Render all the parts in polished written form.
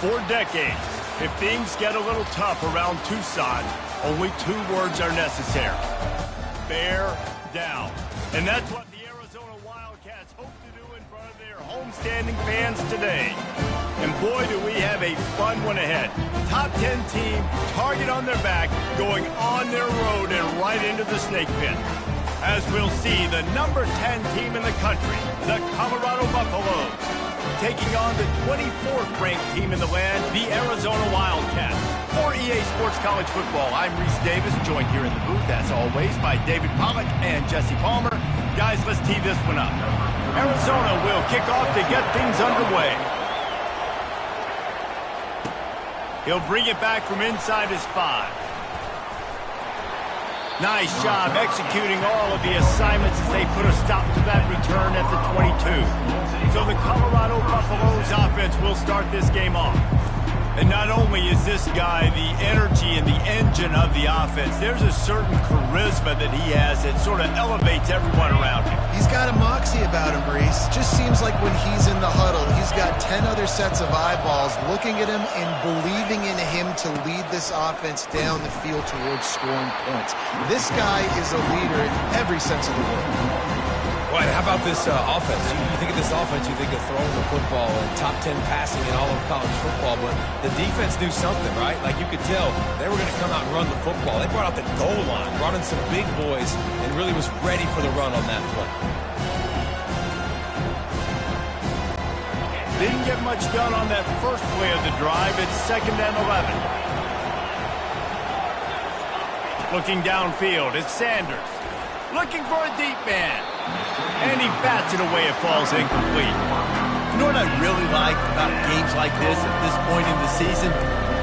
For decades, if things get a little tough around Tucson, only 2 words are necessary. Bear down. And that's what the Arizona Wildcats hope to do in front of their homestanding fans today. And boy, do we have a fun one ahead. Top 10 team, target on their back, going on their road and right into the snake pit. As we'll see, the number 10 team in the country, the Colorado Buffaloes, taking on the 24th ranked team in the land, the Arizona Wildcats. For EA Sports College Football, I'm Reese Davis, joined here in the booth, as always, by David Pollack and Jesse Palmer. Guys, let's tee this one up. Arizona will kick off to get things underway. He'll bring it back from inside his 5. Nice job executing all of the assignments as they put a stop to that return at the 22. So the Colorado Buffaloes offense will start this game off. And not only is this guy the energy and the engine of the offense, there's a certain charisma that he has that sort of elevates everyone around him. He's got a moxie about him, Reese. Just seems like when he's in the huddle, he's got 10 other sets of eyeballs looking at him and believing in him to lead this offense down the field towards scoring points. This guy is a leader in every sense of the word. Well, how about this offense? You think of this offense, you think of throwing the football and top 10 passing in all of college football, but the defense knew something, right? Like you could tell they were going to come out and run the football. They brought out the goal line, brought in some big boys, and really was ready for the run on that play. Didn't get much done on that first play of the drive. It's 2nd and 11. Looking downfield, it's Sanders. Looking for a deep man. And he bats it away. It falls incomplete. You know what I really like about games like this at this point in the season?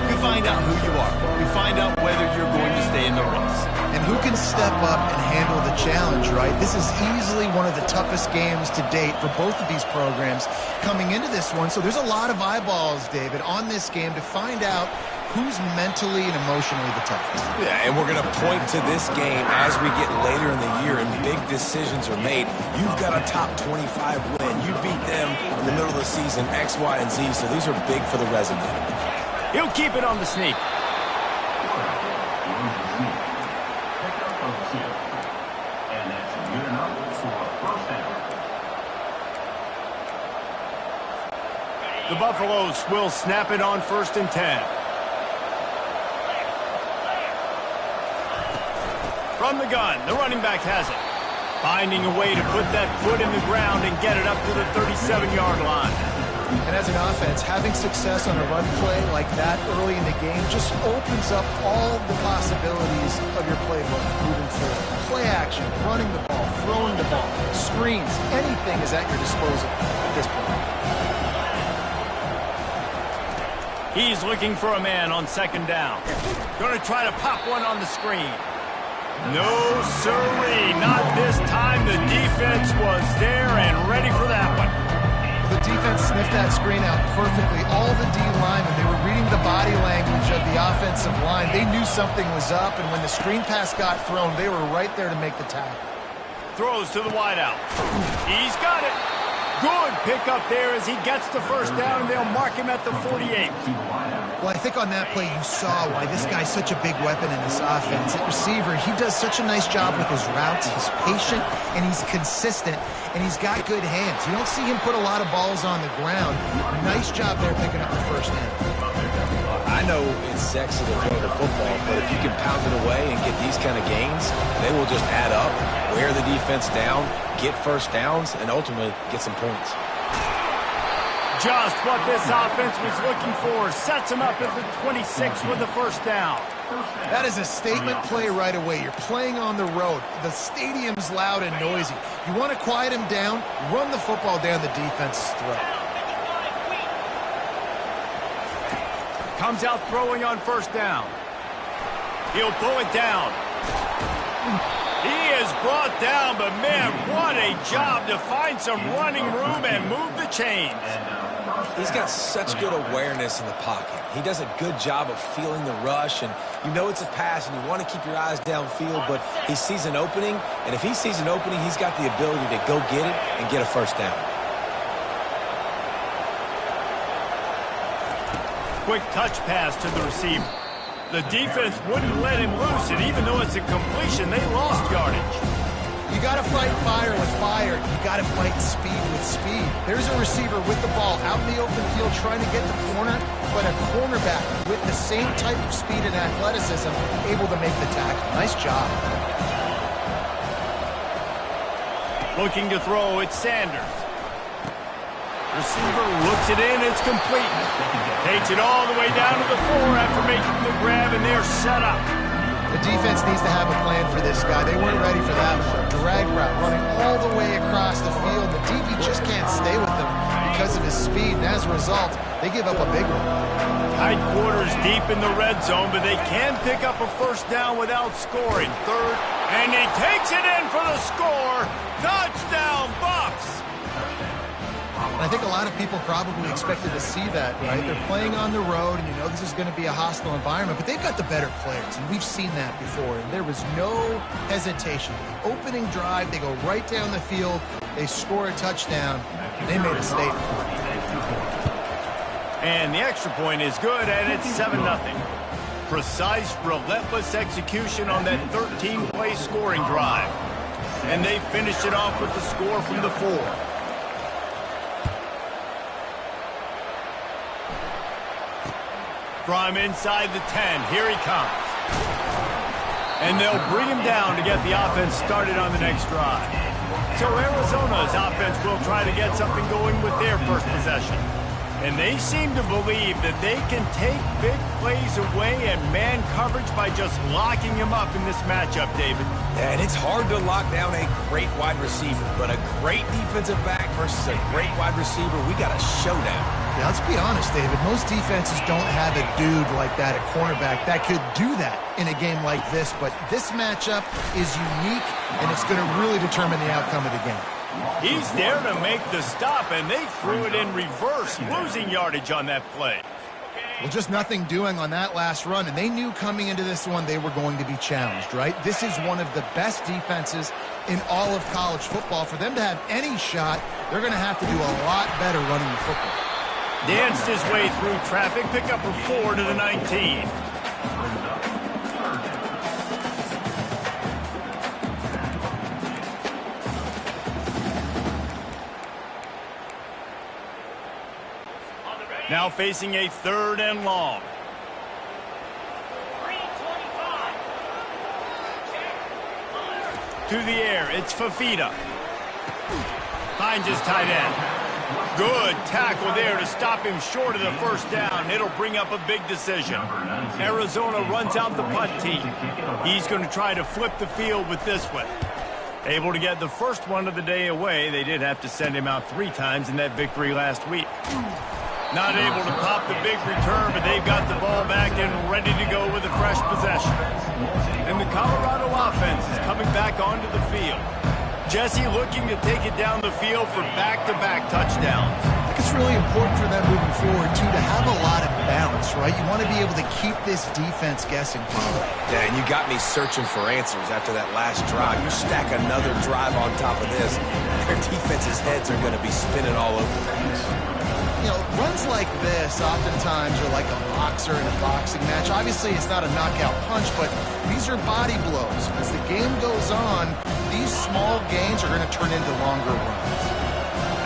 You find out who you are. You find out whether you're going to stay in the race. And who can step up and handle the challenge, right? This is easily one of the toughest games to date for both of these programs coming into this one. So there's a lot of eyeballs, David, on this game to find out who's mentally and emotionally the toughest. Yeah, and we're going to point to this game as we get later in the year and big decisions are made. You've got a top 25 win. You beat them in the middle of the season, X, Y, and Z, so these are big for the resume. He'll keep it on the sneak. The Buffaloes will snap it on 1st and 10. From the gun, the running back has it. Finding a way to put that foot in the ground and get it up to the 37-yard line. And as an offense, having success on a run play like that early in the game just opens up all the possibilities of your playbook moving forward. Play action, running the ball, throwing the ball, screens, anything is at your disposal at this point. He's looking for a man on 2nd down. Going to try to pop one on the screen. No, sirree, not this time. The defense was there and ready for that one. The defense sniffed that screen out perfectly. All the D linemen, they were reading the body language of the offensive line. They knew something was up, and when the screen pass got thrown, they were right there to make the tackle. Throws to the wideout. He's got it. Good pickup there as he gets the 1st down, and they'll mark him at the 48. Well, I think on that play you saw why this guy's such a big weapon in this offense. At receiver, he does such a nice job with his routes. He's patient, and he's consistent, and he's got good hands. You don't see him put a lot of balls on the ground. Nice job there picking up the 1st down. I know it's sexy to throw the football, but if you can pound it away and get these kind of gains, they will just add up, wear the defense down, get 1st downs, and ultimately get some points. Just what this offense was looking for. Sets him up at the 26 with the 1st down. That is a statement play right away. You're playing on the road. The stadium's loud and noisy. You want to quiet him down, run the football down the defense's throat. Comes out throwing on 1st down. He'll pull it down. He is brought down, but man, what a job to find some running room and move the chains. He's got such good awareness in the pocket. He does a good job of feeling the rush, and you know it's a pass, and you want to keep your eyes downfield, but he sees an opening, and if he sees an opening, he's got the ability to go get it and get a 1st down. quick touch pass to the receiver. The defense wouldn't let him loose, and even though it's a completion, they lost yardage. You got to fight fire with fire. You got to fight speed with speed. There's a receiver with the ball out in the open field trying to get the corner, but a cornerback with the same type of speed and athleticism able to make the tackle. Nice job. Looking to throw, it's Sanders. Receiver looks it in, it's complete. Takes it all the way down to the 4 after making the grab, and they're set up. The defense needs to have a plan for this guy. They weren't ready for that one. Drag route running all the way across the field. The DB just can't stay with him because of his speed, and as a result, they give up a big one. Tight quarters deep in the red zone, but they can pick up a first down without scoring. Third, and he takes it in for the score. Touchdown, Bucs! I think a lot of people probably expected to see that, right? They're playing on the road, and you know this is going to be a hostile environment, but they've got the better players, and we've seen that before. And there was no hesitation. The opening drive, they go right down the field, they score a touchdown, and they made a statement. And the extra point is good, and it's 7-0. Precise, relentless execution on that 13-play scoring drive. And they finished it off with the score from the 4. From inside the 10, here he comes. And they'll bring him down to get the offense started on the next drive. So Arizona's offense will try to get something going with their first possession. And they seem to believe that they can take big plays away and man coverage by just locking him up in this matchup, David. Yeah, and it's hard to lock down a great wide receiver, but a great defensive back versus a great wide receiver, we got a showdown. Yeah, let's be honest, David. Most defenses don't have a dude like that, a cornerback, that could do that in a game like this. But this matchup is unique, and it's going to really determine the outcome of the game. He's there to make the stop, and they threw it in reverse, losing yardage on that play. Well, just nothing doing on that last run, and they knew coming into this one they were going to be challenged, right? This is one of the best defenses in all of college football. For them to have any shot, they're going to have to do a lot better running the football. Danced his way through traffic, pick up a 4 to the 19. Now facing a 3rd and long. To the air, it's Fafita. Finds his tight end. Good tackle there to stop him short of the first down. It'll bring up a big decision. Arizona runs out the punt team. He's going to try to flip the field with this one. Able to get the first one of the day away. They did have to send him out 3 times in that victory last week. Not able to pop the big return, but they've got the ball back and ready to go with a fresh possession. And the Colorado offense is coming back onto the field. Jesse looking to take it down the field for back-to-back touchdowns. I think it's really important for them moving forward, too, to have a lot of balance, right? You want to be able to keep this defense guessing. Yeah, and you got me searching for answers after that last drive. You stack another drive on top of this, their defense's heads are going to be spinning all over the place. You know, runs like this oftentimes are like a boxer in a boxing match. Obviously, it's not a knockout punch, but these are body blows. As the game goes on, these small gains are going to turn into longer runs.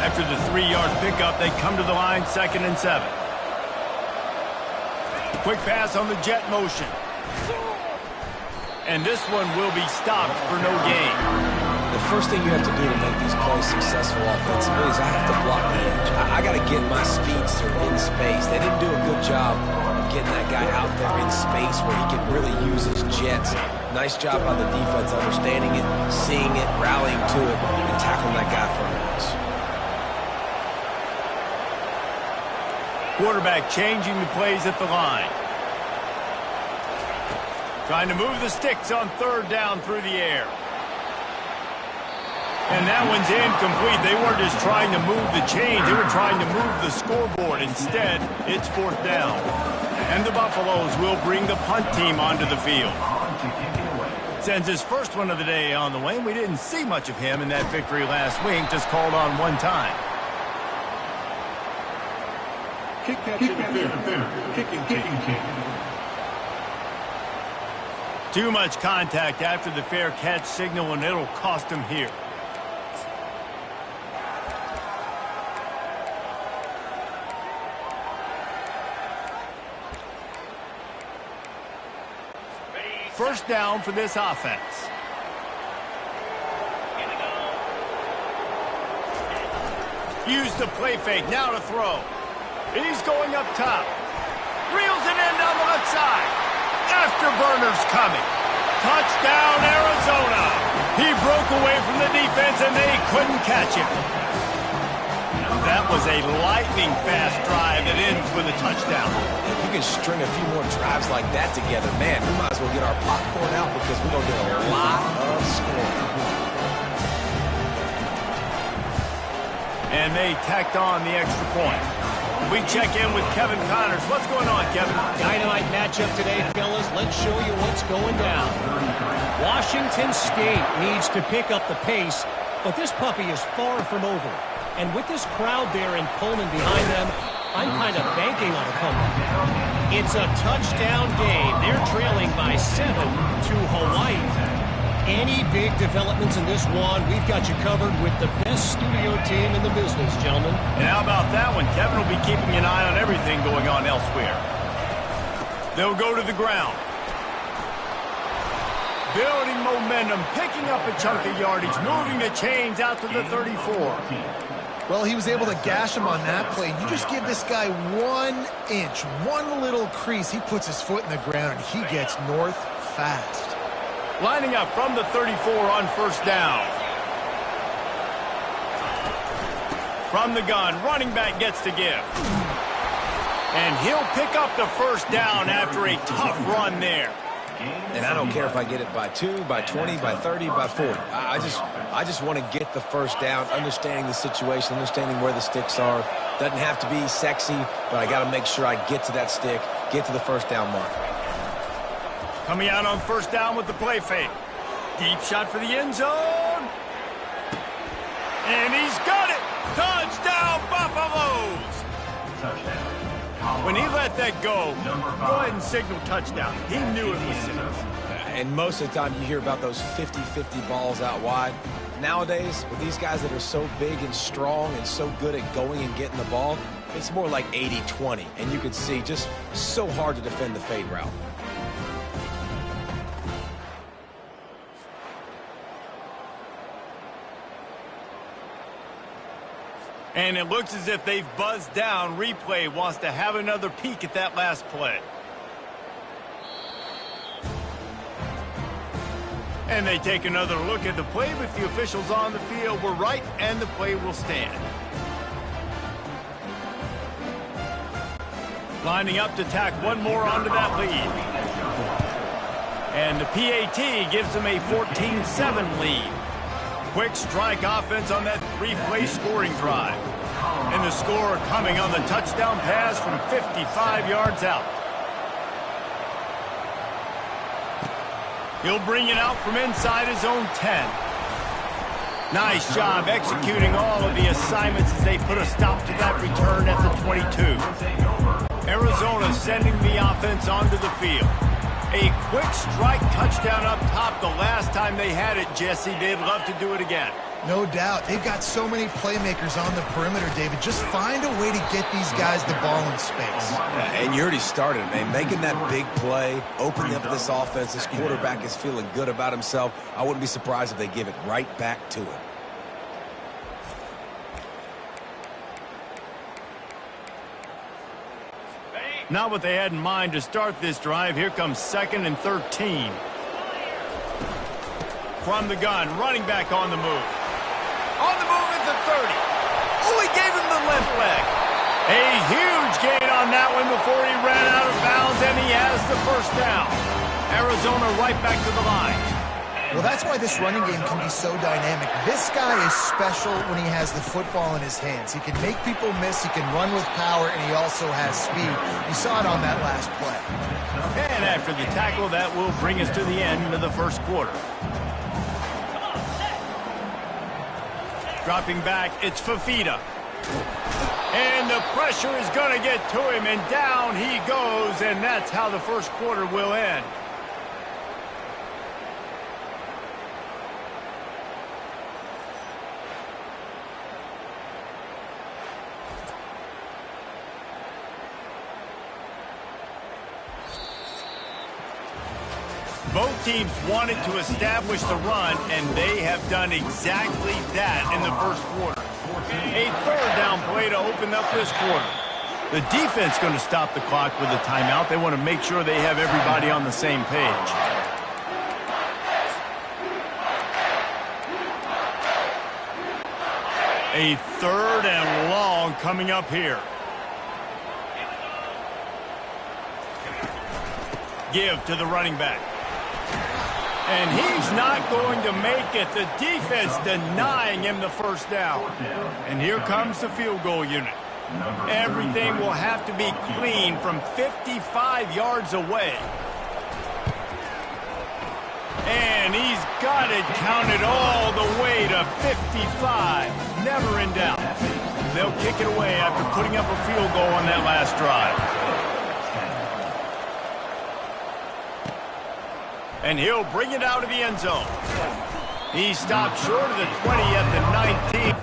After the 3-yard pickup, they come to the line 2nd and 7. Quick pass on the jet motion. And this one will be stopped for no gain. The first thing you have to do to make these plays successful offensively is I have to block the edge. I got to get my speedster in space. They didn't do a good job of getting that guy out there in space where he can really use his jets. Nice job by the defense understanding it, seeing it, rallying to it, and tackling that guy for a loss. Quarterback changing the plays at the line. Trying to move the sticks on 3rd down through the air. And that one's incomplete. They weren't just trying to move the chains. They were trying to move the scoreboard. Instead, it's 4th down. And the Buffaloes will bring the punt team onto the field. Sends his first one of the day on the way. We didn't see much of him in that victory last week. Just called on 1 time. Kick catch interference. Kicking team. Too much contact after the fair catch signal, and it'll cost him here. First down for this offense. Use the play fake, now to throw. He's going up top. Reels it in down the left side. Afterburner's coming. Touchdown, Arizona. He broke away from the defense, and they couldn't catch him. That was a lightning-fast drive that ends with a touchdown. If you can string a few more drives like that together, man, we might as well get our popcorn out because we're going to get a lot of scoring. And they tacked on the extra point. We check in with Kevin Connors. What's going on, Kevin? Dynamite matchup today, fellas. Let's show you what's going down. Washington State needs to pick up the pace, but this puppy is far from over. And with this crowd there in Pullman behind them, I'm kind of banking on a comeback. It's a touchdown game. They're trailing by 7 to Hawaii. Any big developments in this one, we've got you covered with the best studio team in the business, gentlemen. And how about that one? Kevin will be keeping an eye on everything going on elsewhere. They'll go to the ground. Building momentum, picking up a chunk of yardage, moving the chains out to the 34. Well, he was able to gash him on that play. You just give this guy 1 inch, one little crease. He puts his foot in the ground, and he gets north fast. Lining up from the 34 on first down. From the gun, running back gets to give. And he'll pick up the first down after a tough run there. And I don't care if I get it by 2, by 20, by 30, by 40. I just want to get the first down, understanding the situation, understanding where the sticks are. Doesn't have to be sexy, but I got to make sure I get to that stick, get to the first down mark. Coming out on first down with the play fake. Deep shot for the end zone. And he's got it. Touchdown, Buffaloes. Touchdown. When he let that go ahead and signal touchdown. He knew it was serious. And most of the time you hear about those 50-50 balls out wide. Nowadays, with these guys that are so big and strong and so good at going and getting the ball, it's more like 80-20. And you can see just so hard to defend the fade route. And it looks as if they've buzzed down. Replay wants to have another peek at that last play. And they take another look at the play, but the officials on the field were right, and the play will stand. Lining up to tack one more onto that lead. And the PAT gives them a 14-7 lead. Quick strike offense on that 3-play scoring drive. And the score coming on the touchdown pass from 55 yards out. He'll bring it out from inside his own 10. Nice job executing all of the assignments as they put a stop to that return at the 22. Arizona sending the offense onto the field. A quick strike touchdown up top the last time they had it, Jesse. They'd love to do it again. No doubt. They've got so many playmakers on the perimeter, David. Just find a way to get these guys the ball in space. And you already started, man. Making that big play, opening up this offense. This quarterback is feeling good about himself. I wouldn't be surprised if they give it right back to him. Not what they had in mind to start this drive. Here comes 2nd and 13. From the gun, running back on the move. On the move at the 30. Oh, he gave him the left leg. A huge gain on that one before he ran out of bounds, and he has the first down. Arizona right back to the line. Well, that's why this running game can be so dynamic. This guy is special when he has the football in his hands. He can make people miss, he can run with power, and he also has speed. You saw it on that last play. And after the tackle, that will bring us to the end of the first quarter. Dropping back, it's Fafita. And the pressure is going to get to him, and down he goes, and that's how the first quarter will end. Both teams wanted to establish the run, and they have done exactly that in the first quarter. A third down play to open up this quarter. The defense going to stop the clock with a timeout. They want to make sure they have everybody on the same page. A third and long coming up here. Give to the running back. And he's not going to make it. The defense denying him the first down. And here comes the field goal unit. Everything will have to be clean from 55 yards away. And he's got it counted all the way to 55. Never in doubt. They'll kick it away after putting up a field goal on that last drive. And he'll bring it out of the end zone. He stopped short of the 20 at the 19.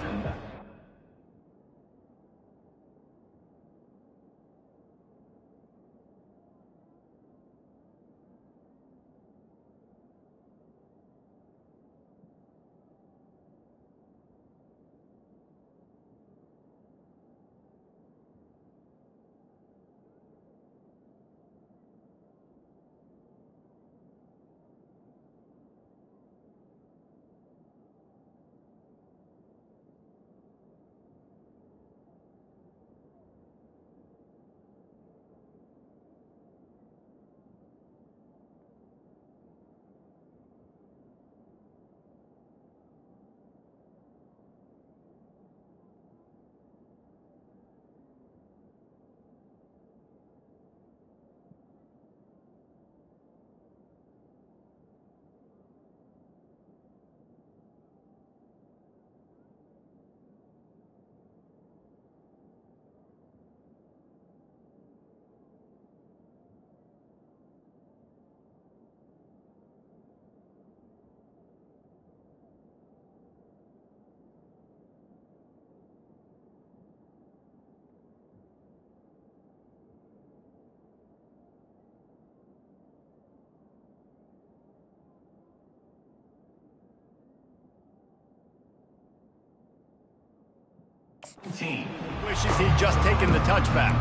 Wishes he'd just taken the touchback.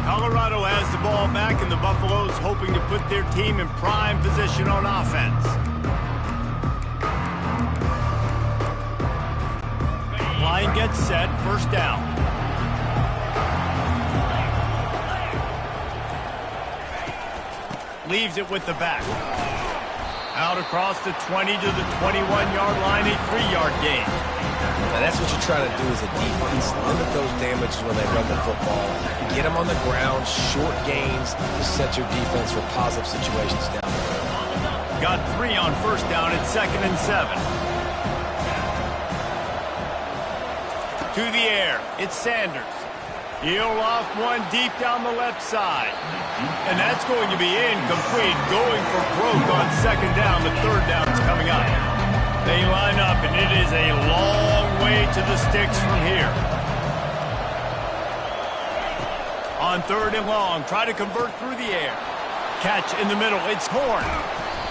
Colorado has the ball back, and the Buffaloes hoping to put their team in prime position on offense. Line gets set, first down. Leaves it with the back. Out across the 20 to the 21-yard line, a 3-yard gain. Now that's what you try to do as a defense. Limit those damages when they run the football. Get them on the ground, short gains to set your defense for positive situations down the road. Got 3 on first down at 2nd and 7. To the air, it's Sanders. He'll loft one deep down the left side. And that's going to be incomplete. Going for broke on 2nd down. The 3rd down's coming up. They line up, and it is a long way to the sticks from here. On 3rd and long, try to convert through the air. Catch in the middle, it's Horn.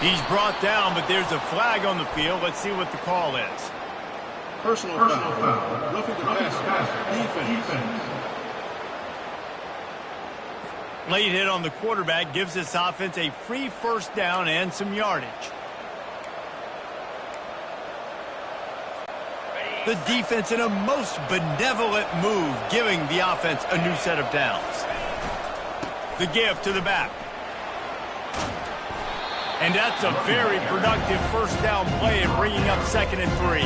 He's brought down, but there's a flag on the field. Let's see what the call is. Personal foul. Roughing the passer. Defense. Late hit on the quarterback gives this offense a free first down and some yardage. The defense in a most benevolent move, giving the offense a new set of downs. The give to the back. And that's a very productive first down play and bringing up 2nd and 3.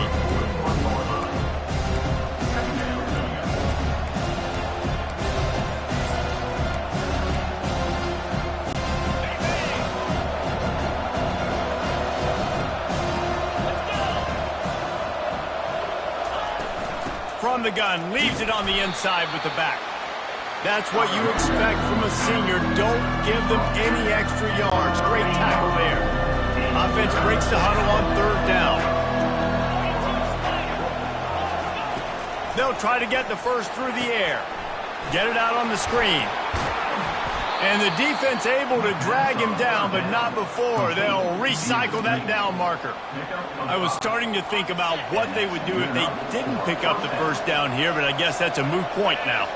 From the gun, leaves it on the inside with the back. That's what you expect from a senior. Don't give them any extra yards. Great tackle there. Offense breaks the huddle on third down. They'll try to get the first through the air. Get it out on the screen. And the defense able to drag him down, but not before. They'll recycle that down marker. I was starting to think about what they would do if they didn't pick up the first down here, but I guess that's a moot point now.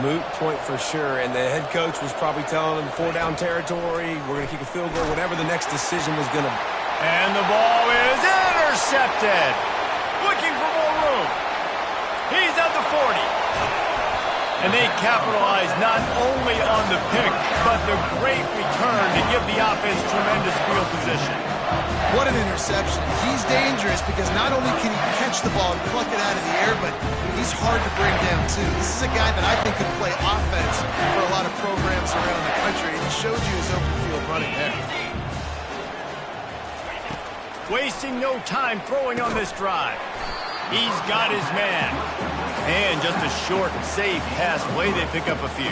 Moot point for sure, and the head coach was probably telling them 4-down territory, we're going to kick a field goal, whatever the next decision was going to be. And the ball is intercepted. Looking for more room. He's at the 40. And they capitalize not only on the pick, but the great return to give the offense tremendous field position. What an interception. He's dangerous because not only can he catch the ball and pluck it out of the air, but he's hard to bring down, too. This is a guy that I think could play offense for a lot of programs around the country. He showed you his open field running there. Wasting no time throwing on this drive. He's got his man. And just a short, safe pass play, they pick up a few.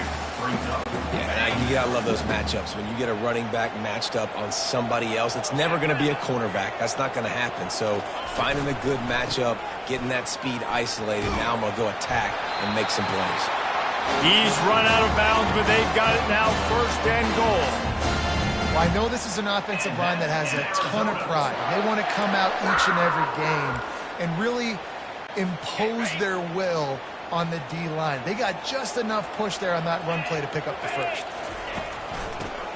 Yeah, you gotta love those matchups. When you get a running back matched up on somebody else, it's never gonna be a cornerback. That's not gonna happen. So finding a good matchup, getting that speed isolated, now I'm gonna go attack and make some plays. He's run out of bounds, but they've got it now, first and goal. Well, I know this is an offensive line that has a ton of pride. They want to come out each and every game and really impose their will on the D-line. They got just enough push there on that run play to pick up the first.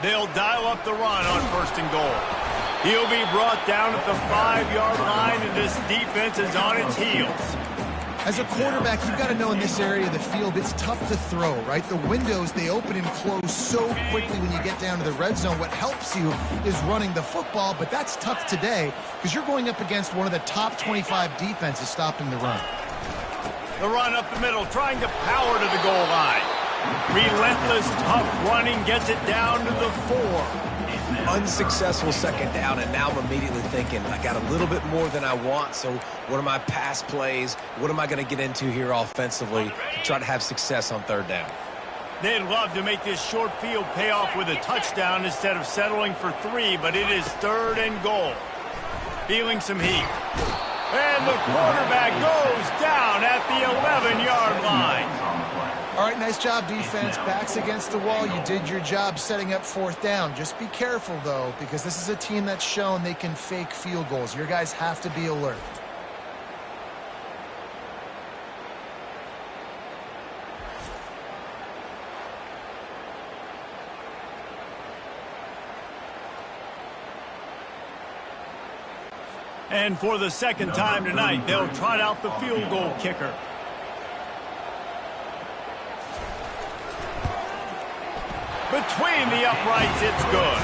They'll dial up the run on first and goal. He'll be brought down at the 5-yard line, and this defense is on its heels. As a quarterback, you've got to know in this area of the field, it's tough to throw, right? The windows, they open and close so quickly when you get down to the red zone. What helps you is running the football, but that's tough today because you're going up against one of the top 25 defenses stopping the run. The run up the middle, trying to power to the goal line. Relentless, tough running, gets it down to the 4. Unsuccessful second down, and now I'm immediately thinking, I got a little bit more than I want, so what are my pass plays? What am I going to get into here offensively to try to have success on third down? They'd love to make this short field pay off with a touchdown instead of settling for 3, but it is third and goal. Feeling some heat. And the quarterback goes down at the 11-yard line. All right, nice job, defense. Backs against the wall. You did your job setting up fourth down. Just be careful, though, because this is a team that's shown they can fake field goals. Your guys have to be alert. And for the second time tonight, they'll trot out the field goal kicker. Between the uprights, it's good.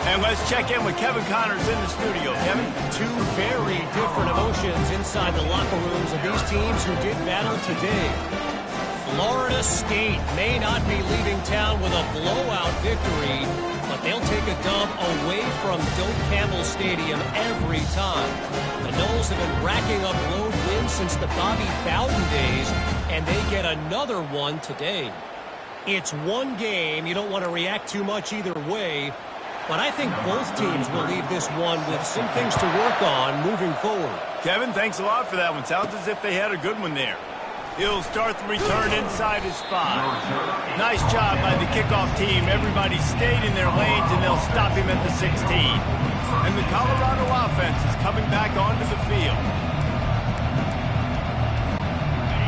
And let's check in with Kevin Connors in the studio. Kevin? Two very different emotions inside the locker rooms of these teams who did battle today. Florida State may not be leaving town with a blowout victory, but they'll take a dub away from Doak Campbell Stadium every time. The Noles have been racking up road wins since the Bobby Bowden days, and they get another one today. It's one game. You don't want to react too much either way, but I think both teams will leave this one with some things to work on moving forward. Kevin, thanks a lot for that one. Sounds as if they had a good one there. He'll start the return inside his 5. Nice job by the kickoff team. Everybody stayed in their lanes, and they'll stop him at the 16. And the Colorado offense is coming back onto the field.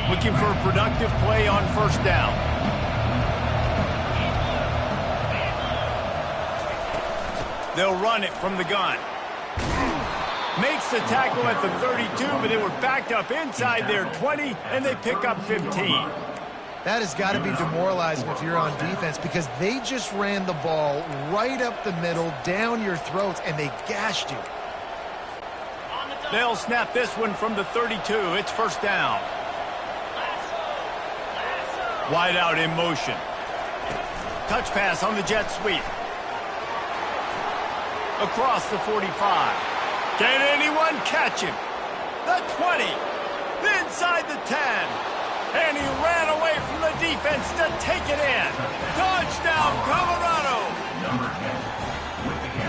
Looking for a productive play on first down. They'll run it from the gun. Makes the tackle at the 32, but they were backed up inside their 20, and they pick up 15. That has got to be demoralizing if you're on defense because they just ran the ball right up the middle, down your throats, and they gashed you. They'll snap this one from the 32. It's first down. Wide out in motion. Touch pass on the jet sweep. Across the 45. Can anyone catch him? The 20. Inside the 10. And he ran away from the defense to take it in. Touchdown, Colorado!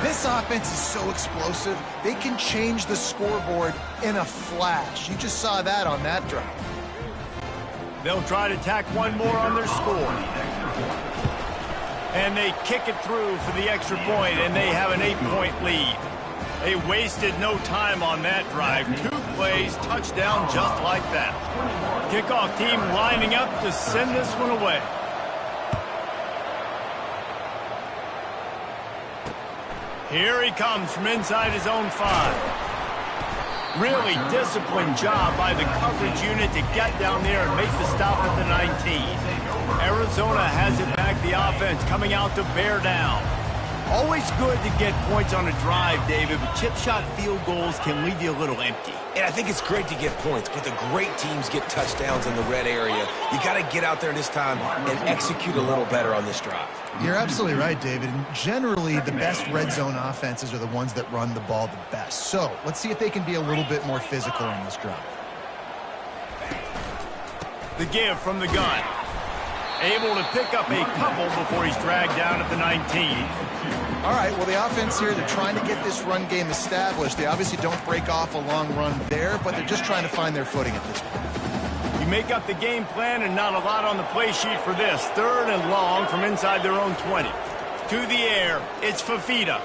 This offense is so explosive, they can change the scoreboard in a flash. You just saw that on that drive. They'll try to tack one more on their score. And they kick it through for the extra point, and they have an 8-point lead. They wasted no time on that drive. 2 plays, touchdown just like that. Kickoff team lining up to send this one away. Here he comes from inside his own 5. Really disciplined job by the coverage unit to get down there and make the stop at the 19. Arizona has it back, the offense coming out to bear down. Always good to get points on a drive, David, but chip shot field goals can leave you a little empty. And I think it's great to get points, but the great teams get touchdowns in the red area. You got to get out there this time and execute a little better on this drive. You're absolutely right, David. And generally, the best red zone offenses are the ones that run the ball the best. So let's see if they can be a little bit more physical on this drive. The give from the gun. Able to pick up a couple before he's dragged down at the 19. All right, well, the offense here, they're trying to get this run game established. They obviously don't break off a long run there, but they're just trying to find their footing at this point. You make up the game plan and not a lot on the play sheet for this. 3rd and long from inside their own 20. To the air, it's Fafita.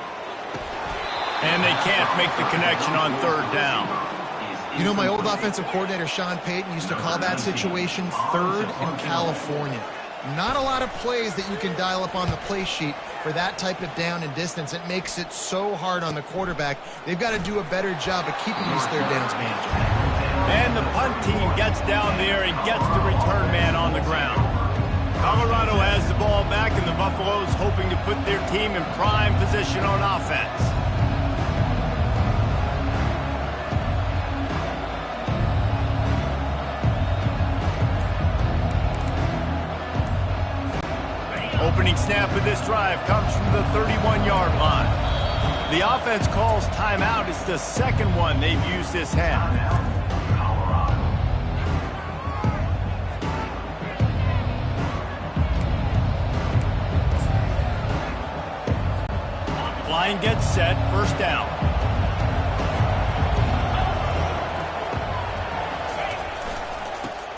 And they can't make the connection on 3rd down. You know, my old offensive coordinator, Sean Payton, used to call that situation 3rd in California. Not a lot of plays that you can dial up on the play sheet for that type of down and distance. It makes it so hard on the quarterback. They've got to do a better job of keeping these 3rd downs manageable. And the punt team gets down there and gets the return man on the ground. Colorado has the ball back, and the Buffaloes hoping to put their team in prime position on offense. Opening snap of this drive comes from the 31-yard line. The offense calls timeout. It's the 2nd one they've used this half. Line gets set, 1st down.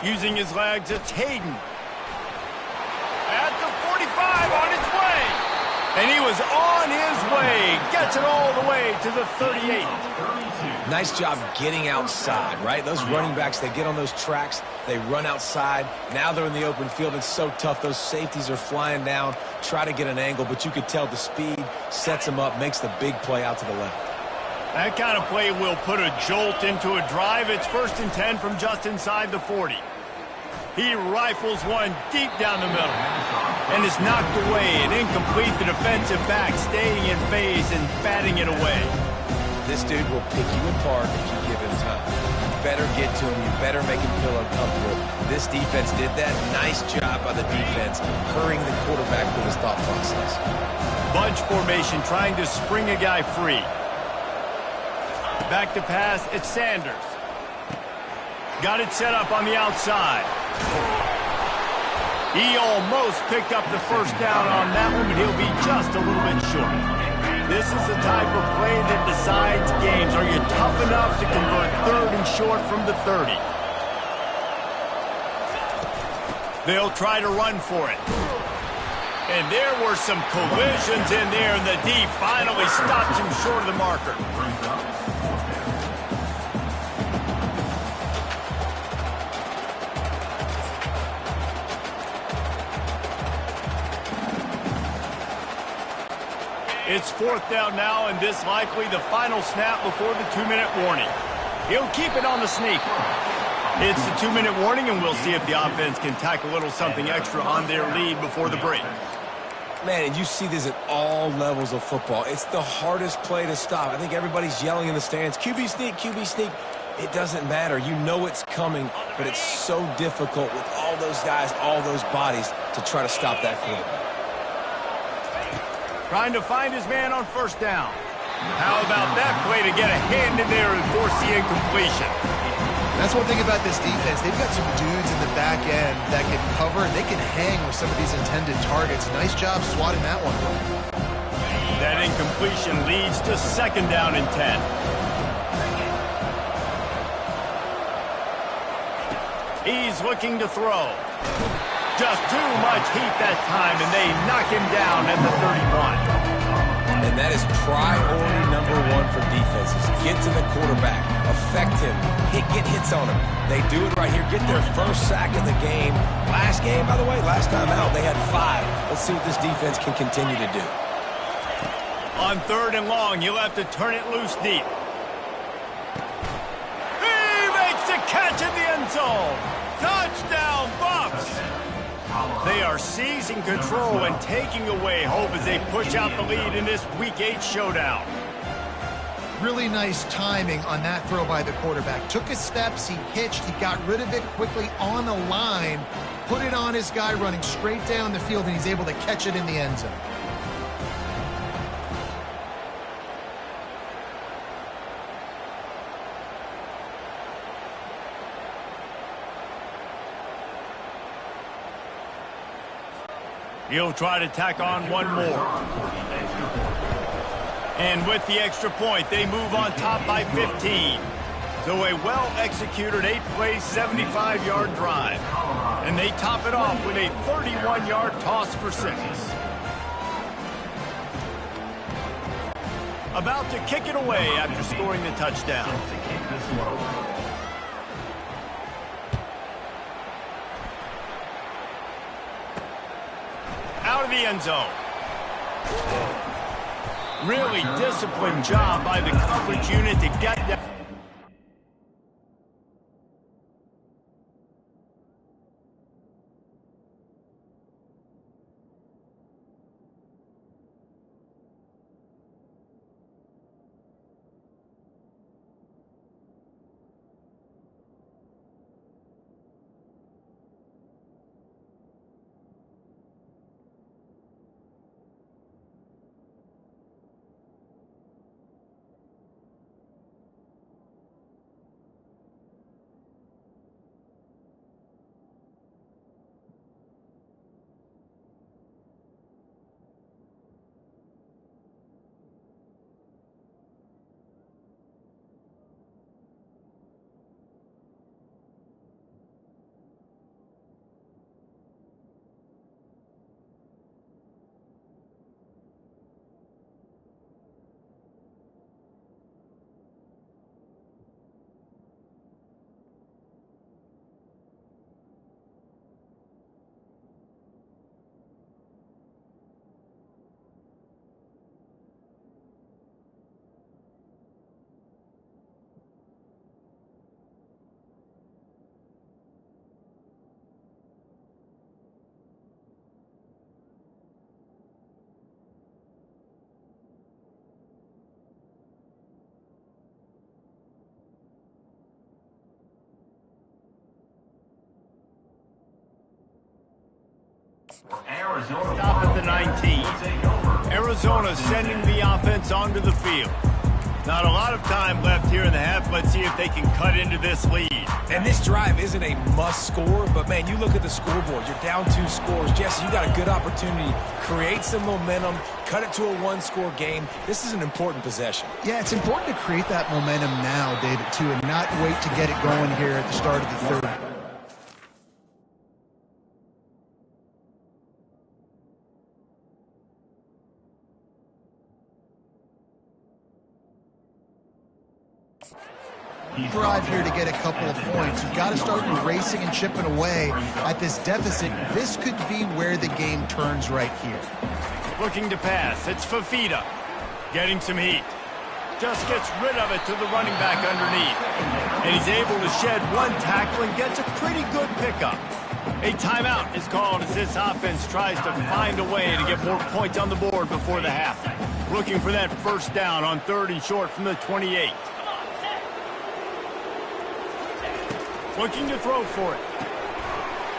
Using his legs, it's Hayden. At the 45, on his way. And he was on his way. Gets it all the way to the 38. Nice job getting outside, right? Those running backs, they get on those tracks, they run outside. Now they're in the open field. It's so tough. Those safeties are flying down, try to get an angle, but you could tell the speed sets them up, makes the big play out to the left. That kind of play will put a jolt into a drive. It's 1st and 10 from just inside the 40. He rifles one deep down the middle. And is knocked away and incomplete. The defensive back staying in phase and batting it away. This dude will pick you apart if you give him time. You better get to him. You better make him feel uncomfortable. This defense did that. Nice job by the defense, hurrying the quarterback with his thought process. Bunch formation, trying to spring a guy free. Back to pass, it's Sanders. Got it set up on the outside. He almost picked up the 1st down on that one, but he'll be just a little bit short. This is the type of play that decides games. Are you tough enough to convert 3rd and short from the 30? They'll try to run for it. And there were some collisions in there, and the D finally stops him short of the marker. It's 4th down now, and this likely the final snap before the 2-minute warning. He'll keep it on the sneak. It's the 2-minute warning, and we'll see if the offense can tack a little something extra on their lead before the break. Man, and you see this at all levels of football. It's the hardest play to stop. I think everybody's yelling in the stands, QB sneak, QB sneak. It doesn't matter. You know it's coming, but it's so difficult with all those guys, all those bodies to try to stop that quarterback. Trying to find his man on 1st down. How about that play to get a hand in there and force the incompletion? That's one thing about this defense. They've got some dudes in the back end that can cover, and they can hang with some of these intended targets. Nice job swatting that one away. That incompletion leads to 2nd down and 10. He's looking to throw. Just too much heat that time, and they knock him down at the 31. And that is priority number 1 for defenses. Get to the quarterback. Affect him. Get hits on him. They do it right here. Get their first sack of the game. Last game, by the way, last time out, they had 5. Let's see what this defense can continue to do. On 3rd and long, you'll have to turn it loose deep. He makes a catch in the end zone. Touchdown, Bucks! They are seizing control and taking away hope as they push out the lead in this Week 8 showdown. Really nice timing on that throw by the quarterback. Took his steps, he hitched, he got rid of it quickly on the line, put it on his guy running straight down the field, and he's able to catch it in the end zone. He'll try to tack on one more. And with the extra point, they move on top by 15. So a well-executed 8-play, 75-yard drive. And they top it off with a 31-yard toss for 6. About to kick it away after scoring the touchdown. Out of the end zone. Really disciplined job by the coverage unit to get that. Stop at the 19. Arizona sending the offense onto the field. Not a lot of time left here in the half. Let's see if they can cut into this lead. And this drive isn't a must score, but man, you look at the scoreboard. You're down 2 scores. Jesse, you got a good opportunity. Create some momentum. Cut it to a 1-score game. This is an important possession. Yeah, it's important to create that momentum now, David, too, and not wait to get it going here at the start of the 3rd. Drive here to get a couple of points. You've got to start racing and chipping away at this deficit. This could be where the game turns right here. Looking to pass. It's Fafita. Getting some heat. Just gets rid of it to the running back underneath. And he's able to shed 1 tackle and gets a pretty good pickup. A timeout is called as this offense tries to find a way to get more points on the board before the half. Looking for that 1st down on 3rd and short from the 28. Looking to throw for it.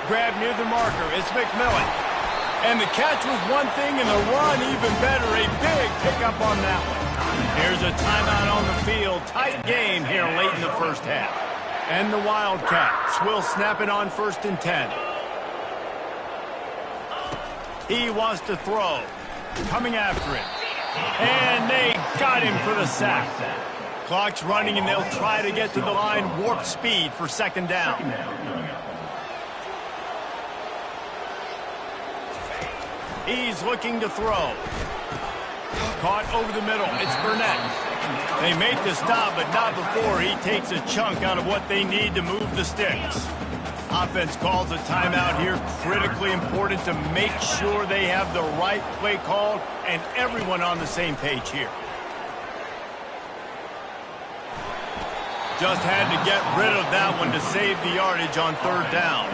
Grab near the marker. It's McMillan. And the catch was one thing, and the run even better. A big pickup on that one. Here's a timeout on the field. Tight game here late in the 1st half. And the Wildcats will snap it on 1st and 10. He wants to throw. Coming after it. And they got him for the sack. Clock's running, and they'll try to get to the line warp speed for 2nd down. He's looking to throw. Caught over the middle. It's Burnett. They make the stop, but not before he takes a chunk out of what they need to move the sticks. Offense calls a timeout here. Critically important to make sure they have the right play called and everyone on the same page here. Just had to get rid of that one to save the yardage on 3rd down.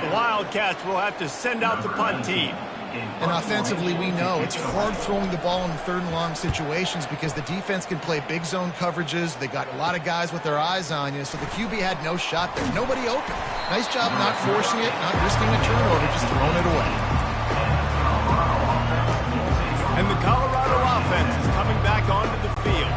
The Wildcats will have to send out the punt team. And offensively, we know it's hard throwing the ball in 3rd and long situations because the defense can play big zone coverages. They got a lot of guys with their eyes on you, so the QB had no shot there. Nobody open. Nice job not forcing it, not risking a turnover, just throwing it away. And the Colorado offense is coming back onto the field.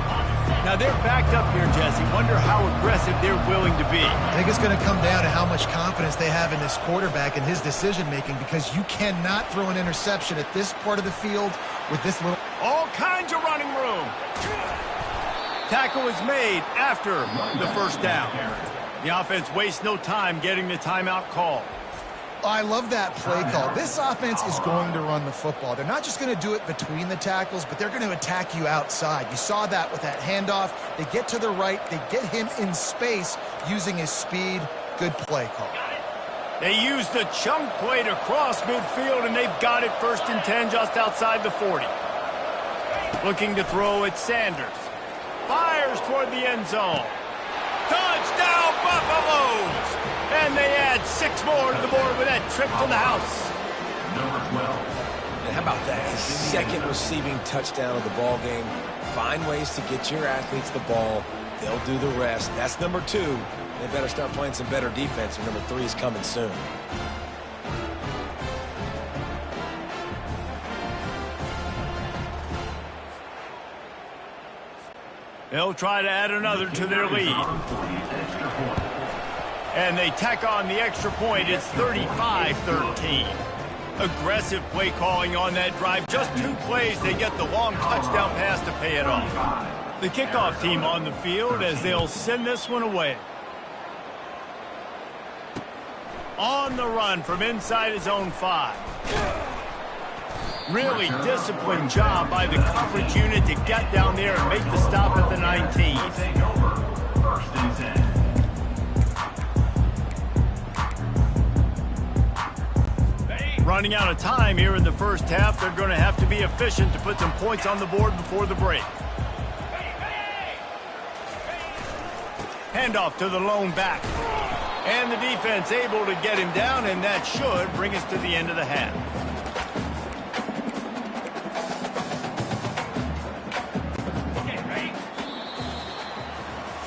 Now they're backed up here, Jesse. Wonder how aggressive they're willing to be. I think it's going to come down to how much confidence they have in this quarterback and his decision-making, because you cannot throw an interception at this part of the field with this little... All kinds of running room. Tackle is made after the 1st down. The offense wastes no time getting the timeout call. I love that play call. This offense is going to run the football. They're not just going to do it between the tackles, but they're going to attack you outside. You saw that with that handoff. They get to the right. They get him in space using his speed. Good play call. They use the chunk play to cross midfield, and they've got it 1st and 10 just outside the 40. Looking to throw at Sanders. Fires toward the end zone. Touchdown, Buffaloes! And they add 6 more to the board with that trip to the house. And how about that? His 2nd receiving touchdown of the ball game. Find ways to get your athletes the ball. They'll do the rest. That's number 2. They better start playing some better defense, and number 3 is coming soon. They'll try to add another to their lead. And they tack on the extra point. It's 35-13. Aggressive play calling on that drive. Just 2 plays, they get the long touchdown pass to pay it off. The kickoff team on the field as they'll send this one away. On the run from inside his own 5. Really disciplined job by the coverage unit to get down there and make the stop at the 19. Running out of time here in the 1st half. They're going to have to be efficient to put some points on the board before the break. Handoff to the lone back. And the defense able to get him down, and that should bring us to the end of the half.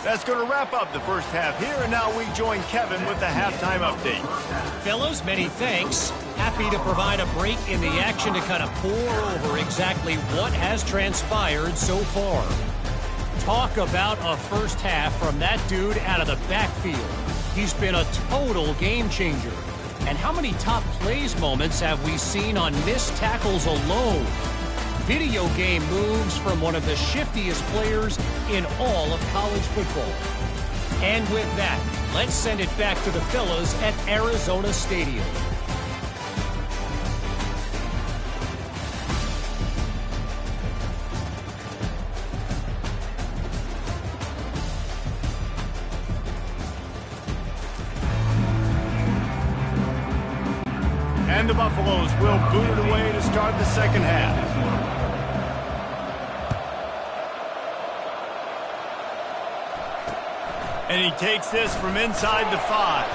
That's going to wrap up the 1st half here, and now we join Kevin with the halftime update. Fellas, many thanks. Happy to provide a break in the action to kind of pour over exactly what has transpired so far. Talk about a 1st half from that dude out of the backfield. He's been a total game changer. And how many top plays moments have we seen on missed tackles alone? Video game moves from one of the shiftiest players in all of college football. And with that, let's send it back to the fellas at Arizona Stadium. And the Buffaloes will boot it away to start the 2nd half. And he takes this from inside the 5.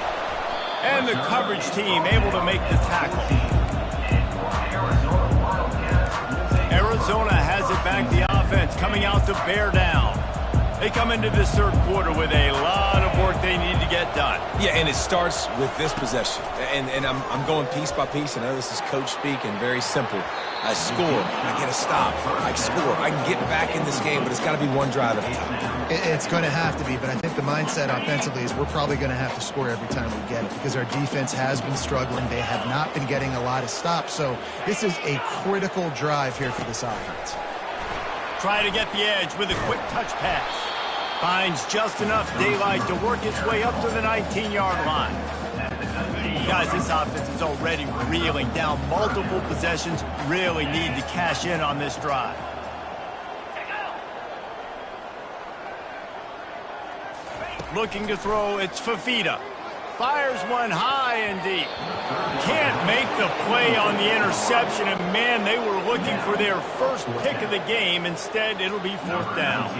And the coverage team able to make the tackle. Arizona has it back, the offense coming out to bear down. They come into this third quarter with a lot of work they need to get done. Yeah, and it starts with this possession. And I'm going piece by piece. I know this is coach speak and very simple. I score. I get a stop. I score. I can get back in this game, but it's got to be one drive at a time. It's going to have to be, but I think the mindset offensively is we're probably going to have to score every time we get it because our defense has been struggling. They have not been getting a lot of stops. So this is a critical drive here for this offense. Try to get the edge with a quick touch pass. Finds just enough daylight to work its way up to the 19-yard line. Guys, this offense is already reeling down multiple possessions. Really need to cash in on this drive. Looking to throw, it's Fafita. Fires one high and deep. Can't make the play on the interception, and man, they were looking for their first pick of the game. Instead, it'll be fourth down.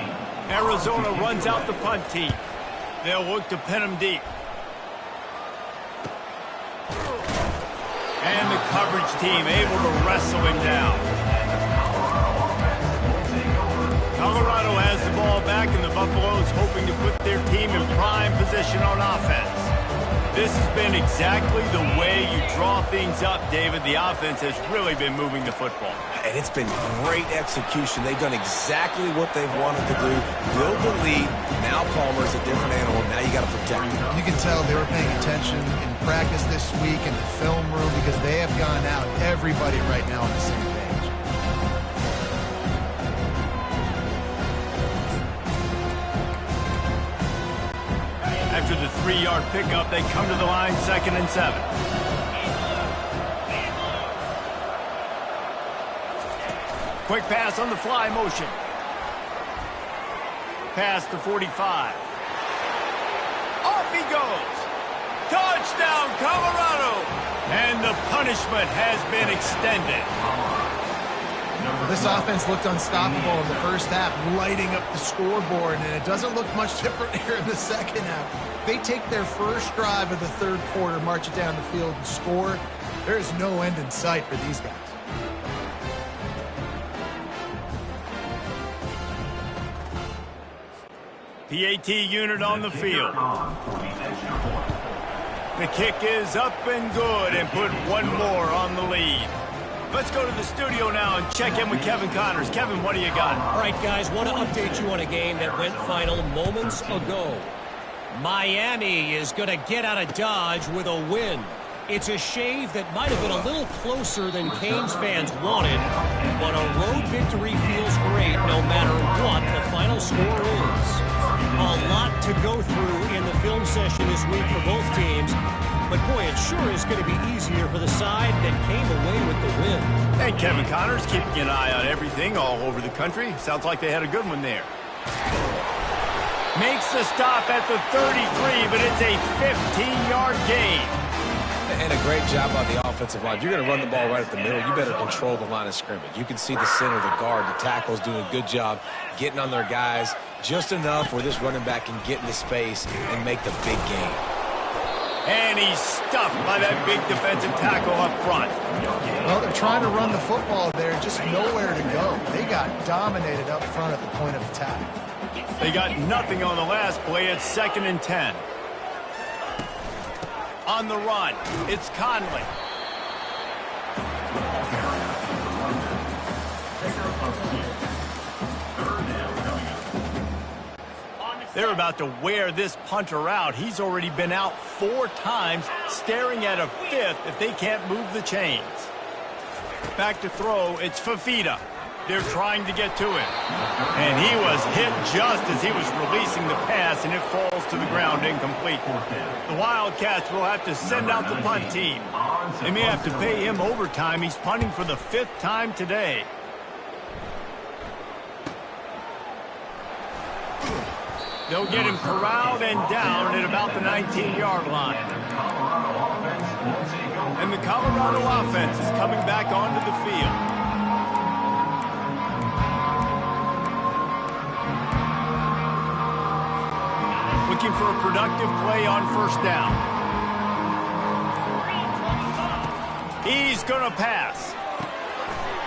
Arizona runs out the punt team. They'll look to pin him deep. And the coverage team able to wrestle him down. Colorado has the ball back, and the Buffaloes hoping to put their team in prime position on offense. This has been exactly the way you draw things up, David. The offense has really been moving the football. And it's been great execution. They've done exactly what they've wanted to do. Build the lead. Now Palmer's a different animal. Now you got to protect him. You can tell they were paying attention in practice this week in the film room because they have gone out, everybody right now on the same page. After the 3-yard pickup, they come to the line, 2nd and 7. Quick pass on the fly motion. Pass to 45. Off he goes. Touchdown, Colorado! And the punishment has been extended. This offense looked unstoppable in the first half, lighting up the scoreboard, and it doesn't look much different here in the second half. They take their first drive of the third quarter, march it down the field, and score. There is no end in sight for these guys. PAT unit on the field. The kick is up and good, and put one more on the lead. Let's go to the studio now and check in with Kevin Connors. Kevin, what do you got? All right, guys, want to update you on a game that went final moments ago. Miami is going to get out of Dodge with a win. It's a shave that might have been a little closer than Canes fans wanted, but a road victory feels great no matter what the final score is. A lot to go through in the film session this week for both teams. But, boy, it sure is going to be easier for the side that came away with the win. Hey, Kevin Connors keeping an eye on everything all over the country. Sounds like they had a good one there. Makes the stop at the 33, but it's a 15-yard gain. And a great job on the offensive line. If you're going to run the ball right at the middle, you better control the line of scrimmage. You can see the center, the guard, the tackles doing a good job getting on their guys just enough where this running back can get into space and make the big game. And he's stuffed by that big defensive tackle up front. Well, they're trying to run the football there, just nowhere to go. They got dominated up front at the point of attack. They got nothing on the last play. It's 2nd and 10. On the run, it's Conley. They're about to wear this punter out. He's already been out 4 times, staring at a 5th if they can't move the chains. Back to throw, it's Fafita. They're trying to get to him. And he was hit just as he was releasing the pass, and it falls to the ground incomplete. The Wildcats will have to send out the punt team. They may have to pay him overtime. He's punting for the 5th time today. They'll get him corralled and down at about the 19-yard line. And the Colorado offense is coming back onto the field. Looking for a productive play on first down. He's going to pass.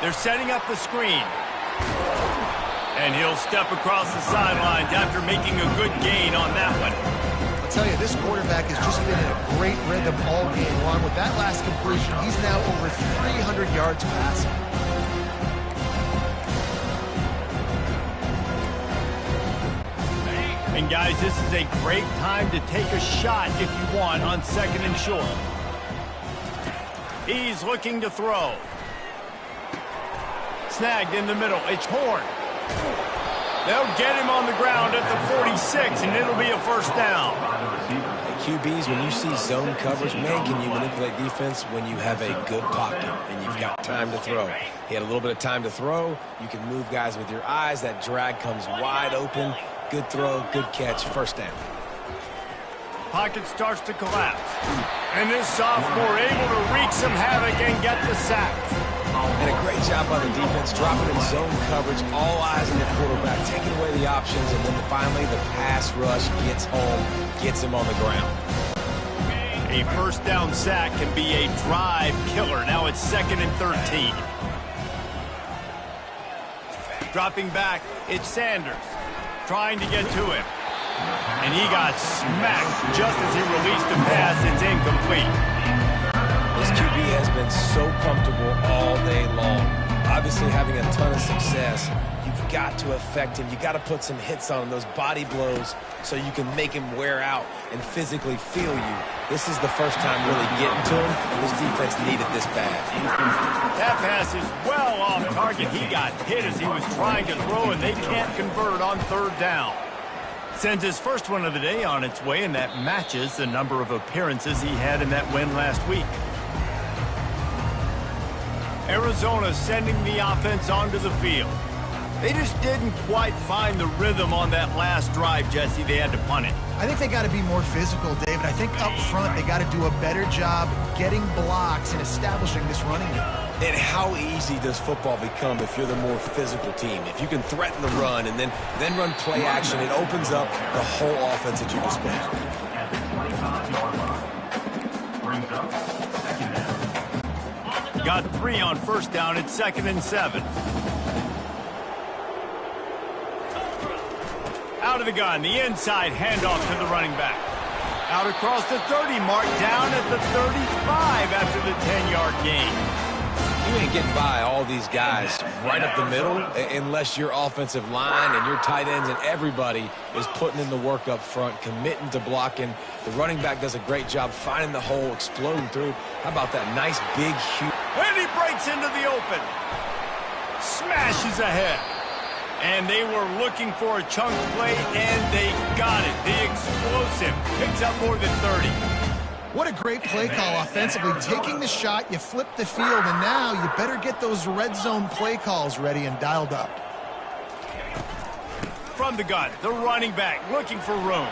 They're setting up the screen. And he'll step across the sidelines after making a good gain on that one. I'll tell you, this quarterback has just been in a great rhythm all game long. With that last completion, he's now over 300 yards passing. And guys, this is a great time to take a shot if you want on 2nd and short. He's looking to throw. Snagged in the middle. It's Horn. They'll get him on the ground at the 46, and it'll be a first down. Hey, QBs, when you see zone coverage, man, can you manipulate defense when you have a good pocket and you've got time to throw? He had a little bit of time to throw. You can move guys with your eyes. That drag comes wide open. Good throw, good catch, first down. Pocket starts to collapse. And this sophomore able to wreak some havoc and get the sack. And a great job by the defense, dropping in zone coverage, all eyes on the quarterback, taking away the options, and then finally the pass rush gets home, gets him on the ground. A first down sack can be a drive killer. Now it's 2nd and 13. Dropping back, it's Sanders. Trying to get to him. And he got smacked just as he released the pass. It's incomplete. This QB has been so comfortable all day long. Obviously having a ton of success. You've got to affect him. You've got to put some hits on him, those body blows, so you can make him wear out and physically feel you. This is the first time really getting to him, and this defense needed this bad. That pass is well off target. He got hit as he was trying to throw, and they can't convert on 3rd down. Sends his first one of the day on its way, and that matches the number of appearances he had in that win last week. Arizona sending the offense onto the field. They just didn't quite find the rhythm on that last drive, Jesse. They had to punt it. I think they got to be more physical, David. I think up front they got to do a better job getting blocks and establishing this running game. And how easy does football become if you're the more physical team? If you can threaten the run and then run play action, it opens up the whole offense at your disposal. Got 3 on first down at 2nd and 7. Out of the gun, the inside handoff to the running back. Out across the 30 mark, down at the 35 after the 10-yard gain. You ain't getting by all these guys right up the middle unless your offensive line and your tight ends and everybody is putting in the work up front, committing to blocking. The running back does a great job finding the hole, exploding through. How about that nice, big, huge... And he breaks into the open. Smashes ahead. And they were looking for a chunk play, and they got it. The explosive picks up more than 30. What a great play call offensively. Taking the shot, you flip the field, and now you better get those red zone play calls ready and dialed up. From the gun, the running back looking for room.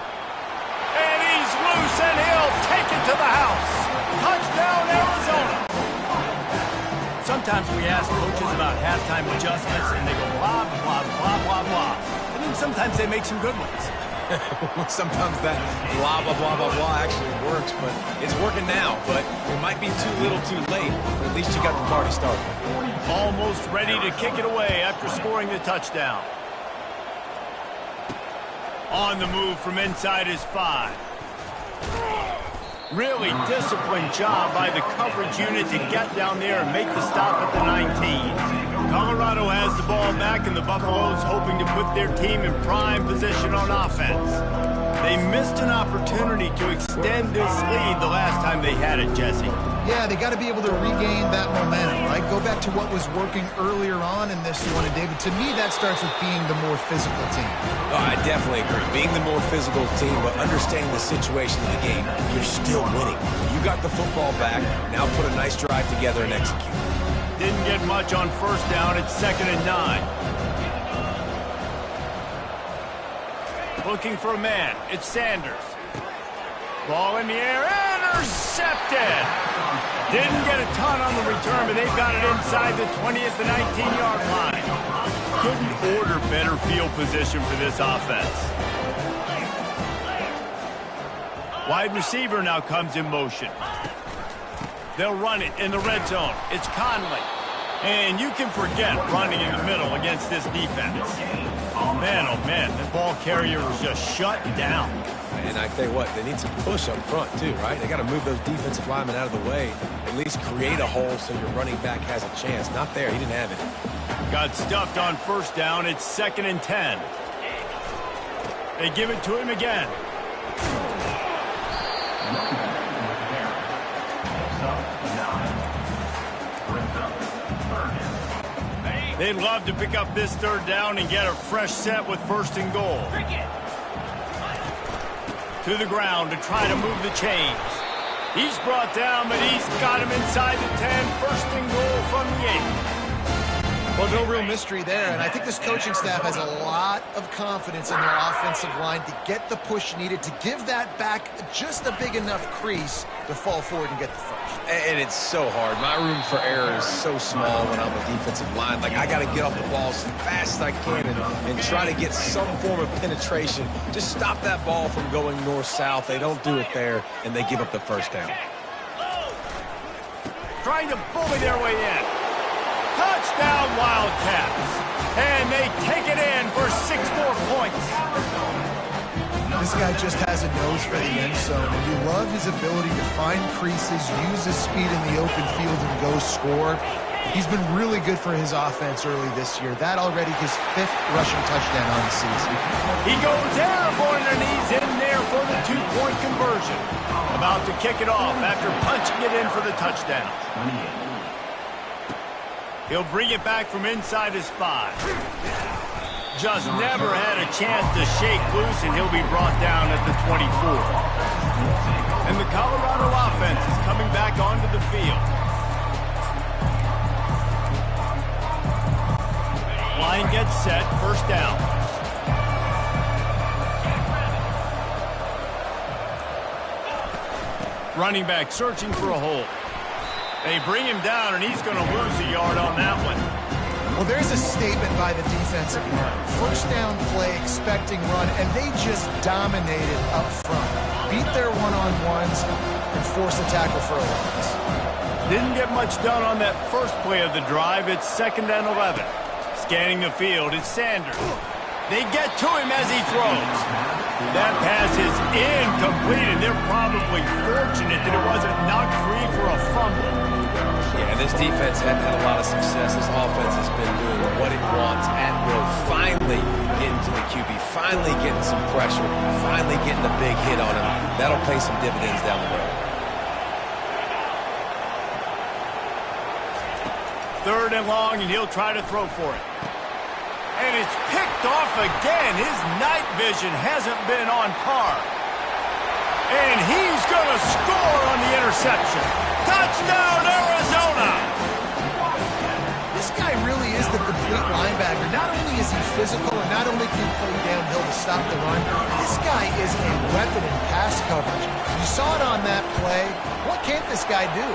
And he's loose, and he'll take it to the house. Touchdown, Arizona. Sometimes we ask coaches about halftime adjustments, and they go blah, blah, blah, blah, blah. And then sometimes they make some good ones. Sometimes that blah, blah, blah, blah, blah actually works, but it's working now. But it might be too little too late, but at least you got the party started. Almost ready to kick it away after scoring the touchdown. On the move from inside his 5. Really disciplined job by the coverage unit to get down there and make the stop at the 19. Colorado has the ball back, and the Buffaloes hoping to put their team in prime position on offense. They missed an opportunity to extend this lead the last time they had it, Jesse. Yeah, they got to be able to regain that momentum, right? Go back to what was working earlier on in this one, and David, to me, that starts with being the more physical team. Oh, I definitely agree. Being the more physical team, but understanding the situation of the game, you're still winning. You got the football back. Now put a nice drive together and execute. Didn't get much on first down. It's 2nd and 9. Looking for a man. It's Sanders. Ball in the air. Intercepted. Didn't get a ton on the return, but they've got it inside the 20 at the 19-yard line. Couldn't order better field position for this offense. Wide receiver now comes in motion. They'll run it in the red zone. It's Conley. And you can forget running in the middle against this defense. oh man, the ball carrier is just shut down. And I tell you what, they need some push up front too, right? They got to move those defensive linemen out of the way, at least create a hole so your running back has a chance. Not there, he didn't have it. Got stuffed on first down. It's 2nd and 10. They give it to him again. They'd love to pick up this 3rd down and get a fresh set with 1st and goal. To the ground to try to move the chains. He's brought down, but he's got him inside the 10. 1st and goal from the 8. Well, no real mystery there, and I think this coaching staff has a lot of confidence in their offensive line to get the push needed to give that back just a big enough crease to fall forward and get the first. And it's so hard. My room for error is so small when I'm a defensive line. Like, I got to get off the ball as fast as I can and try to get some form of penetration. Just stop that ball from going north-south. They don't do it there, and they give up the 1st down. Trying to bully their way in. Touchdown, Wildcats. And they take it in for 6 more points. This guy just has a nose for the end zone, and you love his ability to find creases, use his speed in the open field, and go score. He's been really good for his offense early this year. That already his 5th rushing touchdown on the season. He goes airborne, and he's in there for the 2-point conversion. About to kick it off after punching it in for the touchdown. He'll bring it back from inside his 5. Just never had a chance to shake loose, and he'll be brought down at the 24. And the Colorado offense is coming back onto the field. Line gets set, 1st down. Running back searching for a hole. They bring him down, and he's going to lose a yard on that one. Well, there's a statement by the defensive line. 1st down play, expecting run, and they just dominated up front. Beat their one-on-ones and force a tackle for a loss. Didn't get much done on that first play of the drive. It's 2nd and 11. Scanning the field, it's Sanders. They get to him as he throws. That pass is incomplete, and they're probably fortunate that it wasn't knocked free for a fumble. Yeah, this defense hadn't had a lot of success. This offense has been doing what it wants at will. Finally getting to the QB, finally getting some pressure, finally getting a big hit on him. That'll pay some dividends down the road. 3rd and long, and he'll try to throw for it. And it's picked off again. His night vision hasn't been on par. And he's going to score on the interception. Touchdown, Arizona! This guy really is the complete linebacker. Not only is he physical, and not only can he play downhill to stop the run, this guy is a weapon in pass coverage. You saw it on that play. What can't this guy do?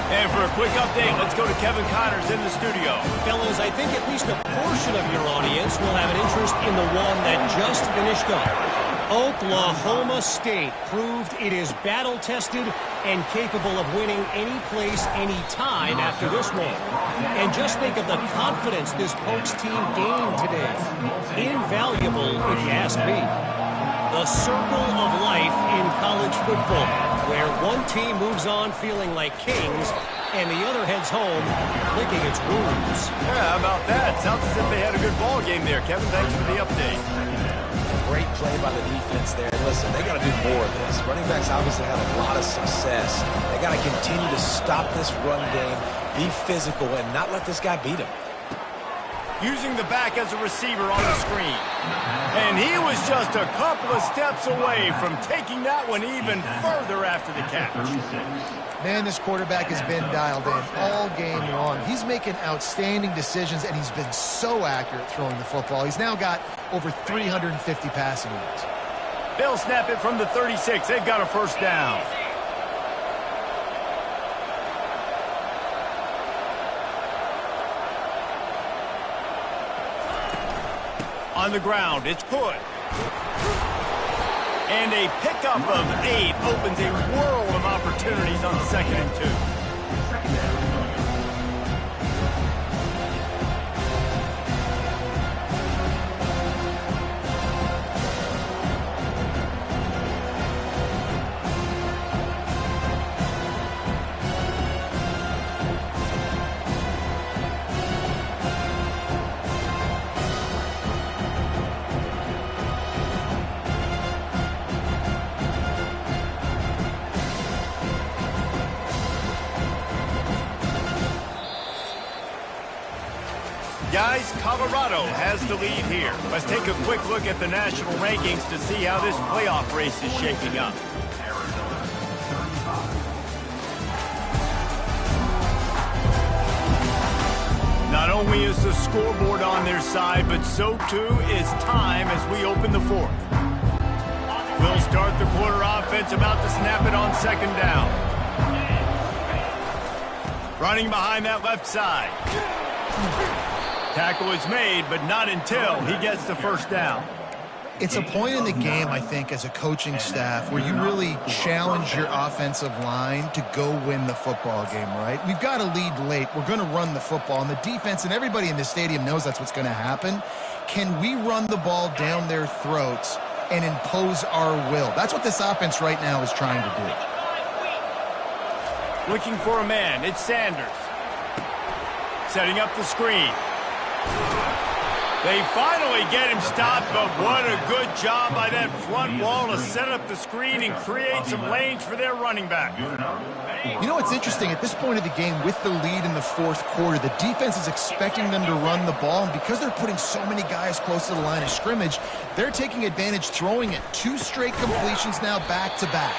And for a quick update, let's go to Kevin Connors in the studio. Fellas, I think at least a portion of your audience will have an interest in the one that just finished up. Oklahoma State proved it is battle-tested and capable of winning any place, any time after this one. And just think of the confidence this Pokes team gained today. Invaluable, if you ask me. The circle of life in college football, where one team moves on feeling like kings and the other heads home licking its wounds. Yeah, how about that? Sounds as if they had a good ball game there. Kevin, thanks for the update. Great play by the defense there. Listen, they got to do more of this. Running backs obviously had a lot of success. They got to continue to stop this run game, be physical, and not let this guy beat him. Using the back as a receiver on the screen. And he was just a couple of steps away from taking that one even further after the catch. Man, this quarterback has been dialed in all game long. He's making outstanding decisions, and he's been so accurate throwing the football. He's now got over 350 passing yards. They'll snap it from the 36. They've got a 1st down. On the ground, it's Hood. And a pickup of 8 opens a world of opportunities on 2nd and 2. Guys, Colorado has the lead here. Let's take a quick look at the national rankings to see how this playoff race is shaping up. Not only is the scoreboard on their side, but so too is time as we open the fourth. We'll start the quarter offense, about to snap it on second down. Running behind that left side. Tackle is made, but not until he gets the first down. It's a point in the game, I think, as a coaching staff where you really challenge your offensive line to go win the football game, right? We've got a lead late. We're going to run the football. And the defense and everybody in the stadium knows that's what's going to happen. Can we run the ball down their throats and impose our will? That's what this offense right now is trying to do. Looking for a man. It's Sanders. Setting up the screen. They finally get him stopped, but what a good job by that front wall to set up the screen and create some lanes for their running back. You know what's interesting? At this point of the game, with the lead in the fourth quarter, the defense is expecting them to run the ball, and because they're putting so many guys close to the line of scrimmage, they're taking advantage, throwing it. 2 straight completions now back-to-back.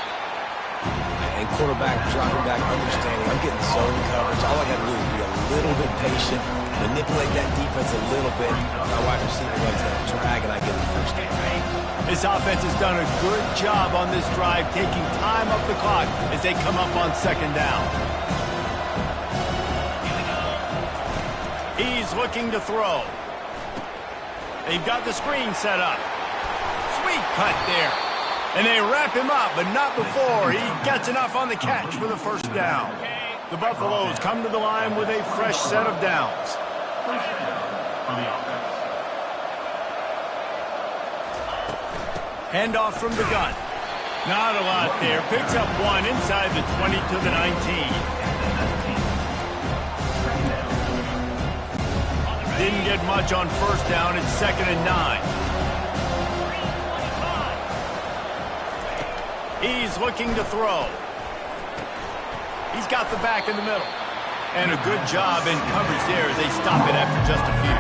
And quarterback dropping back, understanding I'm getting zone coverage. All I got to do is be a little bit patient, manipulate that defense a little bit. My wide receiver runs that drag, and I get the first down. This offense has done a good job on this drive, taking time off the clock as they come up on second down. He's looking to throw. They've got the screen set up. Sweet cut there. And they wrap him up, but not before he gets enough on the catch for the first down. The Buffaloes come to the line with a fresh set of downs. Handoff from the gun. Not a lot there. Picks up 1 inside the 20 to the 19. Didn't get much on first down. It's 2nd and 9. He's looking to throw. He's got the back in the middle. And a good job in coverage there as they stop it after just a few.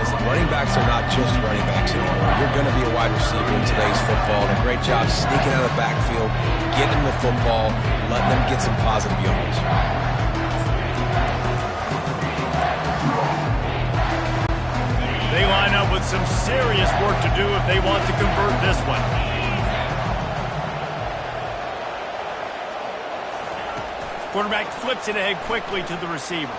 Listen, running backs are not just running backs anymore. You're going to be a wide receiver in today's football. And a great job sneaking out of the backfield, getting the football, letting them get some positive yards. They line up with some serious work to do if they want to convert this one. Quarterback flips it ahead quickly to the receiver.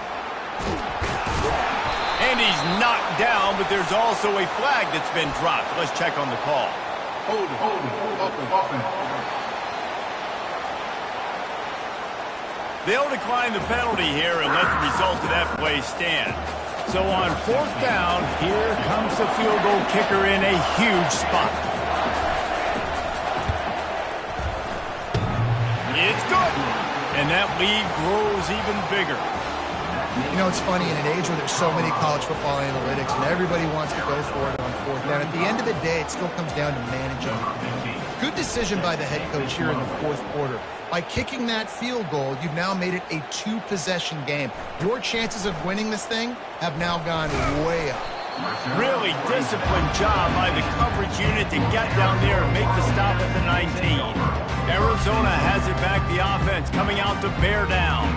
And he's knocked down, but there's also a flag that's been dropped. Let's check on the call. Hold it. They'll decline the penalty here and let the result of that play stand. So on 4th down, here comes the field goal kicker in a huge spot. It's good. And that lead grows even bigger. You know, it's funny, in an age where there's so many college football analytics and everybody wants to go for it on 4th down, at the end of the day, it still comes down to managing the game. Good decision by the head coach here in the 4th quarter. By kicking that field goal, you've now made it a 2-possession game. Your chances of winning this thing have now gone way up. Really disciplined job by the coverage unit to get down there and make the stop at the 19. Arizona has it back, the offense coming out to bear down.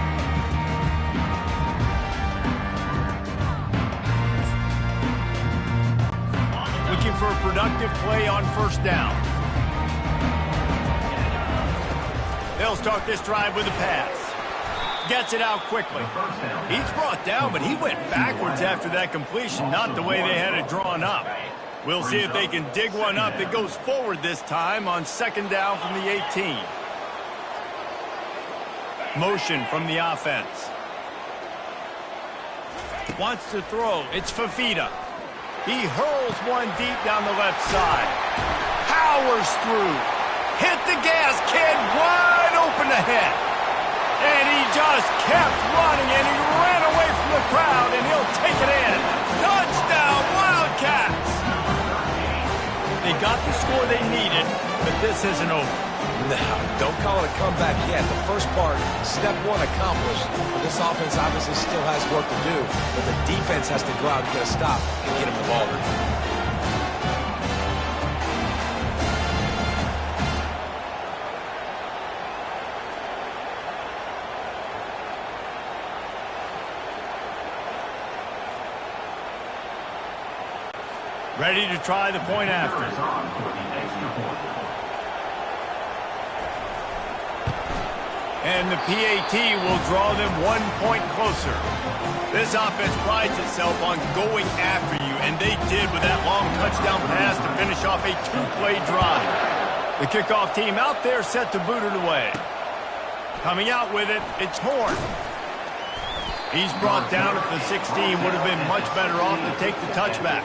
Looking for a productive play on 1st down. They'll start this drive with a pass. Gets it out quickly. He's brought down, but he went backwards after that completion, not the way they had it drawn up. We'll see if they can dig one up that goes forward this time on 2nd down from the 18. Motion from the offense. Wants to throw. It's Fafita. He hurls one deep down the left side. Powers through. Hit the gas, kid. Wide open ahead. And he just kept running, and he ran away from the crowd, and he'll take it in. Touchdown, Wildcats! They got the score they needed, but this isn't over. No, don't call it a comeback yet. The first part, step one accomplished. But this offense obviously still has work to do. But the defense has to go out and get a stop and get him the ball. Ready to try the point after. And the PAT will draw them 1 point closer. This offense prides itself on going after you, and they did with that long touchdown pass to finish off a 2-play drive. The kickoff team out there set to boot it away. Coming out with it, it's Horn. He's brought down at the 16. Would have been much better off to take the touchback.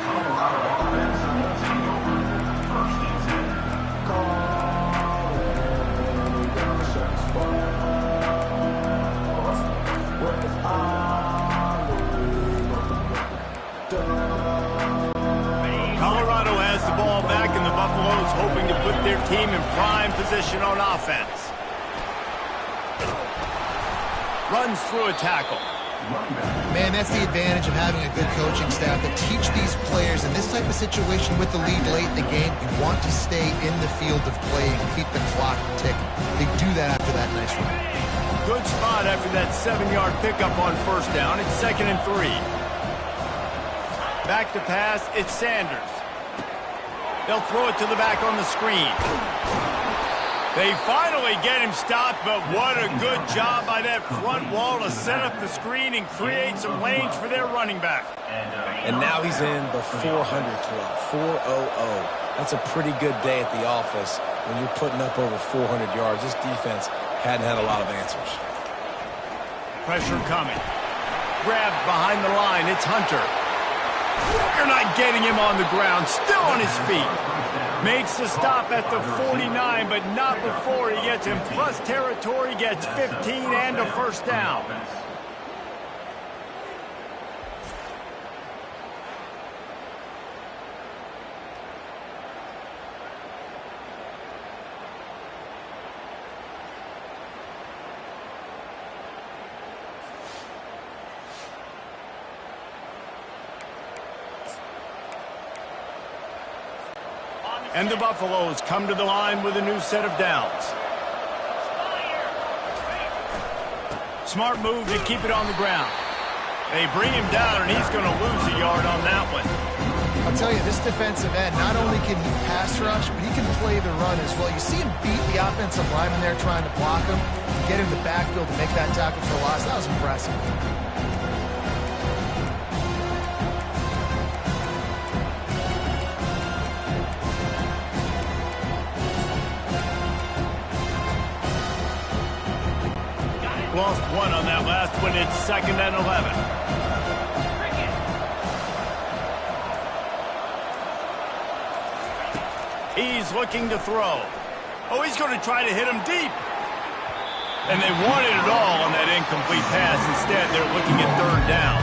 Colorado has the ball back, and the Buffaloes hoping to put their team in prime position on offense. Runs through a tackle. Man, that's the advantage of having a good coaching staff that teach these players in this type of situation with the lead late in the game. You want to stay in the field of play and keep the clock ticking. They do that after that nice run. Good spot after that 7-yard pickup on first down. It's 2nd and 3. Back to pass, it's Sanders. They'll throw it to the back on the screen. They finally get him stopped, but what a good job by that front wall to set up the screen and create some lanes for their running back. And now he's in the 400 club, 400. That's a pretty good day at the office when you're putting up over 400 yards. This defense hadn't had a lot of answers. Pressure coming. Grabbed behind the line, it's Hunter. They're not getting him on the ground, still on his feet. Makes the stop at the 49, but not before he gets in plus territory, gets 15 and a first down. And the Buffaloes come to the line with a new set of downs. Smart move to keep it on the ground. They bring him down, and he's going to lose a yard on that one. I'll tell you, this defensive end, not only can he pass rush, but he can play the run as well. You see him beat the offensive lineman there trying to block him, get him the backfield to make that tackle for loss. That was impressive. Lost one on that last one. It's 2nd and 11. He's looking to throw. Oh, he's going to try to hit him deep. And they wanted it all on that incomplete pass. Instead, they're looking at 3rd down.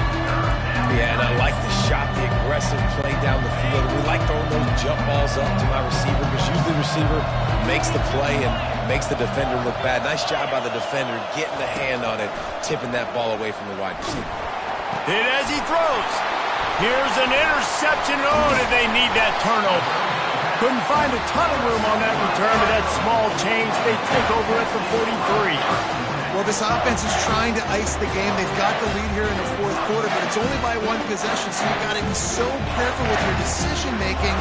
Yeah, and I like the shot, the aggressive play down the field. We like throwing those jump balls up to my receiver because usually the receiver makes the play and makes the defender look bad. Nice job by the defender getting the hand on it, tipping that ball away from the wide receiver. Hit as he throws. Here's an interception. Oh, did they need that turnover? Couldn't find a ton of room on that return, but that small change, they take over at the 43. Well, this offense is trying to ice the game. They've got the lead here in the 4th quarter, but it's only by 1 possession, so you've got to be so careful with your decision-making,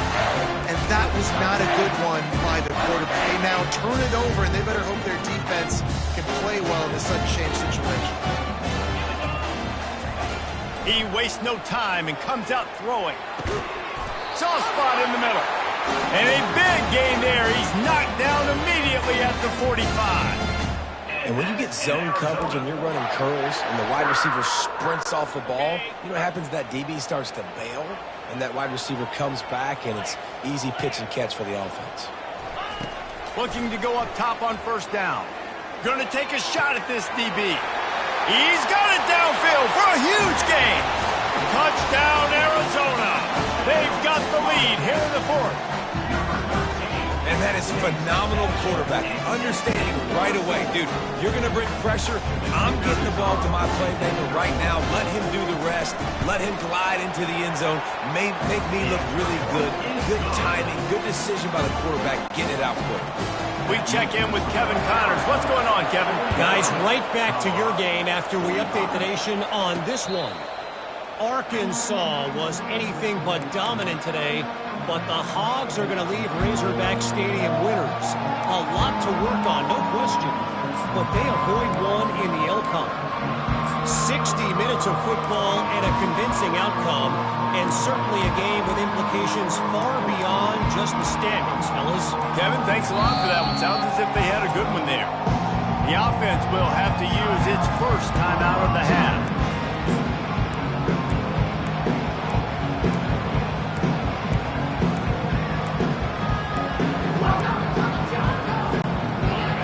and that was not a good one by the quarterback. They now turn it over, and they better hope their defense can play well in this sudden change situation. He wastes no time and comes out throwing. Soft spot in the middle. And a big gain there. He's knocked down immediately at the 45. And when you get zone coverage and you're running curls and the wide receiver sprints off the ball, you know what happens? That DB starts to bail, and that wide receiver comes back, and it's easy pitch and catch for the offense. Looking to go up top on first down. Going to take a shot at this DB. He's got it downfield for a huge gain. Touchdown, Arizona. They've got the lead here in the 4th. And that That is phenomenal quarterbacking. Understanding right away, dude, you're going to bring pressure. I'm getting the ball to my playmaker right now. Let him do the rest. Let him glide into the end zone. Make me look really good. Good timing, good decision by the quarterback. Get it out quick. We check in with Kevin Connors. What's going on, Kevin? Guys, right back to your game after we update the nation on this one. Arkansas was anything but dominant today, but the Hogs are going to leave Razorback Stadium winners. A lot to work on, no question, but they avoid one in the Elcon. 60 minutes of football and a convincing outcome, and certainly a game with implications far beyond just the standings, fellas. Kevin, thanks a lot for that one. Sounds as if they had a good one there. The offense will have to use its first time out of the half.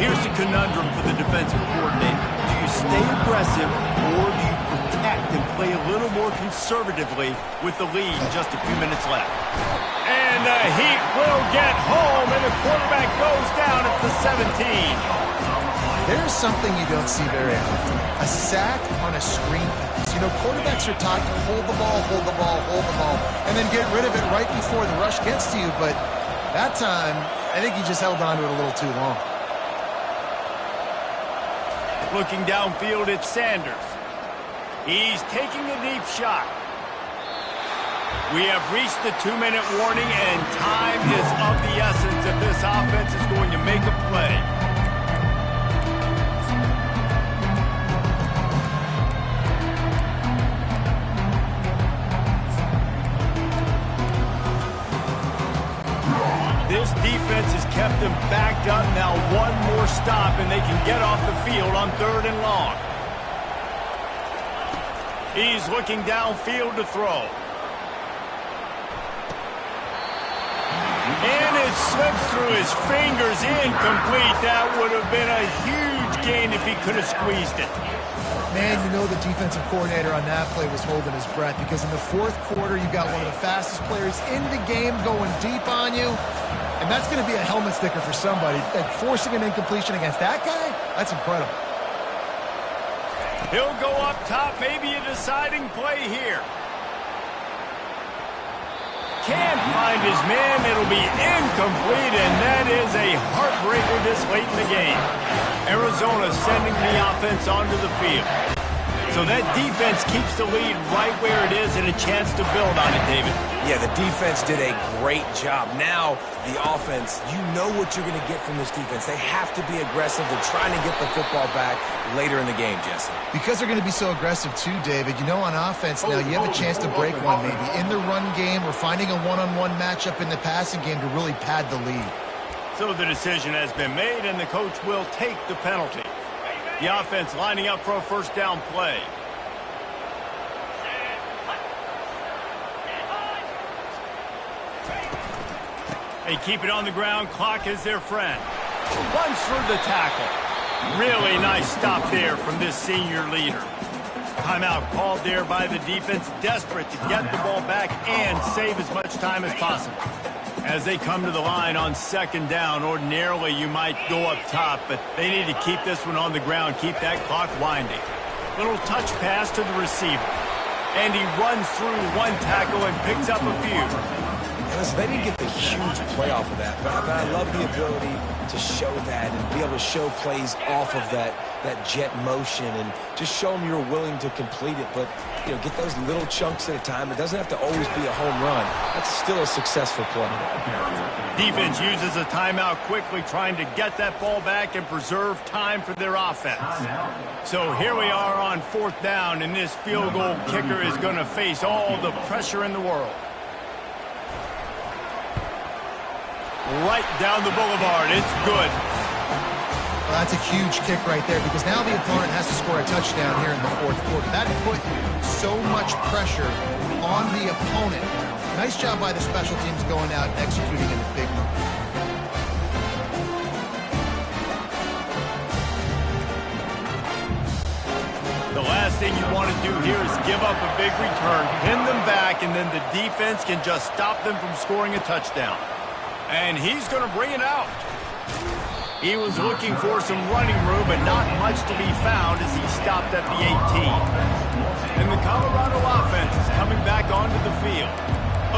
Here's the conundrum for the defensive coordinator. Do you stay aggressive or do you protect and play a little more conservatively with the lead just a few minutes left? And the Heat will get home, and the quarterback goes down at the 17. There's something you don't see very often. A sack on a screen pass. You know, quarterbacks are taught to hold the ball, hold the ball, hold the ball, and then get rid of it right before the rush gets to you. But that time, I think he just held on to it a little too long. Looking downfield at Sanders. He's taking a deep shot. We have reached the 2-minute warning, and time is of the essence if this offense is going to make a play. This defense has kept them backed up. Now one more stop, and they can get off the field on 3rd and long. He's looking downfield to throw. And it slips through his fingers, incomplete. That would have been a huge gain if he could have squeezed it. Man, you know the defensive coordinator on that play was holding his breath because in the 4th quarter, you got one of the fastest players in the game going deep on you. And that's going to be a helmet sticker for somebody. Like forcing an incompletion against that guy, that's incredible. He'll go up top, maybe a deciding play here. Can't find his man. It'll be incomplete, and that is a heartbreaker this late in the game. Arizona sending the offense onto the field. So that defense keeps the lead right where it is and a chance to build on it, David. Yeah, the defense did a great job. Now, the offense, you know what you're going to get from this defense. They have to be aggressive. They're trying to get the football back later in the game, Jesse. Because they're going to be so aggressive too, David, you know on offense now you have a chance to break one maybe in the run game or finding a one-on-one matchup in the passing game to really pad the lead. So the decision has been made, and the coach will take the penalty. The offense lining up for a first down play. They keep it on the ground. Clock is their friend. Runs through the tackle. Really nice stop there from this senior leader. Timeout called there by the defense, desperate to get the ball back and save as much time as possible. As they come to the line on 2nd down, ordinarily you might go up top, but they need to keep this one on the ground, keep that clock winding. Little touch pass to the receiver. And he runs through one tackle and picks up a few. Listen, they didn't get the huge play off of that, but I love the ability to show that and be able to show plays off of that jet motion and just show them you're willing to complete it. But, you know, get those little chunks at a time. It doesn't have to always be a home run. That's still a successful play. Defense uses a timeout quickly, trying to get that ball back and preserve time for their offense. So here we are on 4th down, and this field goal kicker is going to face all the pressure in the world. Right down the boulevard. It's good. Well, that's a huge kick right there because now the opponent has to score a touchdown here in the 4th quarter. That put so much pressure on the opponent. Nice job by the special teams going out and executing in the big one. The last thing you want to do here is give up a big return, pin them back, and then the defense can just stop them from scoring a touchdown. And he's going to bring it out. He was looking for some running room, but not much to be found as he stopped at the 18. And the Colorado offense is coming back onto the field.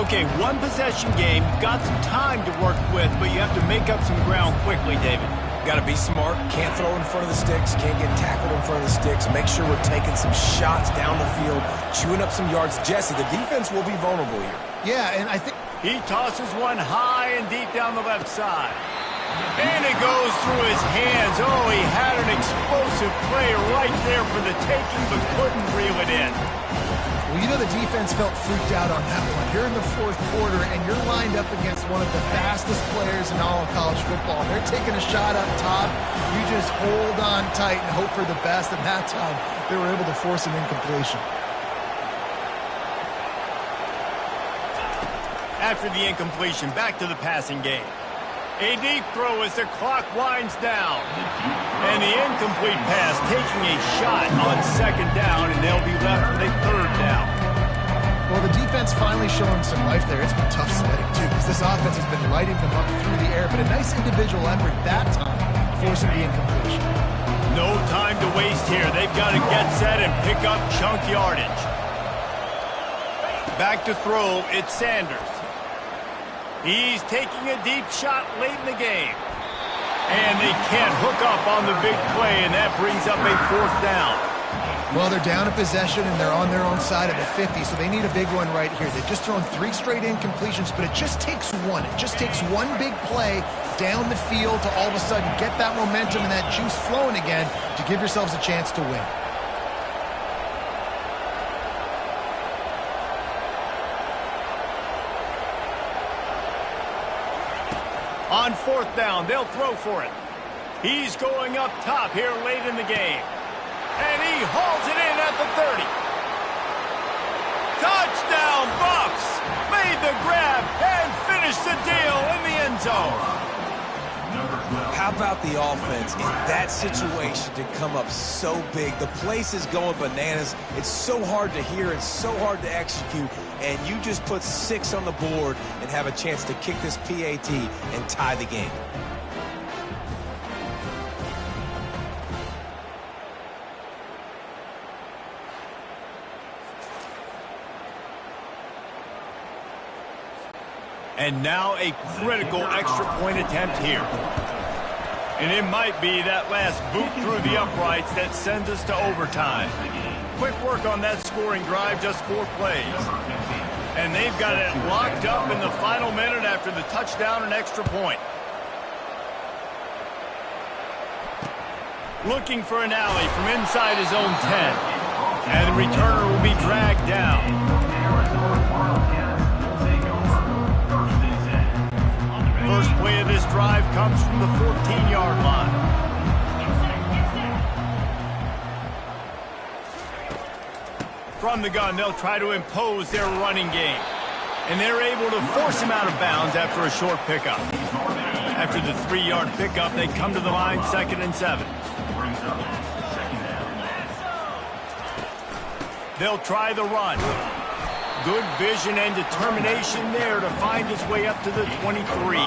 Okay, one possession game. You've got some time to work with, but you have to make up some ground quickly, David. Got to be smart. Can't throw in front of the sticks. Can't get tackled in front of the sticks. Make sure we're taking some shots down the field, chewing up some yards. Jesse, the defense will be vulnerable here. Yeah, and I think he tosses one high and deep down the left side. And it goes through his hands. Oh, he had an explosive play right there for the taking, but couldn't reel it in. Well, you know the defense felt freaked out on that one. You're in the fourth quarter, and you're lined up against one of the fastest players in all of college football. They're taking a shot up top. You just hold on tight and hope for the best, and that time they were able to force an incompletion. After the incompletion, back to the passing game. A deep throw as the clock winds down. And the incomplete pass taking a shot on second down, and they'll be left with a third down. Well, the defense finally showing some life there. It's been tough sledding, too, because this offense has been lighting them up through the air, but a nice individual effort that time, forcing the incompletion. No time to waste here. They've got to get set and pick up chunk yardage. Back to throw, it's Sanders. He's taking a deep shot late in the game. And they can't hook up on the big play, and that brings up a fourth down. Well, they're down a possession, and they're on their own side of the 50, so they need a big one right here. They've just thrown 3 straight incompletions, but it just takes one. It just takes one big play down the field to all of a sudden get that momentum and that juice flowing again to give yourselves a chance to win. On fourth down, they'll throw for it. He's going up top here late in the game. And he hauls it in at the 30. Touchdown, Bucks! Made the grab and finished the deal in the end zone. How about the offense in that situation to come up so big? The place is going bananas. It's so hard to hear. It's so hard to execute. And you just put 6 on the board and have a chance to kick this PAT and tie the game. And now a critical extra point attempt here. And it might be that last boot through the uprights that sends us to overtime. Quick work on that scoring drive, just 4 plays. And they've got it locked up in the final minute after the touchdown and extra point. Looking for an alley from inside his own 10. And the returner will be dragged down. First play of this drive comes from the 14-yard line. From the gun, they'll try to impose their running game. And they're able to force him out of bounds after a short pickup. After the 3-yard pickup, they come to the line 2nd and 7. They'll try the run. Good vision and determination there to find his way up to the 23.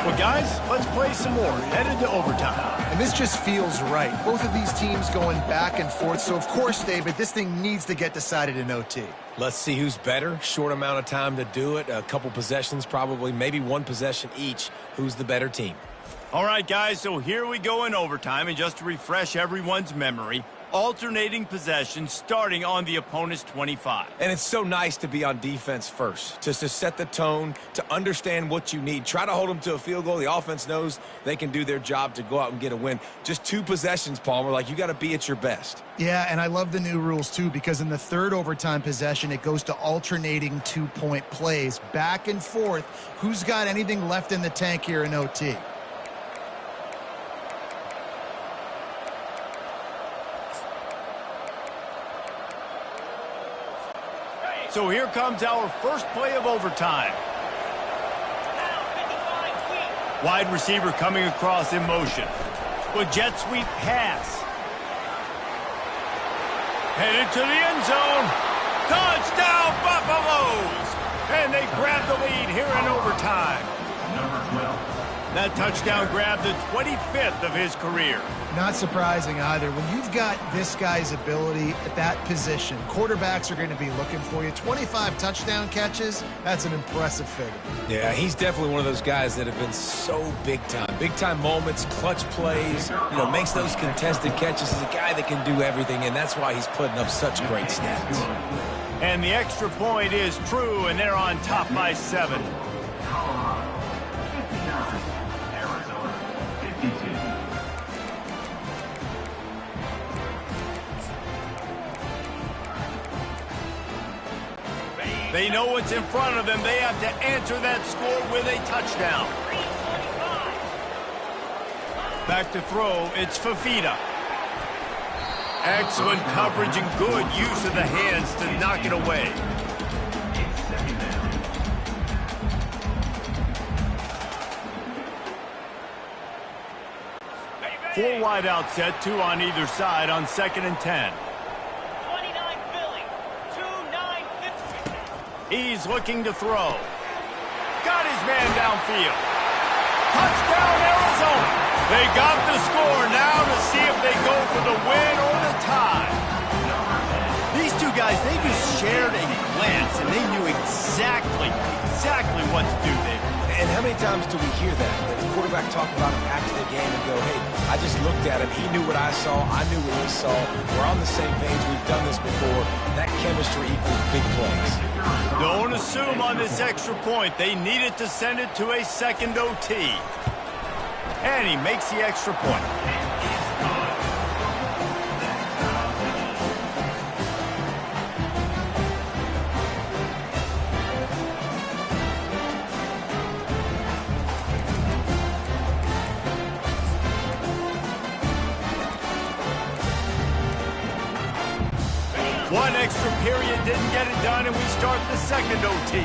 Well, guys, let's play some more. Headed to overtime. And this just feels right. Both of these teams going back and forth. So, of course, David, this thing needs to get decided in OT. Let's see who's better. Short amount of time to do it. A couple possessions probably. Maybe 1 possession each. Who's the better team? All right, guys, so here we go in overtime. And just to refresh everyone's memory, alternating possessions starting on the opponent's 25. And it's so nice to be on defense first, just to set the tone, to understand what you need. Try to hold them to a field goal. The offense knows they can do their job to go out and get a win. Just 2 possessions, Palmer. Like, you got to be at your best. Yeah, and I love the new rules, too, because in the 3rd overtime possession, it goes to alternating 2-point plays. Back and forth. Who's got anything left in the tank here in OT? So here comes our first play of overtime. Wide receiver coming across in motion. With jet sweep pass. Headed to the end zone. Touchdown, Buffaloes! And they grab the lead here in overtime. That touchdown grabbed the 25th of his career. Not surprising either. When you've got this guy's ability at that position, quarterbacks are going to be looking for you. 25 touchdown catches, that's an impressive figure. Yeah, he's definitely one of those guys that have been so big time. Big time moments, clutch plays, makes those contested catches. He's a guy that can do everything, and that's why he's putting up such great stats. And the extra point is true, and they're on top by 7. They know what's in front of them. They have to answer that score with a touchdown. Back to throw, it's Fafita. Excellent coverage and good use of the hands to knock it away. Four wide out set, 2 on either side on 2nd and 10. He's looking to throw. Got his man downfield. Touchdown, Arizona. They got the score now to see if they go for the win or the tie. These two guys, they just shared a glance, and they knew exactly what to do there. And how many times do we hear that? The quarterback talk about him after the game and go, hey, I just looked at him. He knew what I saw. I knew what he saw. We're on the same page. We've done this before. That chemistry equals big plays. Don't assume on this extra point. They needed to send it to a second OT. And he makes the extra point. One extra period didn't get it done, and we start the second OT.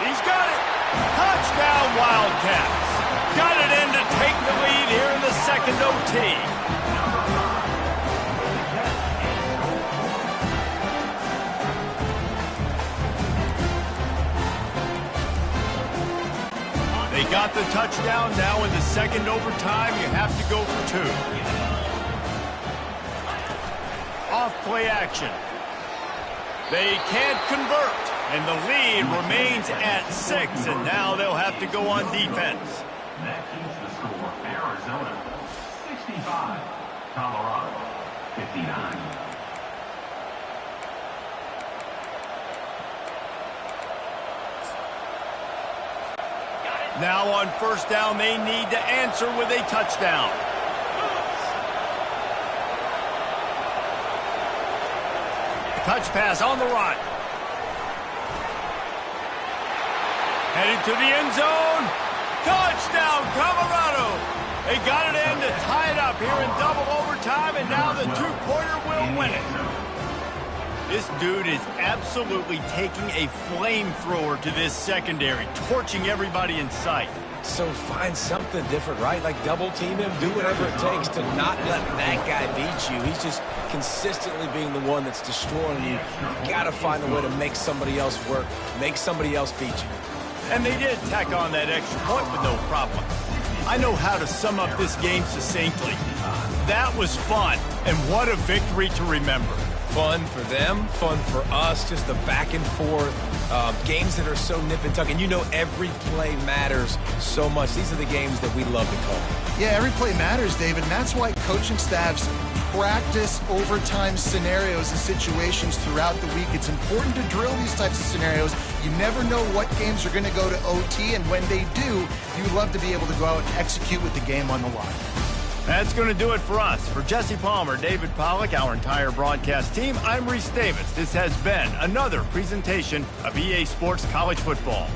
He's got it. Touchdown, Wildcats. Got it in to take the lead here in the second OT. They got the touchdown. Now in the second overtime, you have to go for 2. Off play action. They can't convert, and the lead remains at 6, and now they'll have to go on defense. That keeps the score. Arizona 65, Colorado 59. Now on first down, they need to answer with a touchdown. Touch pass on the run. Headed to the end zone. Touchdown, Colorado. They got it in to tie it up here in double overtime, and now the two-pointer will win it. This dude is absolutely taking a flamethrower to this secondary, torching everybody in sight. So find something different, right? Like double team him, do whatever it takes to not let that guy beat you. He's just consistently being the one that's destroying you. You gotta find a way to make somebody else work, make somebody else beat you. And they did tack on that extra point with no problem. I know how to sum up this game succinctly. That was fun, and what a victory to remember. Fun for them, fun for us, just the back and forth, games that are so nip and tuck, and every play matters so much. These are the games that we love to call. Yeah, every play matters, David, and that's why coaching staffs practice overtime scenarios and situations throughout the week. It's important to drill these types of scenarios. You never know what games are going to go to OT, and when they do, you love to be able to go out and execute with the game on the line. That's going to do it for us. For Jesse Palmer, David Pollack, our entire broadcast team, I'm Reese Davis. This has been another presentation of EA Sports College Football.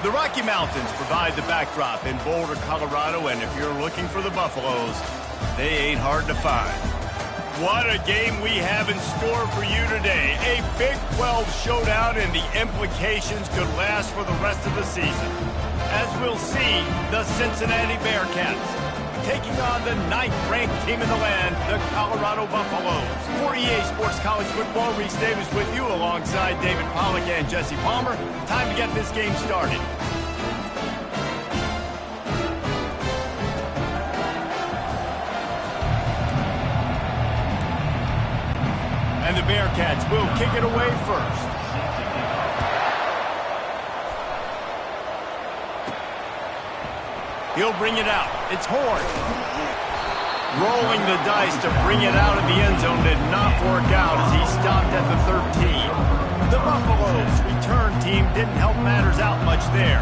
The Rocky Mountains provide the backdrop in Boulder, Colorado, and if you're looking for the Buffaloes, they ain't hard to find. What a game we have in store for you today. A Big 12 showdown, and the implications could last for the rest of the season. As we'll see, the Cincinnati Bearcats taking on the 9th-ranked team in the land, the Colorado Buffaloes. For EA Sports College Football, Reese Davis with you alongside David Pollack and Jesse Palmer. Time to get this game started. And the Bearcats will kick it away first. He'll bring it out. It's Horn. Rolling the dice to bring it out of the end zone did not work out as he stopped at the 13. The Buffaloes return team didn't help matters out much there.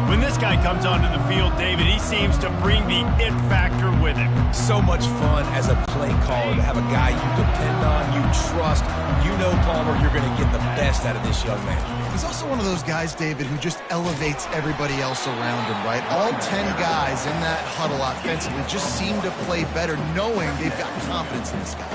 When this guy comes onto the field, David, he seems to bring the it factor with him. So much fun as a play caller to have a guy you depend on, you trust. You know, Palmer, you're going to get the best out of this young man. He's also one of those guys, David, who just elevates everybody else around him, right? All 10 guys in that huddle offensively just seem to play better knowing they've got confidence in this guy.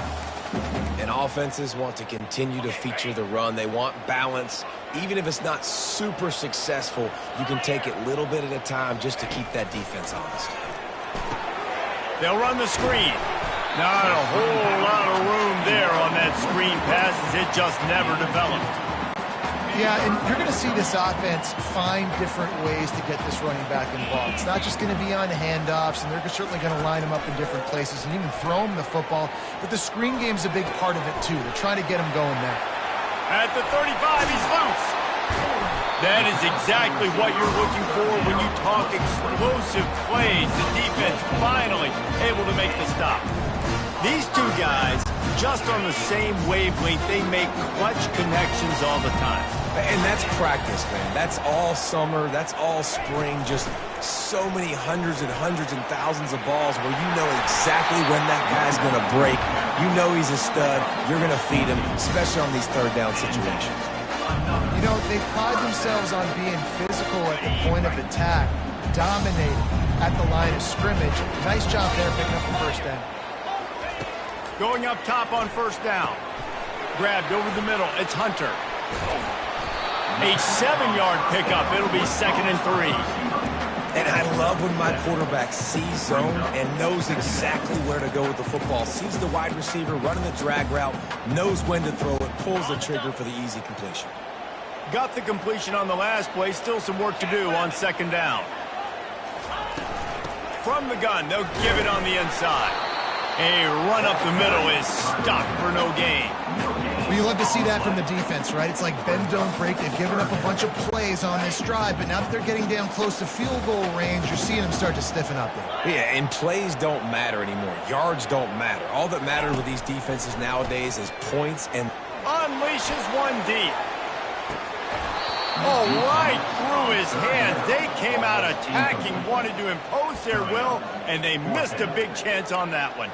And offenses want to continue to feature the run. They want balance. Even if it's not super successful, you can take it little bit at a time just to keep that defense honest. They'll run the screen. Not a whole lot of room there on that screen pass as it just never developed. Yeah, and you're going to see this offense find different ways to get this running back involved. It's not just going to be on handoffs, and they're certainly going to line him up in different places and even throw him the football. But the screen game's a big part of it, too. They're trying to get him going there. At the 35, he's loose. That is exactly what you're looking for when you talk explosive plays. The defense finally able to make the stop. These two guys, just on the same wavelength, they make clutch connections all the time. And that's practice, man. That's all summer. That's all spring. Just so many hundreds and thousands of balls where you know exactly when that guy's going to break. You know he's a stud. You're going to feed him, especially on these third down situations. You know, they pride themselves on being physical at the point of attack, dominating at the line of scrimmage. Nice job there picking up the first down. Going up top on first down. Grabbed over the middle. It's Hunter. A 7-yard pickup. It'll be 2nd and 3. And I love when my quarterback sees zone and knows exactly where to go with the football. Sees the wide receiver running the drag route, knows when to throw it, pulls the trigger for the easy completion. Got the completion on the last play. Still some work to do on 2nd down. From the gun, they'll give it on the inside. A run up the middle is stopped for no gain. Well, you love to see that from the defense, right? It's like bend, don't break. They've given up a bunch of plays on this drive, but now that they're getting down close to field goal range, you're seeing them start to stiffen up there. Yeah, and plays don't matter anymore. Yards don't matter. All that matters with these defenses nowadays is points and... Unleashes one deep. Oh, right through his hands. They came out attacking, wanted to impose their will, and they missed a big chance on that one.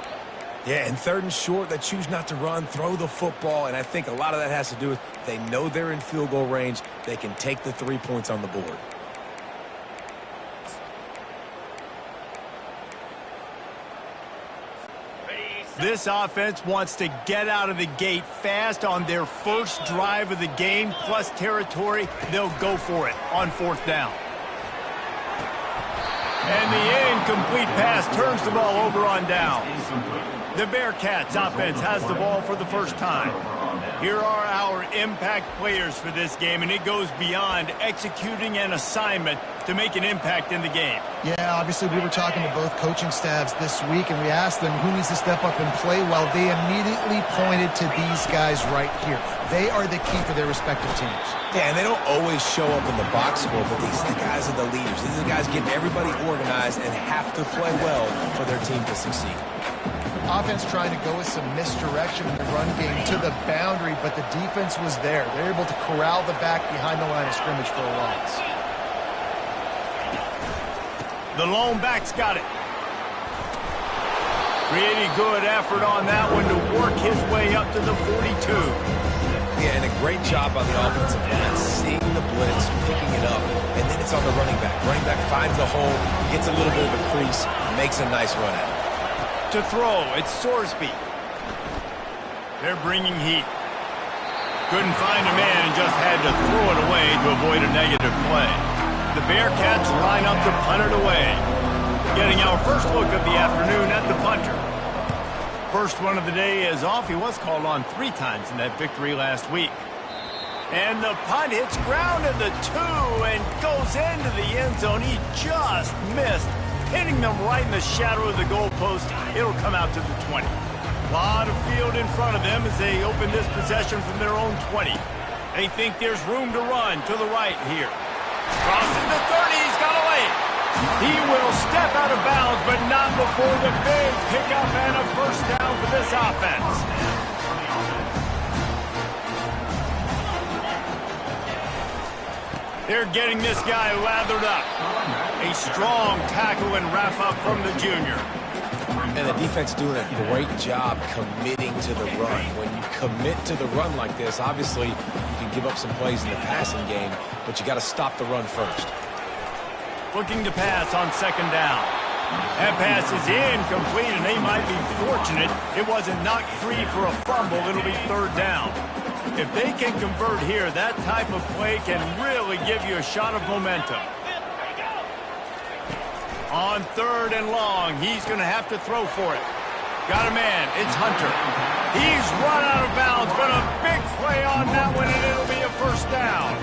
Yeah, and 3rd and short, they choose not to run, throw the football, and I think a lot of that has to do with they know they're in field goal range. They can take the 3 points on the board. This offense wants to get out of the gate fast on their first drive of the game, plus territory. They'll go for it on 4th down. And the incomplete pass turns the ball over on down. The Bearcats offense has the ball for the first time. Here are our impact players for this game, and it goes beyond executing an assignment to make an impact in the game. Yeah, obviously we were talking to both coaching staffs this week, and we asked them who needs to step up and play well. They immediately pointed to these guys right here. They are the key for their respective teams. Yeah, and they don't always show up in the box score, but these are the guys are the leaders. These are the guys getting everybody organized and have to play well for their team to succeed. Offense trying to go with some misdirection in the run game to the boundary, but the defense was there. They're able to corral the back behind the line of scrimmage for a loss. The lone back's got it. Pretty good effort on that one to work his way up to the 42. Yeah, and a great job on the offensive line, seeing the blitz, picking it up, and then it's on the running back. Running back finds the hole, gets a little bit of a crease, makes a nice run at it. To throw, it's Sorsby. They're bringing heat. Couldn't find a man and just had to throw it away to avoid a negative play. The Bearcats line up to punt it away. Getting our first look of the afternoon at the punter. First one of the day is off. He was called on 3 times in that victory last week. And the punt hits ground at the 2 and goes into the end zone. He just missed, hitting them right in the shadow of the goalpost. It'll come out to the 20. A lot of field in front of them as they open this possession from their own 20. They think there's room to run to the right here. Crosses the 30. He's got away. He will step out of bounds, but not before the big pickup and a first down for this offense. They're getting this guy lathered up. A strong tackle and wrap up from the junior. And the defense doing a great job committing to the run. When you commit to the run like this, obviously you can give up some plays in the passing game, but you got to stop the run first. Looking to pass on second down. That pass is incomplete, and they might be fortunate it wasn't knocked free for a fumble. It'll be third down. If they can convert here, that type of play can really give you a shot of momentum. On third and long, he's going to have to throw for it. Got a man. It's Hunter. He's run out of bounds, but a big play on that one, and it'll be a first down.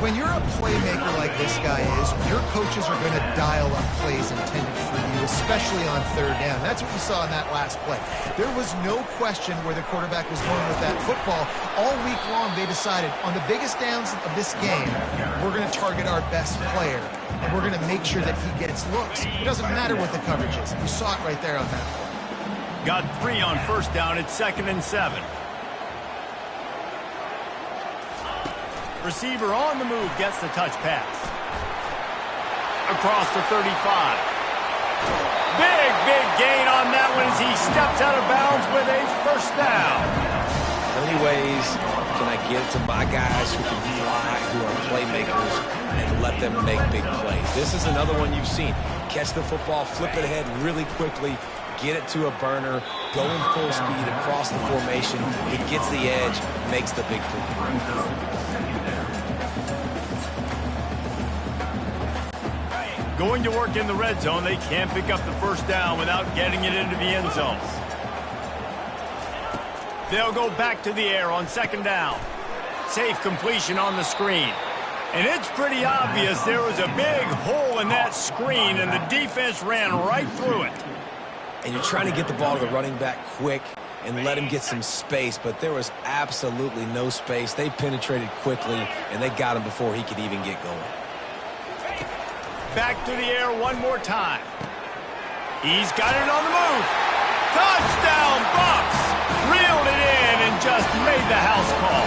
When you're a playmaker like this guy is, your coaches are going to dial up plays intended for you, especially on third down. That's what we saw in that last play. There was no question where the quarterback was going with that football. All week long, they decided on the biggest downs of this game, we're going to target our best player, and we're going to make sure that he gets looks. It doesn't matter what the coverage is. You saw it right there on that play. Got 3 on first down. It's 2nd and 7. Receiver on the move gets the touch pass. Across the 35. Big gain on that one as he steps out of bounds with a first down. How many ways can I get to my guys who can fly, who are playmakers, and let them make big plays? This is another one you've seen. Catch the football, flip it ahead really quickly, get it to a burner, go in full speed across the formation. It gets the edge, makes the big play. Going to work in the red zone, they can't pick up the first down without getting it into the end zone. They'll go back to the air on second down. Safe completion on the screen. And it's pretty obvious there was a big hole in that screen, and the defense ran right through it. And you're trying to get the ball to the running back quick and let him get some space, but there was absolutely no space. They penetrated quickly, and they got him before he could even get going. Back to the air one more time. He's got it on the move. Touchdown, Bucks! Reeled it in and just made the house call.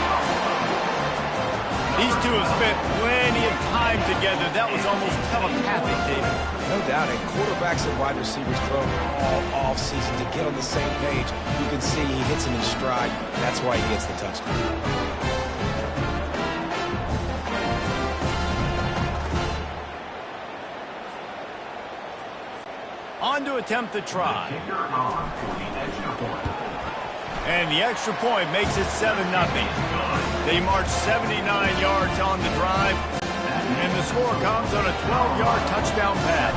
These two have spent plenty of time together. That was almost telepathic, David. No doubt, and quarterbacks and wide receivers thrown all offseason to get on the same page. You can see he hits him in stride. That's why he gets the touchdown. On to attempt the try. And the extra point makes it 7-0. They march 79 yards on the drive, and the score comes on a 12-yard touchdown pass.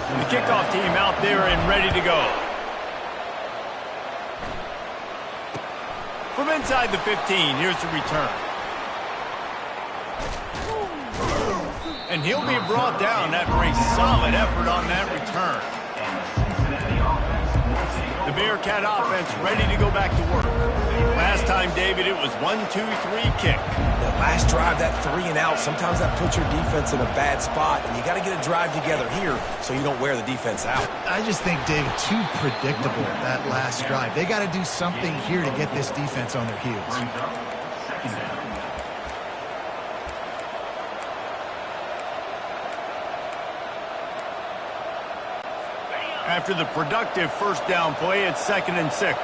The kickoff team out there and ready to go. From inside the 15, here's the return. And he'll be brought down after a solid effort on that return. The Bearcat offense ready to go back to work. Last time, David, it was 1-2-3 kick. That last drive, that 3 and out, sometimes that puts your defense in a bad spot, and you got to get a drive together here so you don't wear the defense out. I just think, David, too predictable, that last drive. They got to do something here to get this defense on their heels. After the productive first down play, it's 2nd and 6.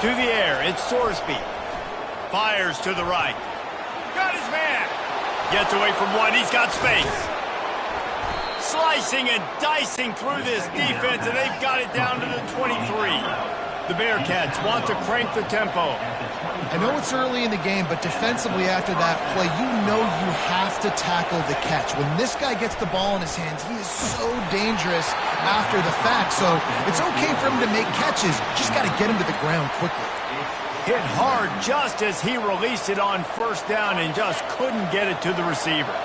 To the air, it's Sorsby. Fires to the right. Got his man. Gets away from one, he's got space. Slicing and dicing through this defense, and they've got it down to the 23. The Bearcats want to crank the tempo. I know it's early in the game, but defensively after that play, you know you have to tackle the catch. When this guy gets the ball in his hands, he is so dangerous after the fact. So it's okay for him to make catches. Just got to get him to the ground quickly. Hit hard just as he released it on first down and just couldn't get it to the receiver.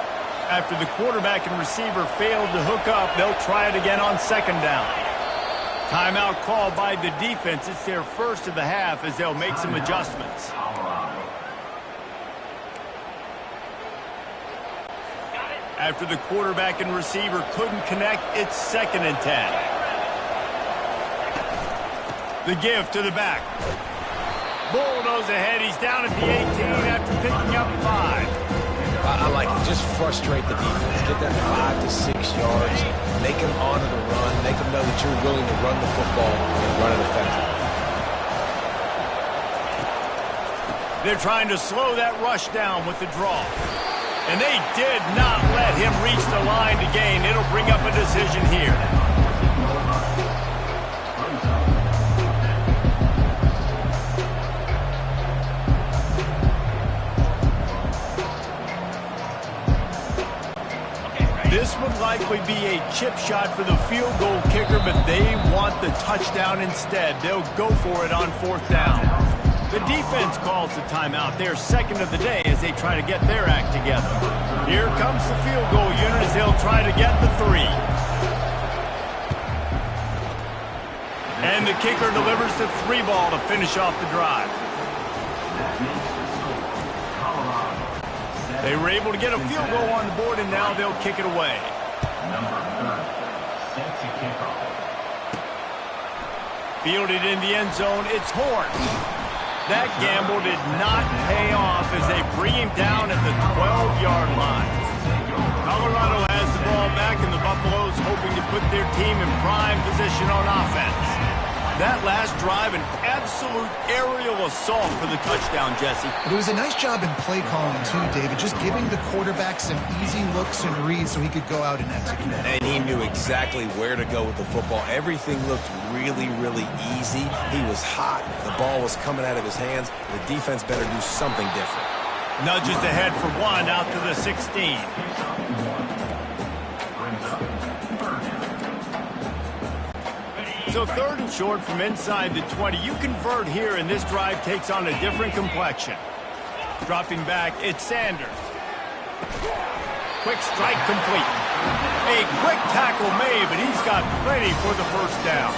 After the quarterback and receiver failed to hook up, they'll try it again on second down. Timeout called by the defense. It's their first of the half as they'll make some adjustments. After the quarterback and receiver couldn't connect, it's 2nd and 10. The give to the back. Bulldoze ahead. He's down at the 18 after picking up 5. I like it. Just frustrate the defense. Get that 5 to 6 yards. Make them honor the run. Make them know that you're willing to run the football and run it effectively. They're trying to slow that rush down with the draw. And they did not let him reach the line to gain. It'll bring up a decision here. This would likely be a chip shot for the field goal kicker, but they want the touchdown instead. They'll go for it on 4th down. The defense calls the timeout. They're 2nd of the day as they try to get their act together. Here comes the field goal unit as they'll try to get the 3. And the kicker delivers the 3 ball to finish off the drive. They were able to get a field goal on the board, and now they'll kick it away. Number 30, set to kick off. Fielded in the end zone, it's Horn. That gamble did not pay off as they bring him down at the 12-yard line. Colorado has the ball back, and the Buffaloes hoping to put their team in prime position on offense. That last drive, an absolute aerial assault for the touchdown, Jesse. It was a nice job in play calling, too, David. Just giving the quarterback some easy looks and reads so he could go out and execute. And he knew exactly where to go with the football. Everything looked really, really easy. He was hot. The ball was coming out of his hands. The defense better do something different. Nudges ahead for 1 out to the 16. So 3rd and short from inside the 20. You convert here, and this drive takes on a different complexion. Dropping back, it's Sanders. Quick strike complete. A quick tackle made, but he's got plenty for the first down.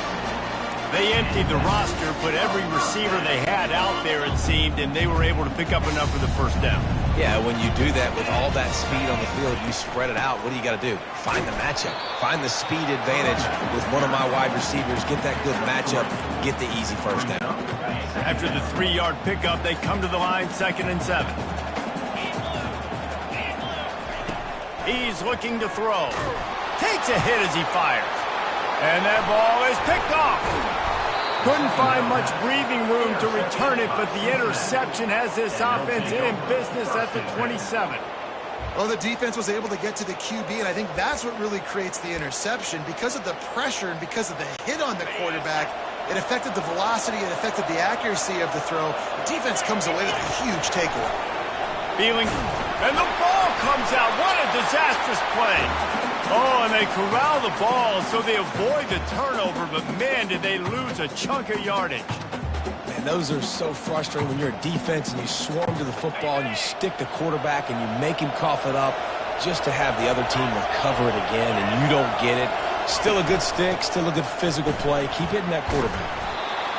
They emptied the roster, put every receiver they had out there, it seemed, and they were able to pick up enough for the first down. Yeah, when you do that with all that speed on the field, you spread it out. What do you got to do? Find the matchup. Find the speed advantage with one of my wide receivers. Get that good matchup. Get the easy first down. After the 3-yard pickup, they come to the line, 2nd and 7. He's looking to throw. Takes a hit as he fires. And that ball is picked off. Couldn't find much breathing room to return it, but the interception has this offense in business at the 27. Well, the defense was able to get to the QB, and I think that's what really creates the interception. Because of the pressure and because of the hit on the quarterback, it affected the velocity, it affected the accuracy of the throw. The defense comes away with a huge takeaway. Feeling, and the ball comes out. What a disastrous play. Oh, and they corral the ball so they avoid the turnover, but man, did they lose a chunk of yardage. Man, those are so frustrating when you're a defense and you swarm to the football and you stick the quarterback and you make him cough it up just to have the other team recover it again and you don't get it. Still a good stick, still a good physical play. Keep hitting that quarterback.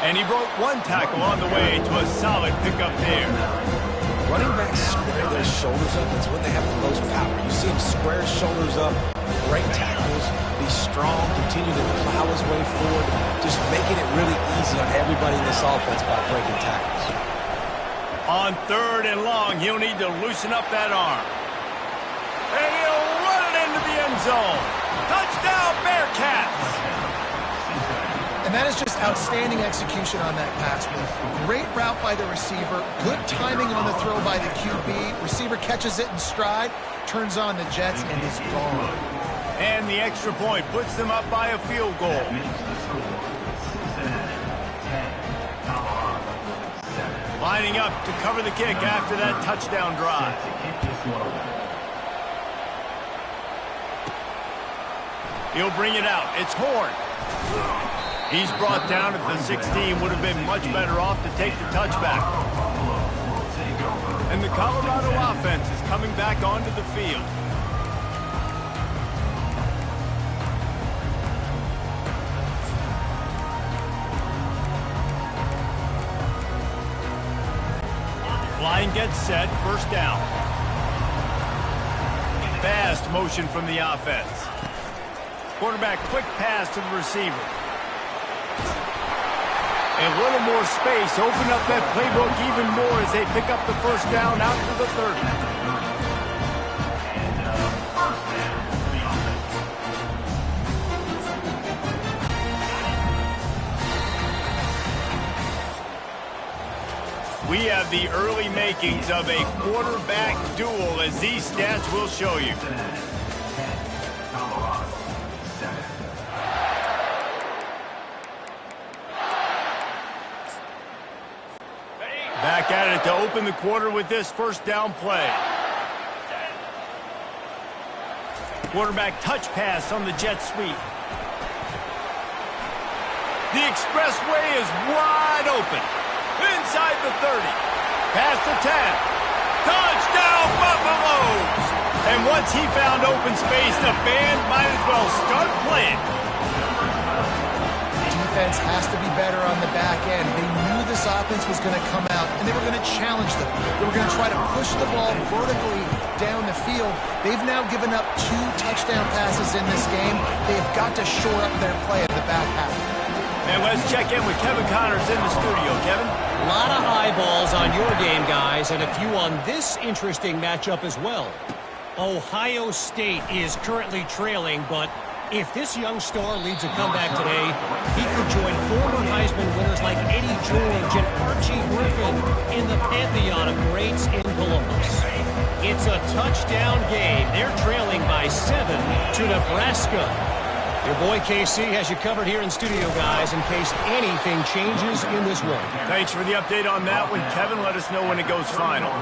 And he broke 1 tackle on the way to a solid pickup there. Running backs square their shoulders up. That's when they have the most power. You see him square his shoulders up, break tackles, be strong, continue to plow his way forward, just making it really easy on everybody in this offense by breaking tackles. On 3rd and long, he'll need to loosen up that arm. And he'll run it into the end zone. Touchdown, Bearcats! And that is just Just outstanding execution on that pass play. Great route by the receiver. Good timing on the throw by the QB. Receiver catches it in stride, turns on the jets, and is gone. And the extra point puts them up by a field goal. Lining up to cover the kick after that touchdown drive. He'll bring it out. It's Horn. He's brought down at the 16. Would have been much better off to take the touchback. And the Colorado offense is coming back onto the field. Line gets set, first down. Fast motion from the offense. Quarterback, quick pass to the receiver. A little more space, open up that playbook even more as they pick up the first down out to the 30. We have the early makings of a quarterback duel, as these stats will show you. Back at it to open the quarter with this first down play. Quarterback touch pass on the jet sweep. The expressway is wide open. Inside the 30. Past the 10. Touchdown, Buffaloes! And once he found open space, the band might as well start playing. Defense has to be better on the back end. They knew this offense was going to come out, and they were going to challenge them. They were going to try to push the ball vertically down the field. They've now given up 2 touchdown passes in this game. They've got to shore up their play in the back half. And let's check in with Kevin Connors in the studio. Kevin? A lot of eyeballs on your game, guys, and a few on this interesting matchup as well. Ohio State is currently trailing, but if this young star leads a comeback today, he could join former Heisman winners like Eddie George and Archie Griffin in the pantheon of greats in Columbus. It's a touchdown game. They're trailing by 7 to Nebraska. Your boy KC has you covered here in studio, guys, in case anything changes in this one. Thanks for the update on that one, Kevin. Let us know when it goes final.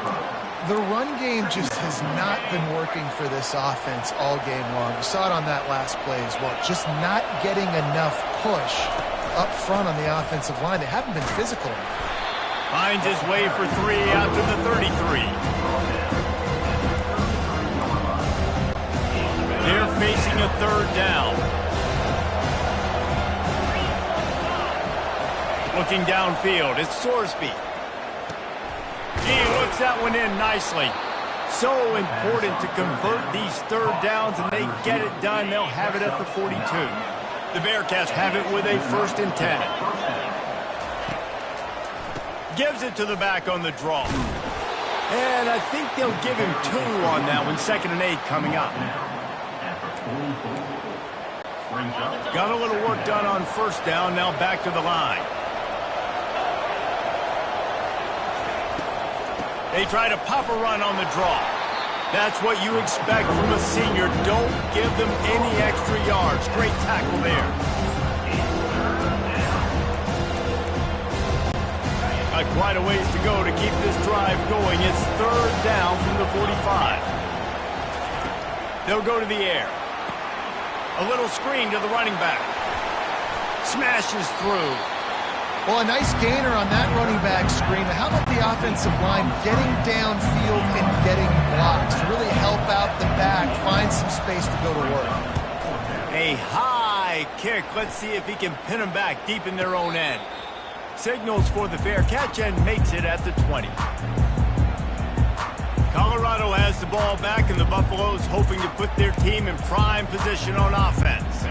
The run game just has not been working for this offense all game long. We saw it on that last play as well. Just not getting enough push up front on the offensive line. They haven't been physical. Finds his way for 3 out to the 33. They're facing a third down. Looking downfield, it's Sorsby. He looks that one in nicely. So important to convert these third downs, and they get it done. They'll have it at the 42. The Bearcats have it with a 1st and 10. Gives it to the back on the draw. And I think they'll give him 2 on that one. 2nd and 8 coming up. Got a little work done on first down. Now back to the line. They try to pop a run on the draw. That's what you expect from a senior. Don't give them any extra yards. Great tackle there. Got quite a ways to go to keep this drive going. It's 3rd down from the 45. They'll go to the air. A little screen to the running back. Smashes through. Well, a nice gainer on that running back screen. How about the offensive line getting downfield and getting blocks to really help out the back, find some space to go to work? A high kick. Let's see if he can pin them back deep in their own end. Signals for the fair catch and makes it at the 20. Colorado has the ball back, and the Buffaloes hoping to put their team in prime position on offense.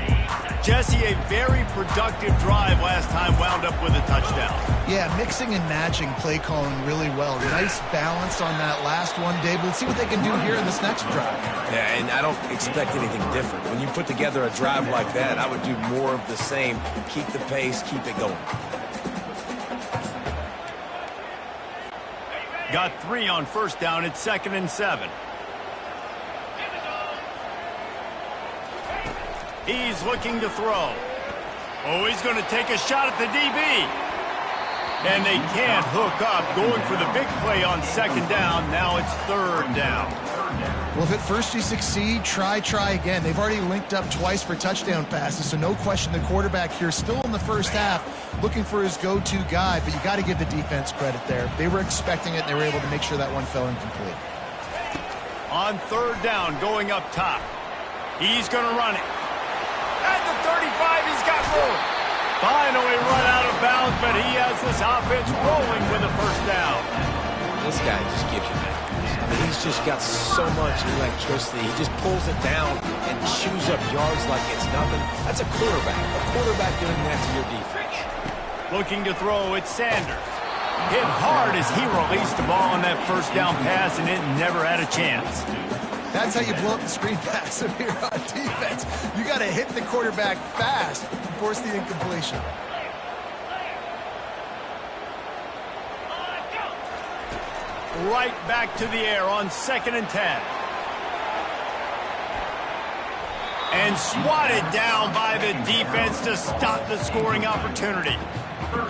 Jesse, a very productive drive last time wound up with a touchdown. Yeah, mixing and matching play calling really well. Nice balance on that last one, Dave. Let's see what they can do here in this next drive. Yeah, and I don't expect anything different. When you put together a drive like that, I would do more of the same. Keep the pace, keep it going. Got 3 on first down. It's 2nd and 7. He's looking to throw. Oh, he's going to take a shot at the DB. And they can't hook up. Going for the big play on 2nd down. Now it's 3rd down. Well, if at first you succeed, try again. They've already linked up twice for touchdown passes, so no question the quarterback here still in the first half looking for his go-to guy, but you got to give the defense credit there. They were expecting it, and they were able to make sure that one fell incomplete. On 3rd down, going up top. He's going to run it. At the 35, he's got room. Finally run out of bounds, but he has this offense rolling with a first down. This guy just gives you that. I mean, he's just got so much electricity. He just pulls it down and chews up yards like it's nothing. That's a quarterback. A quarterback doing that to your defense. Looking to throw, it's Sanders. Hit hard as he released the ball on that first down pass, and it never had a chance. That's how you blow up the screen pass if you're on defense. You got to hit the quarterback fast and force the incompletion. Right back to the air on 2nd and 10. And swatted down by the defense to stop the scoring opportunity.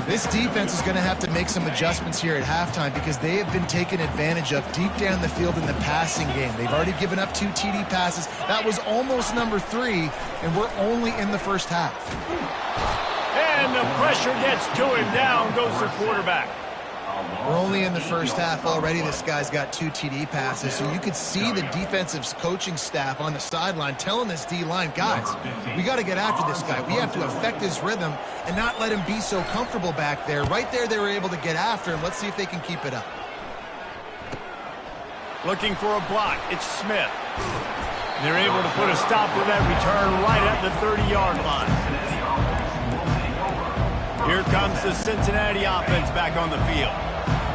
This defense is going to have to make some adjustments here at halftime because they have been taken advantage of deep down the field in the passing game. They've already given up 2 TD passes. That was almost number 3, and we're only in the first half. And the pressure gets to him. Down goes the quarterback. We're only in the first half already. This guy's got 2 TD passes, so you could see the defensive coaching staff on the sideline telling this D-line, guys, we got to get after this guy. We have to affect his rhythm and not let him be so comfortable back there. Right there, they were able to get after him. Let's see if they can keep it up. Looking for a block. It's Smith. They're able to put a stop to that return right at the 30-yard line. Here comes the Cincinnati offense back on the field.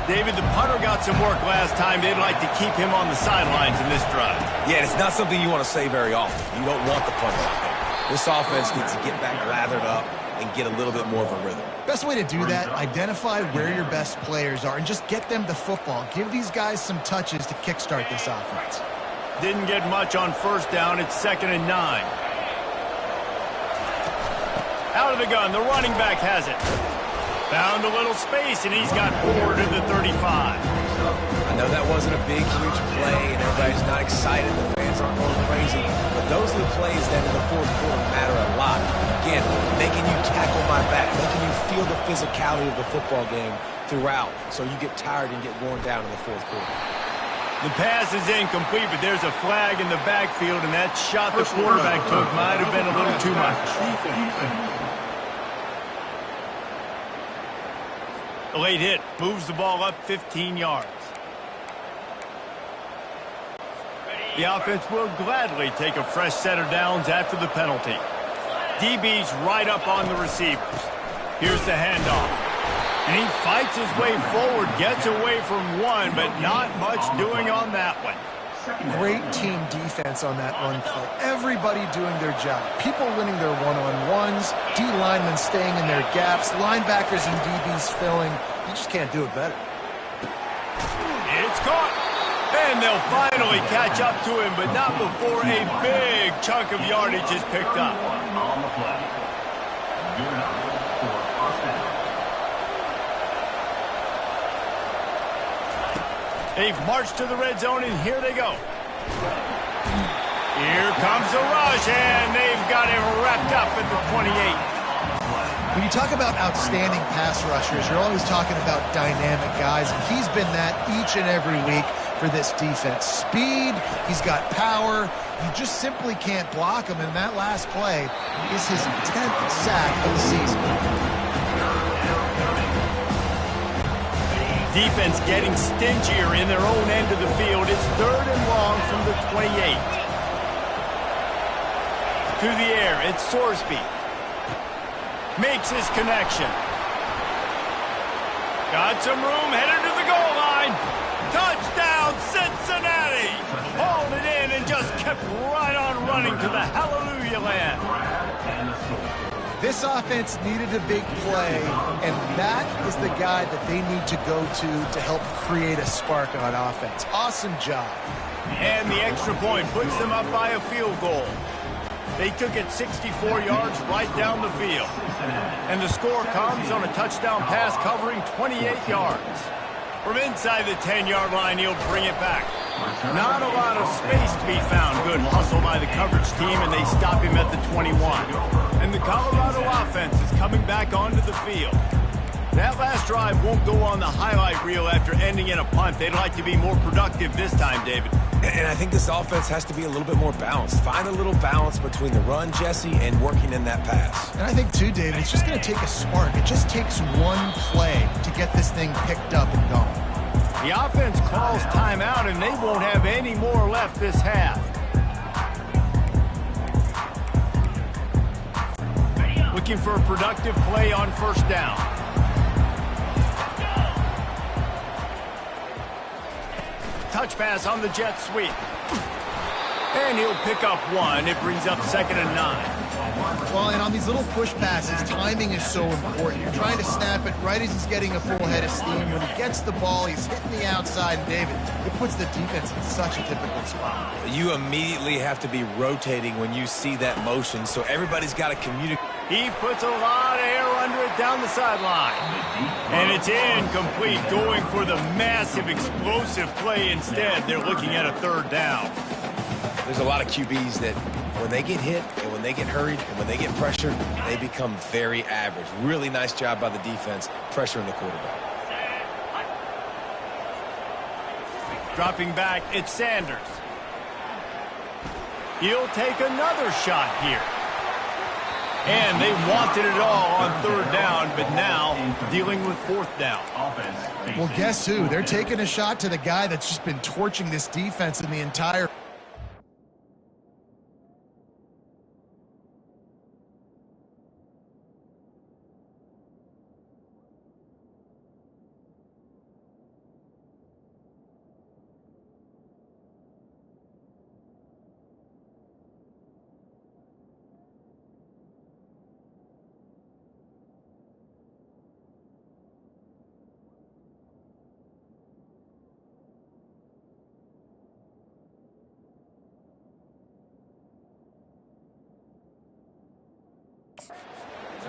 David, the punter got some work last time. They'd like to keep him on the sidelines in this drive. Yeah, it's not something you want to say very often. You don't want the punter out there. This offense needs to get back lathered up and get a little bit more of a rhythm. Best way to do that, identify where your best players are and just get them the football. Give these guys some touches to kickstart this offense. Didn't get much on first down. It's 2nd and 9. Out of the gun, the running back has it. Found a little space, and he's got 4 to the 35. I know that wasn't a big, huge play, and everybody's not excited. The fans aren't going crazy. But those are the plays that in the fourth quarter matter a lot. Again, making you tackle my back, making you feel the physicality of the football game throughout, so you get tired and get worn down in the fourth quarter. The pass is incomplete, but there's a flag in the backfield, and that shot the quarterback took might have been a little too much. A late hit moves the ball up 15 yards. The offense will gladly take a fresh set of downs after the penalty. DB's right up on the receivers. Here's the handoff. And he fights his way forward, gets away from one, but not much doing on that one. Great team defense on that run play. Everybody doing their job. People winning their one-on-ones, D linemen staying in their gaps, linebackers and DBs filling. You just can't do it better. It's caught. And they'll finally catch up to him, but not before a big chunk of yardage is picked up. On the play. Good enough for first down. They've marched to the red zone, and here they go. Here comes the rush, and they've got it wrapped up at the 28. When you talk about outstanding pass rushers, you're always talking about dynamic guys, and he's been that each and every week for this defense. Speed, he's got power, you just simply can't block him, and that last play is his 10th sack of the season. Defense getting stingier in their own end of the field. It's 3rd and long from the 28. To the air, it's Sorsby. Makes his connection. Got some room, headed to the goal line. Touchdown, Cincinnati! Hauled it in and just kept right on running to the hallelujah land. This offense needed a big play, and that is the guy that they need to go to help create a spark on offense. Awesome job. And the extra point puts them up by a field goal. They took it 64 yards right down the field. And the score comes on a touchdown pass covering 28 yards. From inside the 10-yard line, he'll bring it back. Not a lot of space to be found. Good hustle by the coverage team, and they stop him at the 21. And the Colorado offense is coming back onto the field. That last drive won't go on the highlight reel after ending in a punt. They'd like to be more productive this time, David. And I think this offense has to be a little bit more balanced. Find a little balance between the run, Jesse, and working in that pass. And I think, too, David, it's just going to take a spark. It just takes one play to get this thing picked up and going. The offense calls timeout, and they won't have any more left this half. Looking for a productive play on first down. Touch pass on the jet sweep. And he'll pick up one. It brings up 2nd and 9. Well, and on these little push passes, timing is so important. You're trying to snap it right as he's getting a full head of steam. When he gets the ball, he's hitting the outside. And David, it puts the defense in such a difficult spot. You immediately have to be rotating when you see that motion, so everybody's got to communicate. He puts a lot of air under it down the sideline. And it's incomplete, going for the massive, explosive play instead. They're looking at a 3rd down. There's a lot of QBs that when they get hit and when they get hurried and when they get pressured, they become very average. Really nice job by the defense, pressuring the quarterback. Dropping back, it's Sanders. He'll take another shot here. And they wanted it all on 3rd down, but now dealing with 4th down. Well, guess who? They're taking a shot to the guy that's just been torching this defense in the entire...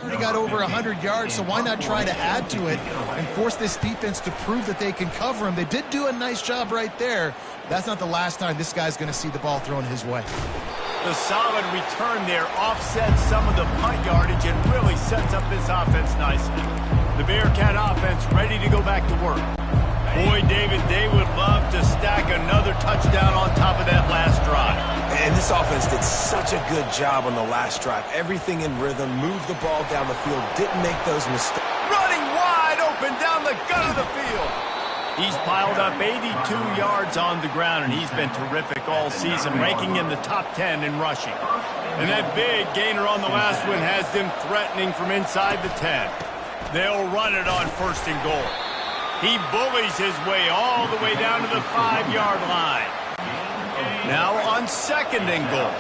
Already got over 100 yards, so why not try to add to it and force this defense to prove that they can cover him? They did do a nice job right there. That's not the last time this guy's going to see the ball thrown his way. The solid return there offsets some of the punt yardage and really sets up this offense nicely. The Bearcat offense ready to go back to work. Boy, David, they would love to stack another touchdown on top of that last drive. And this offense did such a good job on the last drive. Everything in rhythm, moved the ball down the field, didn't make those mistakes. Running wide open down the gut of the field. He's piled up 82 yards on the ground, and he's been terrific all season, ranking in the top 10 in rushing. And that big gainer on the last one has them threatening from inside the 10. They'll run it on 1st and goal. He bullies his way all the way down to the 5-yard line. Now on 2nd and goal.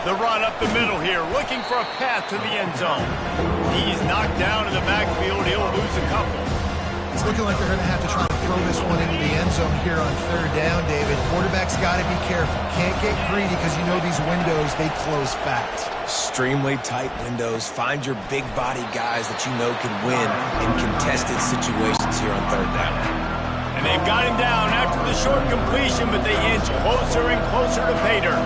The run up the middle here, looking for a path to the end zone. He's knocked down in the backfield. He'll lose a couple. It's looking like they're going to have to try to throw this one into the end zone here on 3rd down, David. Quarterback's got to be careful. Can't get greedy because you know these windows, they close fast. Extremely tight windows. Find your big body guys that you know can win in contested situations here on 3rd down. And they've got him down after the short completion, but they inch closer and closer to pay dirt.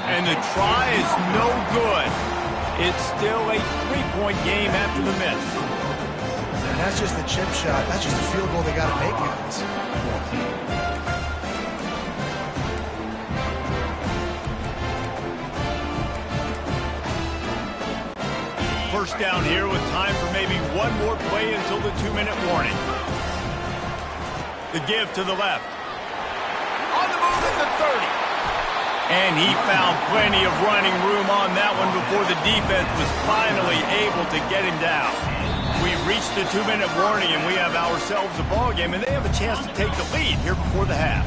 And the try is no good. It's still a 3-point game after the miss. And that's just the chip shot. That's just a field goal they got to make, guys. First down here with time for maybe one more play until the 2-minute warning. The give to the left. On the move at the 30. And he found plenty of running room on that one before the defense was finally able to get him down. We've reached the 2-minute warning, and we have ourselves a ball game, and they have a chance to take the lead here before the half.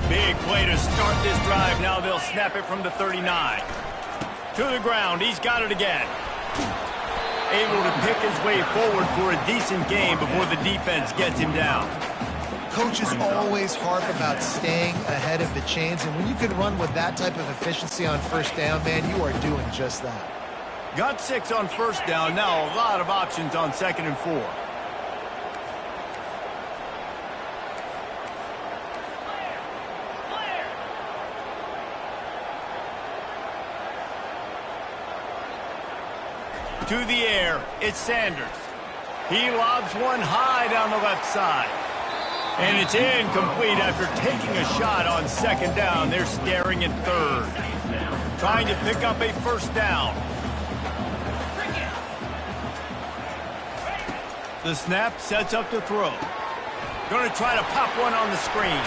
Big play to start this drive. Now they'll snap it from the 39. To the ground. He's got it again. Able to pick his way forward for a decent game before the defense gets him down. Coaches always harp about staying ahead of the chains, and when you can run with that type of efficiency on first down, man, you are doing just that. Got 6 on first down. Now a lot of options on 2nd and 4. To the air, it's Sanders. He lobs one high down the left side. And it's incomplete after taking a shot on 2nd down. They're staring at 3rd. Trying to pick up a first down. The snap sets up to throw. Going to try to pop one on the screen.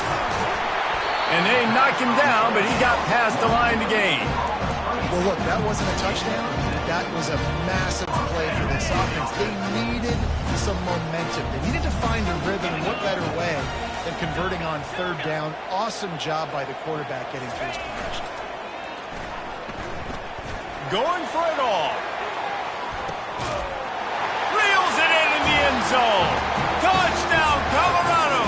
And they knock him down, but he got past the line to gain. Well, look, that wasn't a touchdown. That was a massive play for this offense. They needed some momentum. They needed to find a rhythm, and what better way than converting on 3rd down. Awesome job by the quarterback getting through his progression. Going for it all. Reels it in the end zone. Touchdown, Colorado.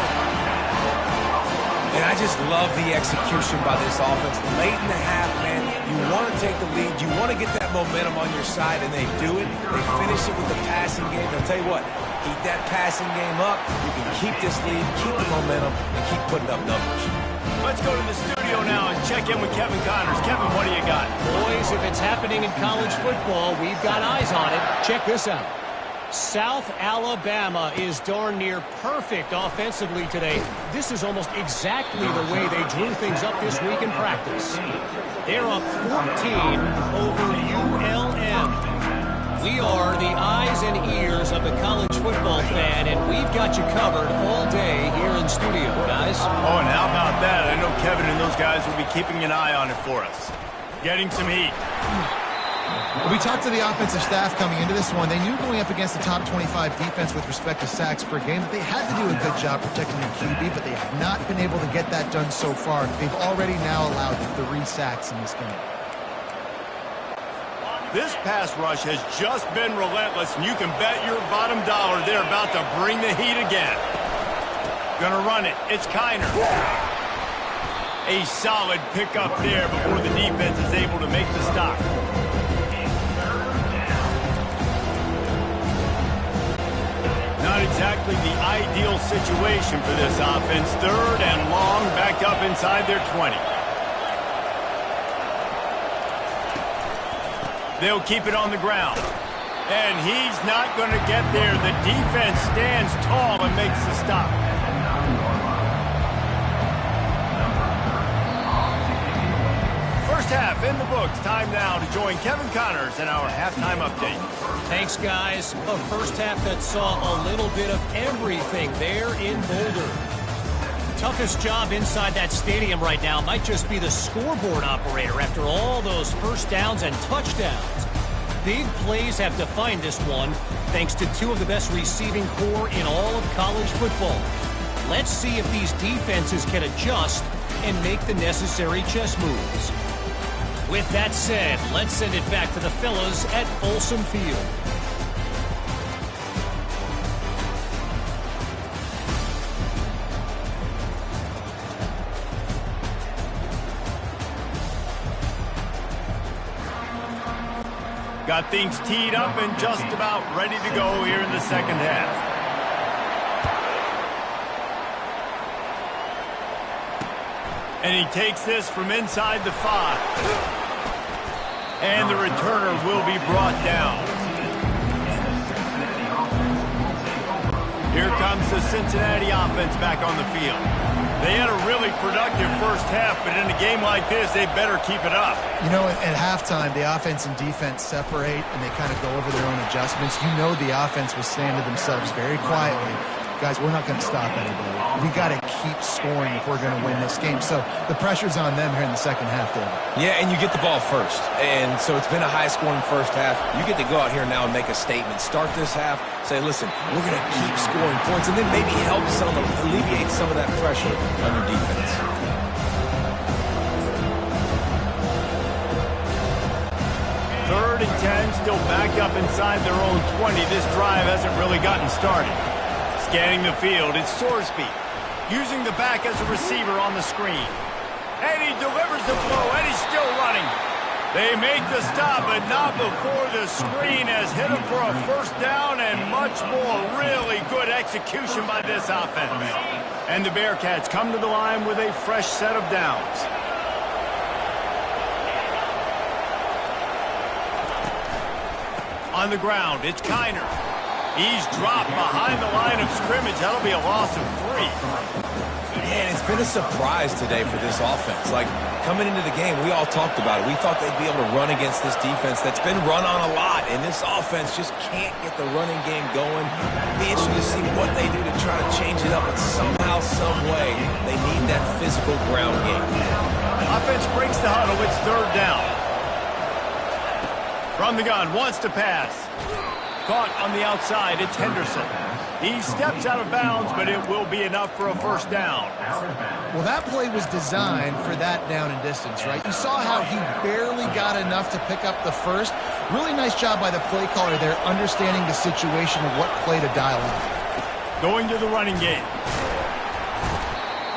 And I just love the execution by this offense. Late in the half, man, you want to take the lead. You want to get that momentum on your side, and they do it. They finish it with the passing game. I'll tell you what, keep that passing game up. You can keep this lead, keep the momentum, and keep putting up numbers. Let's go to the studio now and check in with Kevin Connors. Kevin, what do you got? Boys, if it's happening in college football, we've got eyes on it. Check this out. South Alabama is darn near perfect offensively today. This is almost exactly the way they drew things up this week in practice. They're up 14 over ULM. We are the eyes and ears of the college football fan, and we've got you covered all day here in studio, guys. Oh, and how about that? I know Kevin and those guys will be keeping an eye on it for us. Getting some heat. We talked to the offensive staff coming into this one. They knew going up against the top 25 defense with respect to sacks per game that they had to do a good job protecting their QB, but they have not been able to get that done so far. They've already now allowed 3 sacks in this game. This pass rush has just been relentless, and you can bet your bottom dollar they're about to bring the heat again. Gonna run it. It's Kiner. A solid pickup there before the defense is able to make the stop. Not exactly the ideal situation for this offense. 3rd and long, back up inside their 20. They'll keep it on the ground. And he's not going to get there. The defense stands tall and makes the stop. First half in the books. Time now to join Kevin Connors in our halftime update. Thanks, guys. A first half that saw a little bit of everything there in Boulder. Toughest job inside that stadium right now might just be the scoreboard operator after all those first downs and touchdowns. Big plays have defined this one, thanks to 2 of the best receiving corps in all of college football. Let's see if these defenses can adjust and make the necessary chess moves. With that said, let's send it back to the fellas at Folsom Field. Got things teed up and just about ready to go here in the second half. And he takes this from inside the 5. And the returner will be brought down. Here comes the Cincinnati offense back on the field. They had a really productive first half, but in a game like this, they better keep it up. You know, at halftime, the offense and defense separate, and they kind of go over their own adjustments. You know the offense was saying to themselves very quietly, guys, we're not going to stop anybody. We got to keep scoring if we're going to win this game. So the pressure's on them here in the second half, David. Yeah, and you get the ball first. And so it's been a high-scoring first half. You get to go out here now and make a statement. Start this half, say, listen, we're going to keep scoring points, and then maybe help alleviate some of that pressure on your defense. Third and 10, still backed up inside their own 20. This drive hasn't really gotten started. Scanning the field, it's Sorsby, using the back as a receiver on the screen. And he delivers the blow, and he's still running. They make the stop, but not before the screen has hit him for a first down, and much more. Really good execution by this offense. And the Bearcats come to the line with a fresh set of downs. On the ground, it's Kiner. He's dropped behind the line of scrimmage. That'll be a loss of 3. Man, it's been a surprise today for this offense. Like, coming into the game, we all talked about it. We thought they'd be able to run against this defense that's been run on a lot, and this offense just can't get the running game going. It'll be interesting to see what they do to try to change it up, but somehow, some way, they need that physical ground game. Offense breaks the huddle. It's third down. From the gun, wants to pass. Caught on the outside, it's Henderson. He steps out of bounds, but it will be enough for a first down. Well, that play was designed for that down and distance, right? You saw how he barely got enough to pick up the first. Really nice job by the play caller there, understanding the situation of what play to dial in. Going to the running game.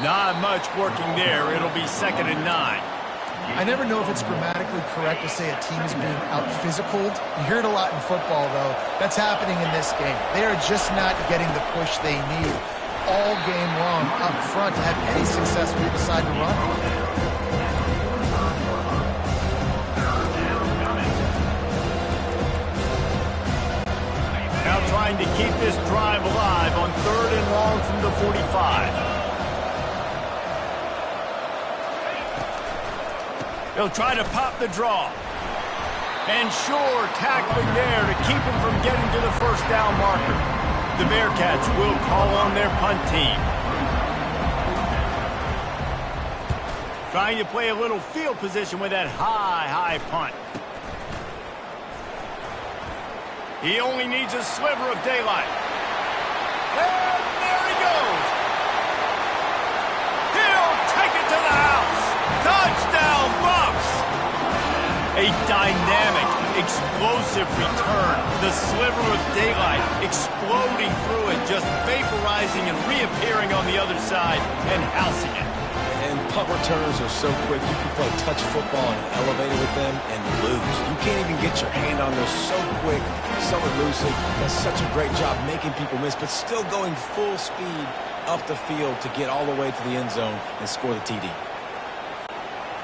Not much working there. It'll be 2nd and 9. I never know if it's grammatically correct to say a team is being out-physicaled. You hear it a lot in football, though. That's happening in this game. They are just not getting the push they need all game long up front to have any success when they decide to run. Now trying to keep this drive alive on 3rd and long from the 45. He'll try to pop the draw. And sure, tackling there to keep him from getting to the first down marker. The Bearcats will call on their punt team. Trying to play a little field position with that high punt. He only needs a sliver of daylight. And there he goes. He'll take it to the house. Touchdown, Bucks! A dynamic, explosive return. The sliver of daylight exploding through it, just vaporizing and reappearing on the other side and housing it. And punt returners are so quick. You can play touch football and elevator with them and lose. You can't even get your hand on those so quick, so elusive. Does such a great job making people miss, but still going full speed up the field to get all the way to the end zone and score the TD.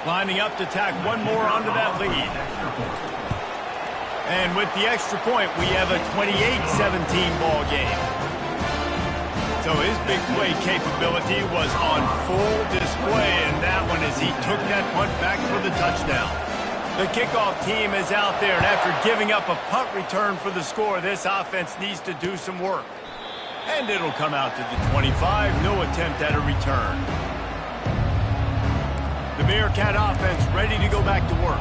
Lining up to tack one more onto that lead. And with the extra point, we have a 28-17 ball game. So his big play capability was on full display, and that one as he took that punt back for the touchdown. The kickoff team is out there, and after giving up a punt return for the score, this offense needs to do some work. And it'll come out to the 25, no attempt at a return. The Bearcat offense ready to go back to work.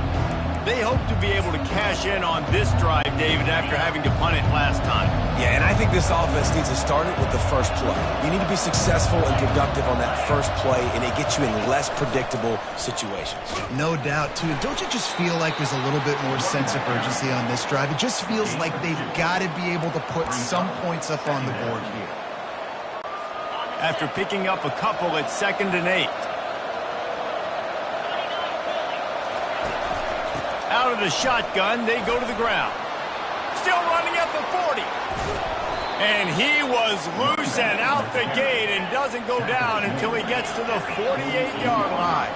They hope to be able to cash in on this drive, David, after having to punt it last time. Yeah, and I think this offense needs to start it with the first play. You need to be successful and productive on that first play, and it gets you in less predictable situations. No doubt, too. Don't you just feel like there's a little bit more sense of urgency on this drive? It just feels like they've got to be able to put some points up on the board here. After picking up a couple at 2nd and 8. Out of the shotgun, they go to the ground. Still running at the 40. And he was loose and out the gate and doesn't go down until he gets to the 48-yard line.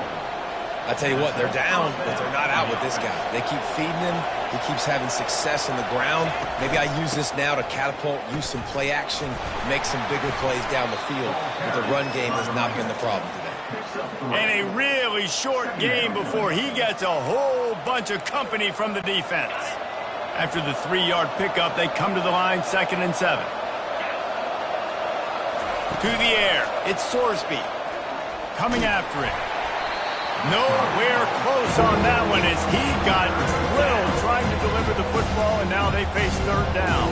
I tell you what, they're down, but they're not out with this guy. They keep feeding him. He keeps having success on the ground. Maybe I use this now to catapult, use some play action, make some bigger plays down the field. But the run game has not been the problem today. And a really short game before he gets a whole bunch of company from the defense. After the 3-yard pickup, they come to the line 2nd and 7. to the air. It's Sorsby. Coming after it. Nowhere close on that one as he got drilled trying to deliver the football, and now they face third down.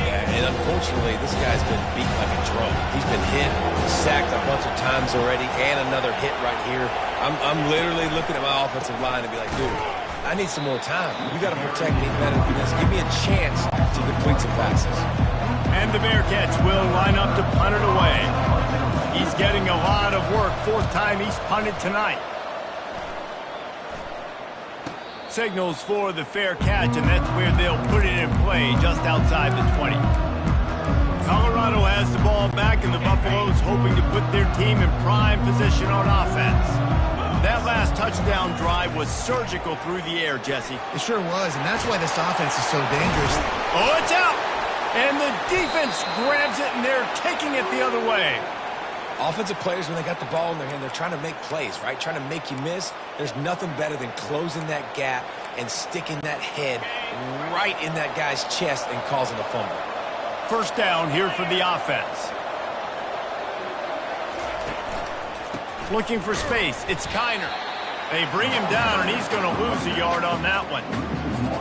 Yeah, and unfortunately, this guy's been beat like a drum. He's been hit, sacked a bunch of times already, and another hit right here. I'm literally looking at my offensive line and be like, dude, I need some more time. You got to protect me better than this. Give me a chance to complete some passes. And the Bearcats will line up to punt it away. He's getting a lot of work. Fourth time he's punted tonight. Signals for the fair catch, and that's where they'll put it in play, just outside the 20. Colorado has the ball back, and the Buffaloes hoping to put their team in prime position on offense. That last touchdown drive was surgical through the air, Jesse. It sure was, and that's why this offense is so dangerous. Oh, it's out! And the defense grabs it, and they're taking it the other way. Offensive players, when they got the ball in their hand, they're trying to make plays, right? Trying to make you miss. There's nothing better than closing that gap and sticking that head right in that guy's chest and causing a fumble. First down here for the offense. Looking for space. It's Kiner. They bring him down, and he's going to lose a yard on that one.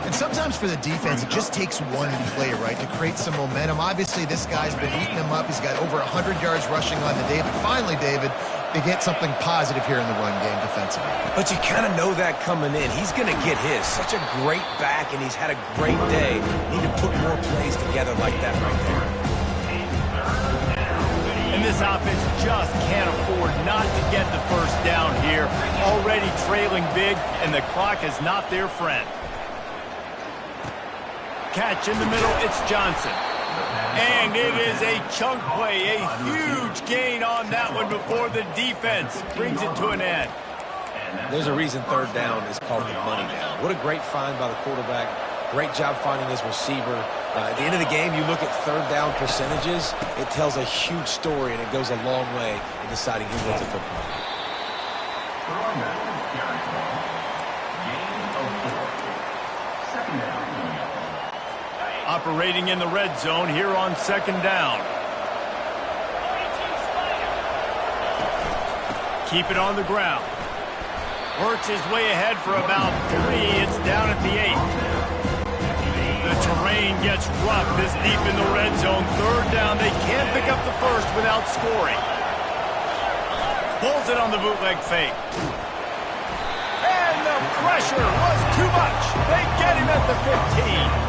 And sometimes for the defense, it just takes one play, right, to create some momentum. Obviously, this guy's been eating them up. He's got over 100 yards rushing on the day. But finally, David, they get something positive here in the run game defensively. But you kind of know that coming in. He's going to get his. Such a great back, and he's had a great day. Need to put more plays together like that right there. And this offense just can't afford not to get the first down here. Already trailing big, and the clock is not their friend. Catch in the middle, it's Johnson. And it is a chunk play, a huge gain on that one before the defense brings it to an end. There's a reason third down is called the money down. What a great find by the quarterback. Great job finding his receiver. At the end of the game, you look at third down percentages, it tells a huge story, and it goes a long way in deciding who wins a football. Operating in the red zone here on second down. Keep it on the ground. Works his way ahead for about 3. It's down at the 8. The terrain gets rough this deep in the red zone. Third down. They can't pick up the first without scoring. Pulls it on the bootleg fake. And the pressure was too much. They get him at the 15.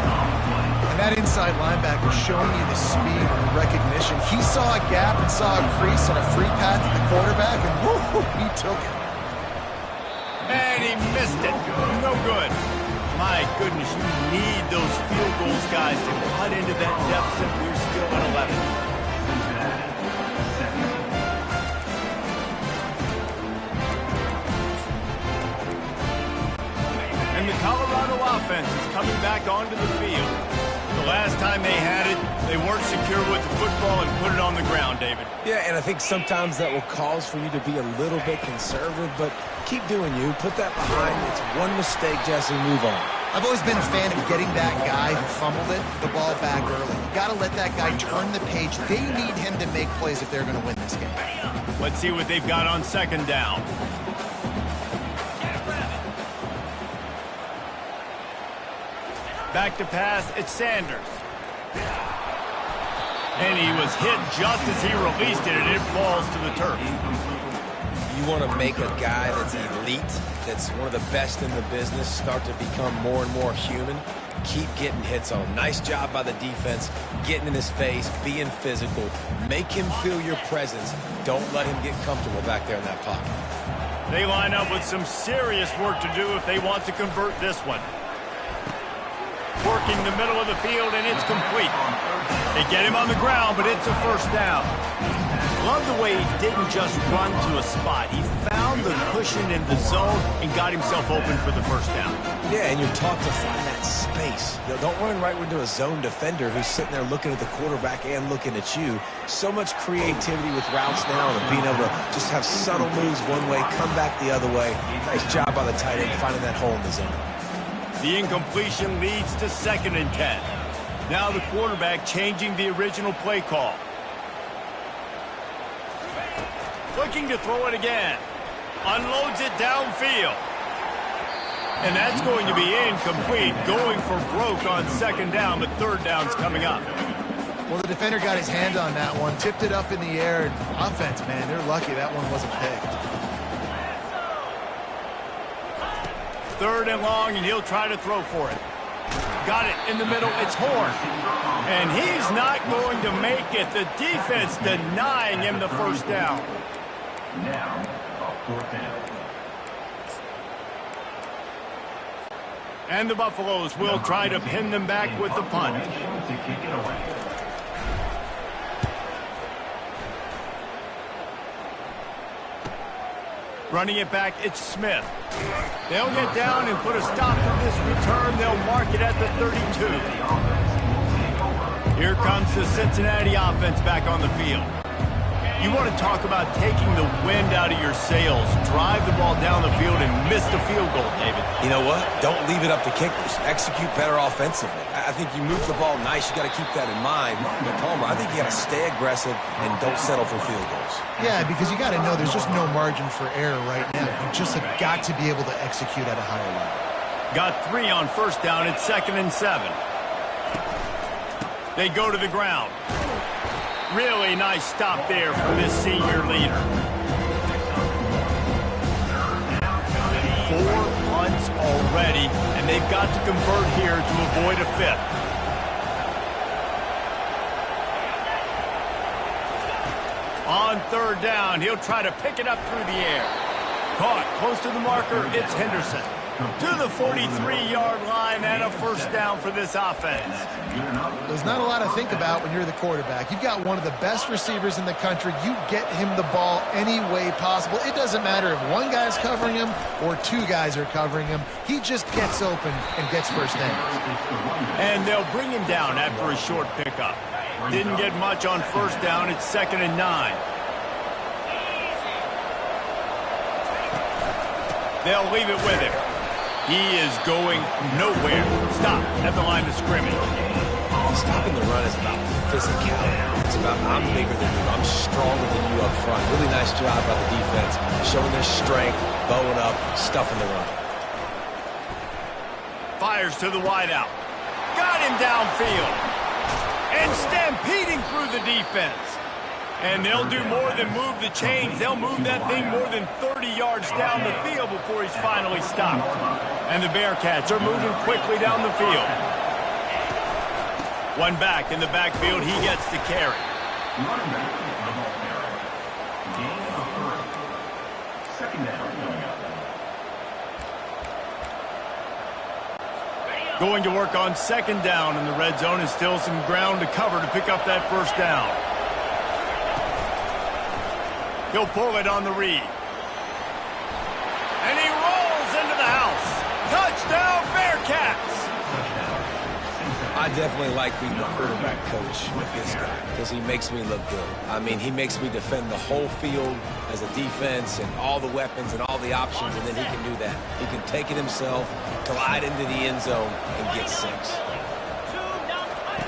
And that inside linebacker showing you the speed and the recognition. He saw a gap and saw a crease and a free path to the quarterback, and whoo, he took it. And he missed it. No good. My goodness, you need those field goals, guys, to cut into that deficit. We're still at 11. And the Colorado offense is coming back onto the field. The last time they had it, they weren't secure with the football and put it on the ground, David. Yeah, and I think sometimes that will cause for you to be a little bit conservative, but keep doing you. Put that behind. It's one mistake, Jesse. Move on. I've always been a fan of getting that guy who fumbled it, the ball back early. You got to let that guy turn the page. They need him to make plays if they're going to win this game. Let's see what they've got on second down. Back to pass, it's Sanders. And he was hit just as he released it, and it falls to the turf. You want to make a guy that's elite, that's one of the best in the business, start to become more and more human. Keep getting hits on him. Nice job by the defense, getting in his face, being physical. Make him feel your presence. Don't let him get comfortable back there in that pocket. They line up with some serious work to do if they want to convert this one. Working the middle of the field, and it's complete. They get him on the ground, but it's a first down. Love the way he didn't just run to a spot. He found the cushion in the zone and got himself open for the first down. Yeah, and you're taught to find that space. You know, don't run right into a zone defender who's sitting there looking at the quarterback and looking at you. So much creativity with routes now and being able to just have subtle moves one way, come back the other way. Nice job by the tight end finding that hole in the zone. The incompletion leads to 2nd and 10. Now the quarterback changing the original play call. Looking to throw it again. Unloads it downfield. And that's going to be incomplete. Going for broke on second down, but third down's coming up. Well, the defender got his hand on that one, tipped it up in the air. And offense, man, they're lucky that one wasn't picked. Third and long, and he'll try to throw for it. Got it in the middle. It's Horn. And he's not going to make it. The defense denying him the first down. Now, a fourth down. And the Buffaloes will try to pin them back with the punt. To kick it away. Running it back, it's Smith. They'll get down and put a stop to this return. They'll mark it at the 32. Here comes the Cincinnati offense back on the field. You want to talk about taking the wind out of your sails. Drive the ball down the field and miss the field goal, David. You know what? Don't leave it up to kickers. Execute better offensively. I think you move the ball nice. You got to keep that in mind. But Palmer, I think you got to stay aggressive and don't settle for field goals. Yeah, because you got to know there's just no margin for error right now. You just have got to be able to execute at a higher level. Got 3 on first down. It's 2nd and 7. They go to the ground. Really nice stop there from this senior leader. 4 punts already, and they've got to convert here to avoid a 5th. On third down, he'll try to pick it up through the air. Caught close to the marker, it's Henderson. To the 43-yard line and a first down for this offense. There's not a lot to think about when you're the quarterback. You've got one of the best receivers in the country. You get him the ball any way possible. It doesn't matter if one guy's covering him or 2 guys are covering him. He just gets open and gets first down. And they'll bring him down after a short pickup. Didn't get much on first down. It's 2nd and 9. They'll leave it with him. He is going nowhere. Stop at the line of scrimmage. Stopping the run is about physicality. It's about I'm bigger than you. I'm stronger than you up front. Really nice job by the defense. Showing their strength, bowing up, stuffing the run. Fires to the wideout. Got him downfield. And stampeding through the defense. And they'll do more than move the chains. They'll move that thing more than 30 yards down the field before he's finally stopped. And the Bearcats are moving quickly down the field. One back in the backfield. He gets the carry. Running back, the ball carrier. Gain of 3. Second down coming up. Going to work on second down in the red zone, and still some ground to cover to pick up that first down. He'll pull it on the read. And he rolls into the house. Touchdown, Bearcats! I definitely like being the quarterback coach with this guy because he makes me look good. I mean, he makes me defend the whole field as a defense and all the weapons and all the options, and then he can do that. He can take it himself, glide into the end zone, and get 6.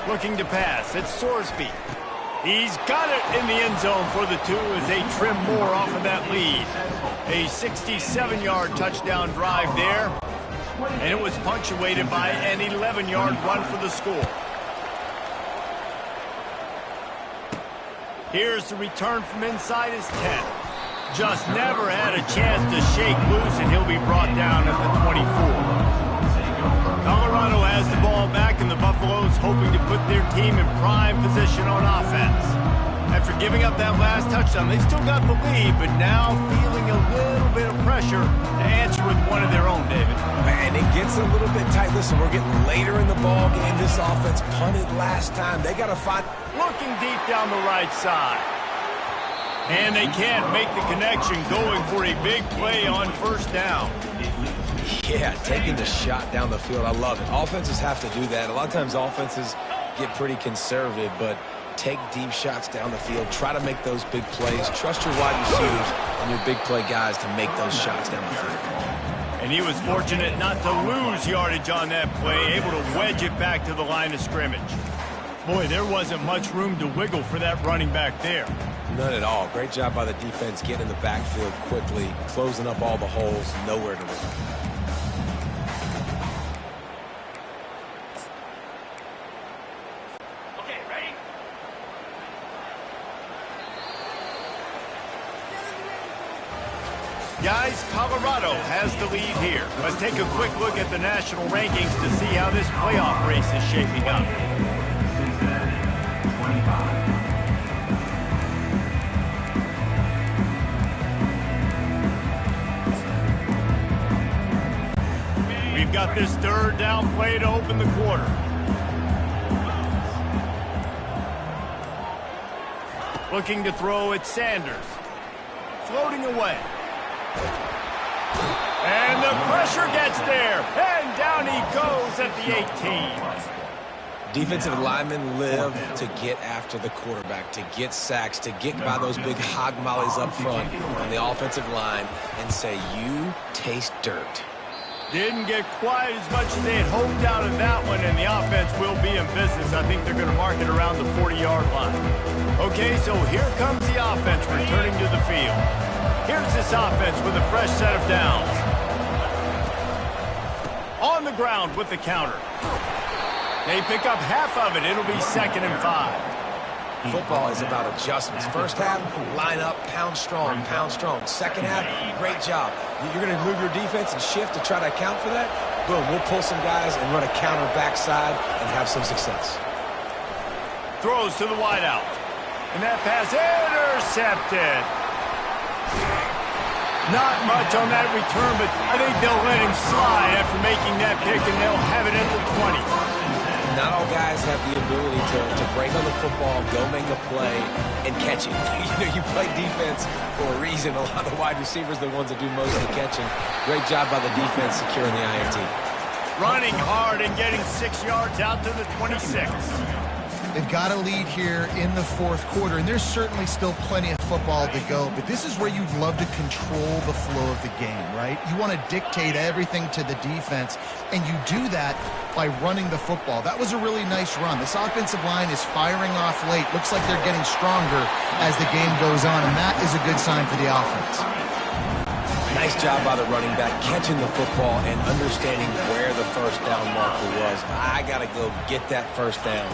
Looking to pass. It's Sorsby. He's got it in the end zone for the 2 as they trim more off of that lead. A 67-yard touchdown drive there. And it was punctuated by an 11-yard run for the score. Here's the return from inside his 10. Just never had a chance to shake loose, and he'll be brought down at the 24. Colorado has the ball back, and the Buffaloes hoping to put their team in prime position on offense. After giving up that last touchdown, they still got the lead, but now feeling a little bit of pressure to answer with one of their own, David. Man, it gets a little bit tight. Listen, we're getting later in the ball game. This offense punted last time. They got to find... Looking deep down the right side. And they can't make the connection, going for a big play on first down. Yeah, taking the shot down the field. I love it. Offenses have to do that. A lot of times offenses get pretty conservative, but take deep shots down the field. Try to make those big plays. Trust your wide receivers and your big play guys to make those shots down the field. And he was fortunate not to lose yardage on that play, able to wedge it back to the line of scrimmage. Boy, there wasn't much room to wiggle for that running back there. None at all. Great job by the defense getting in the backfield quickly, closing up all the holes, nowhere to run. Guys, Colorado has the lead here. Let's take a quick look at the national rankings to see how this playoff race is shaping up. We've got this third down play to open the quarter. Looking to throw at Sanders. Floating away. And the pressure gets there. And down he goes at the 18. Defensive linemen live to get after the quarterback, to get sacks, to get by those big hog mollies up front on the offensive line and say, you taste dirt. Didn't get quite as much as they had hoped out of that one, and the offense will be in business. I think they're going to mark it around the 40-yard line. Okay, so here comes the offense returning to the field. Here's this offense with a fresh set of downs. On the ground with the counter. They pick up half of it. It'll be 2nd and 5. Football is about adjustments. First half, line up, pound strong, pound strong. Second half, great job. You're going to move your defense and shift to try to account for that. Boom, we'll pull some guys and run a counter backside and have some success. Throws to the wideout. And that pass intercepted. Not much on that return, but I think they'll let him slide after making that pick, and they'll have it at the 20. Not all guys have the ability to break on the football, go make a play, and catch it. You play defense for a reason. A lot of the wide receivers are the ones that do most of the catching. Great job by the defense securing the INT. Running hard and getting 6 yards out to the 26. They've got a lead here in the fourth quarter, and there's certainly still plenty of football to go, but this is where you'd love to control the flow of the game, right? You want to dictate everything to the defense, and you do that by running the football. That was a really nice run. This offensive line is firing off late. Looks like they're getting stronger as the game goes on, and that is a good sign for the offense. Nice job by the running back, catching the football and understanding where the first down marker was. I got to go get that first down.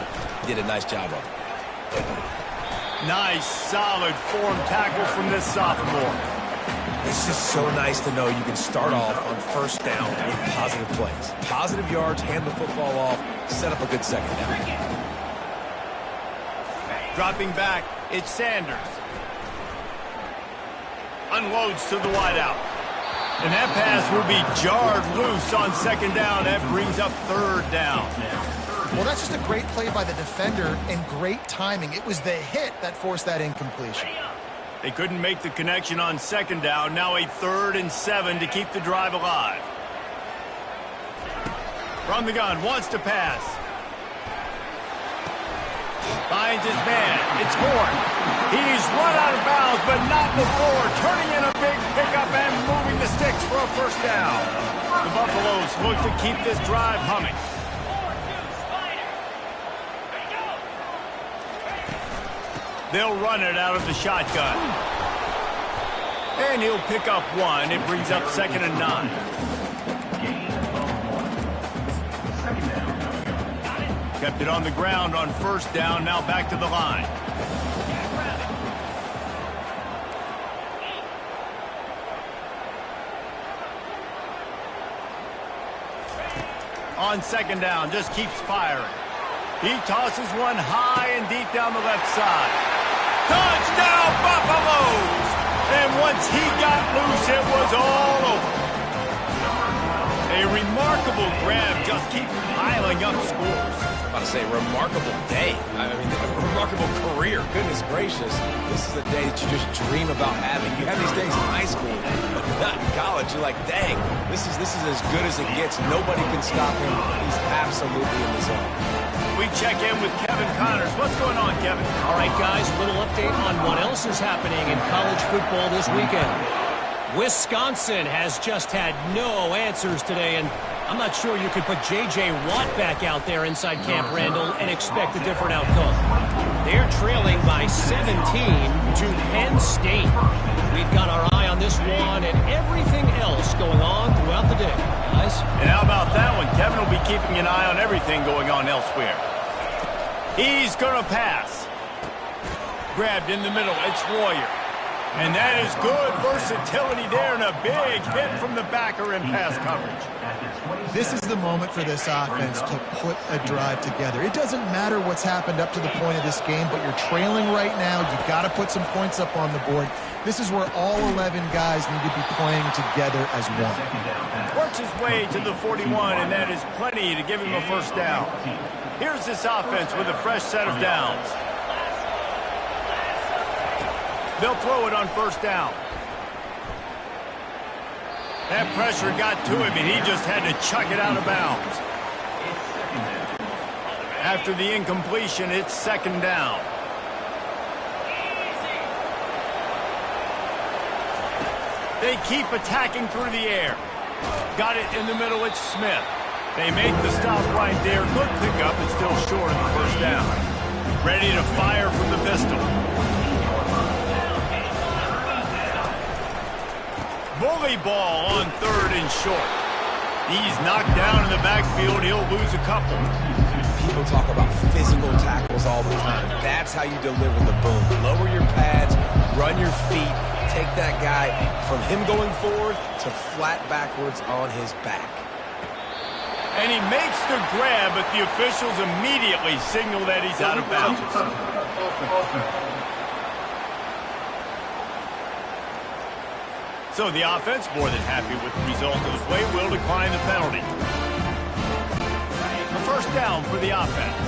Did a nice job of it. Nice, solid form tackle from this sophomore. It's just so nice to know you can start off on first down with positive plays. Positive yards, hand the football off, set up a good second down. Dropping back, it's Sanders. Unloads to the wideout. And that pass will be jarred loose on 2nd down. That brings up 3rd down. Well, that's just a great play by the defender and great timing. It was the hit that forced that incompletion. They couldn't make the connection on 2nd down. Now a 3rd and 7 to keep the drive alive. From the gun, wants to pass. Finds his man. It's Horn. He's run out of bounds, but not before. Turning in a big pickup and moving the sticks for a first down. The Buffaloes look to keep this drive humming. They'll run it out of the shotgun. And he'll pick up 1. It brings up 2nd and 9. Kept it on the ground on first down. Now back to the line. On 2nd down, just keeps firing. He tosses one high and deep down the left side. Touchdown, Buffaloes! And once he got loose, it was all over. A remarkable grab just keeps piling up scores. I'm about to say, remarkable day. I mean, a remarkable career. Goodness gracious. This is a day that you just dream about having. You have these days in high school, but not in college. You're like, dang, this is as good as it gets. Nobody can stop him. He's absolutely in the zone. We check in with Kevin Connors. What's going on, Kevin? All right, guys, a little update on what else is happening in college football this weekend. Wisconsin has just had no answers today, and I'm not sure you could put J.J. Watt back out there inside Camp Randall and expect a different outcome. They're trailing by 17 to Penn State. We've got our eye on this one and everything else going on throughout the day, guys. And how about that one? Kevin will be keeping an eye on everything going on elsewhere. He's going to pass. Grabbed in the middle. It's Royer. And that is good versatility there and a big hit from the backer in pass coverage. This is the moment for this offense to put a drive together. It doesn't matter what's happened up to the point of this game, but you're trailing right now. You've got to put some points up on the board. This is where all 11 guys need to be playing together as one. Works his way to the 41, and that is plenty to give him a first down. Here's this offense with a fresh set of downs. They'll throw it on first down. That pressure got to him, and he just had to chuck it out of bounds. After the incompletion, it's second down. They keep attacking through the air. Got it in the middle, it's Smith. They make the stop right there. Good pickup, but still short of the first down. Ready to fire from the pistol. Bully ball on third and short. He's knocked down in the backfield. He'll lose a couple. People talk about physical tackles all the time. That's how you deliver the boom. Lower your pads, run your feet, take that guy from him going forward to flat backwards on his back. And he makes the grab, but the officials immediately signal that he's out of bounds. So the offense, more than happy with the result of the play, will decline the penalty. A first down for the offense.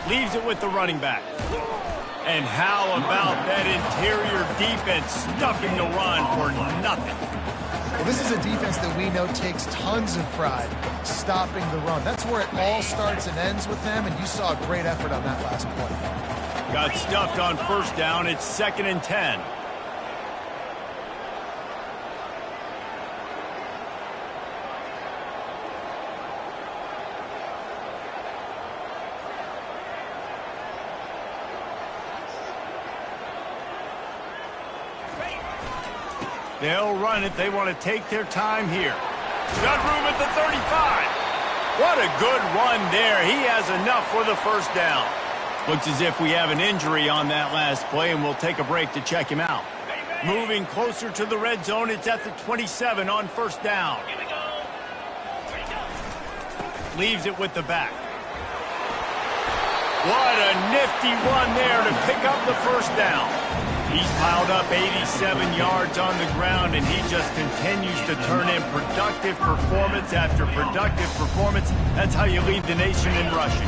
Leaves it with the running back. And how about that interior defense stuffing the run for nothing? Well, this is a defense that we know takes tons of pride stopping the run. That's where it all starts and ends with them, and you saw a great effort on that last play. Got stuffed on first down. It's 2nd and 10. They'll run it. They want to take their time here. Got room at the 35. What a good run there. He has enough for the first down. Looks as if we have an injury on that last play, and we'll take a break to check him out. Moving closer to the red zone, it's at the 27 on first down. Leaves it with the back. What a nifty run there to pick up the first down. He's piled up 87 yards on the ground, and he just continues to turn in productive performance after productive performance. That's how you lead the nation in rushing.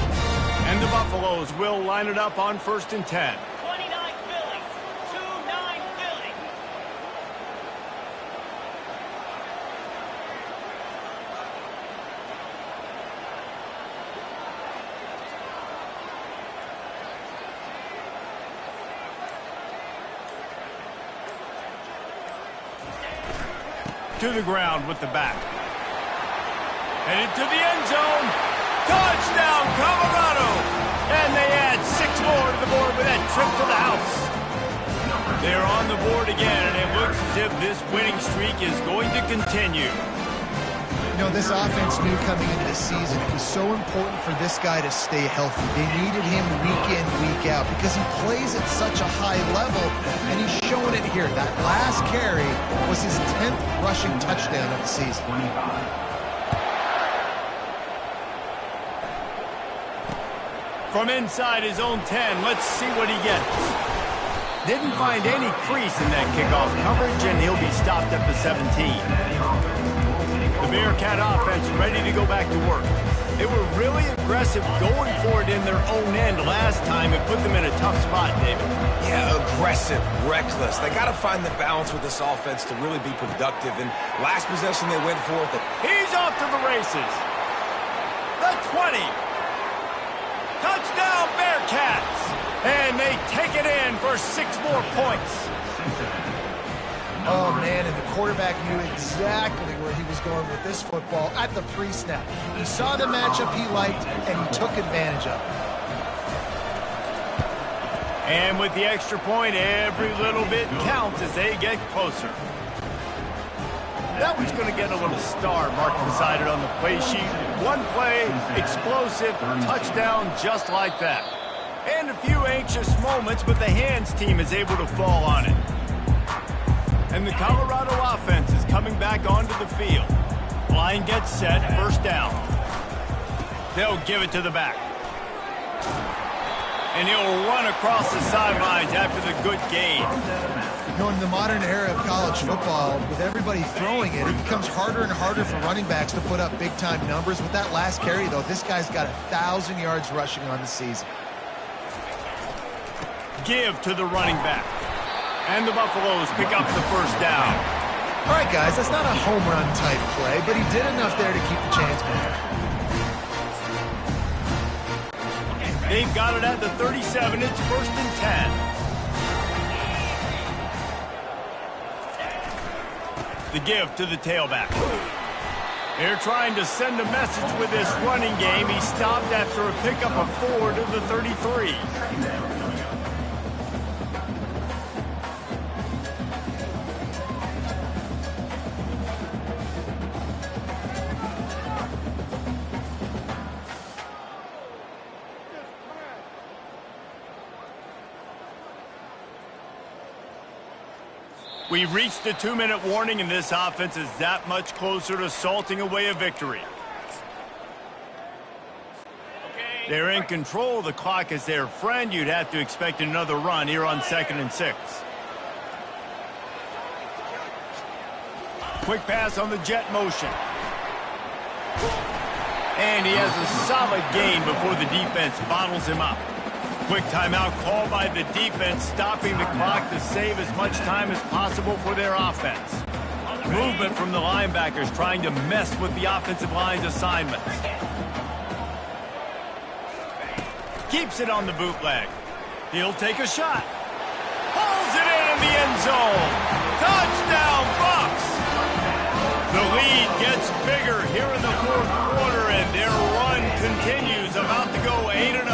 And the Buffaloes will line it up on 1st and 10. 29 Phillies, 2-9 Phillies. To the ground with the back. Headed to the end zone. Touchdown, Colorado! And they add 6 more to the board with that trip to the house. They're on the board again, and it looks as if this winning streak is going to continue. You know, this offense knew coming into the season it was so important for this guy to stay healthy. They needed him week in, week out, because he plays at such a high level, and he's showing it here. That last carry was his 10th rushing touchdown of the season. From inside his own 10, let's see what he gets. Didn't find any crease in that kickoff coverage, and he'll be stopped at the 17. The Bearcat offense ready to go back to work. They were really aggressive going for it in their own end last time and put them in a tough spot, David. Yeah, aggressive, reckless. They got to find the balance with this offense to really be productive. And last possession, they went for it. He's off to the races. The 20. Touchdown, Bearcats! And they take it in for 6 more points. Oh, man, and the quarterback knew exactly where he was going with this football at the pre-snap. He saw the matchup he liked, and he took advantage of it. And with the extra point, every little bit counts as they get closer. That one's going to get a little star marked beside it on the play sheet. One play, explosive, touchdown just like that. And a few anxious moments, but the hands team is able to fall on it. And the Colorado offense is coming back onto the field. Line gets set, first down. They'll give it to the back. And he'll run across the sidelines after the good gain. You know, in the modern era of college football, with everybody throwing it, it becomes harder and harder for running backs to put up big-time numbers. With that last carry, though, this guy's got 1,000 yards rushing on the season. Give to the running back. And the Buffaloes pick up the first down. All right, guys, that's not a home run type play, but he did enough there to keep the chains moving. They've got it at the 37. It's 1st and 10. The give to the tailback. They're trying to send a message with this running game. He stopped after a pickup of 4 to the 33. We've reached the 2-minute warning, and this offense is that much closer to salting away a victory. They're in control. The clock is their friend. You'd have to expect another run here on 2nd and 6. Quick pass on the jet motion. And he has a solid gain before the defense bottles him up. Quick timeout called by the defense, stopping the clock to save as much time as possible for their offense. Movement from the linebackers trying to mess with the offensive line's assignments. Keeps it on the bootleg. He'll take a shot. Pulls it in the end zone. Touchdown, Bucks! The lead gets bigger here in the 4th quarter, and their run continues, about to go 8-0.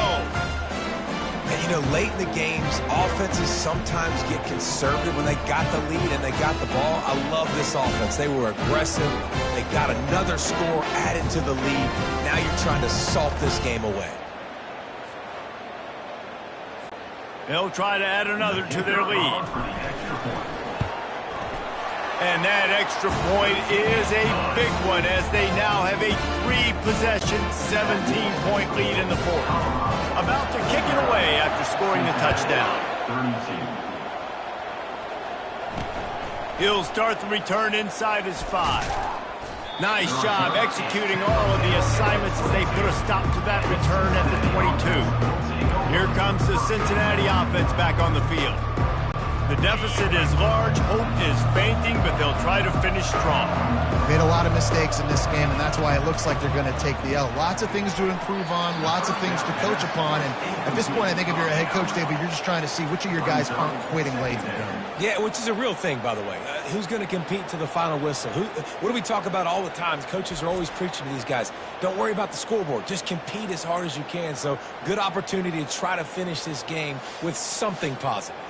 And, you know, late in the games, offenses sometimes get conservative when they got the lead and they got the ball. I love this offense. They were aggressive. They got another score added to the lead. Now you're trying to salt this game away. They'll try to add another to their lead. And that extra point is a big one as they now have a 3-possession, 17-point lead in the 4th. About to kick it away after scoring the touchdown. He'll start the return inside his 5. Nice job executing all of the assignments as they put a stop to that return at the 22. Here comes the Cincinnati offense back on the field. The deficit is large, hope is fainting, but they'll try to finish strong. Made a lot of mistakes in this game, and that's why it looks like they're going to take the L. Lots of things to improve on, lots of things to coach upon, and at this point, I think if you're a head coach, David, you're just trying to see which of your guys aren't quitting late in the game. Yeah, which is a real thing, by the way. Who's going to compete to the final whistle? What do we talk about all the time? Coaches are always preaching to these guys. Don't worry about the scoreboard. Just compete as hard as you can. So, good opportunity to try to finish this game with something positive.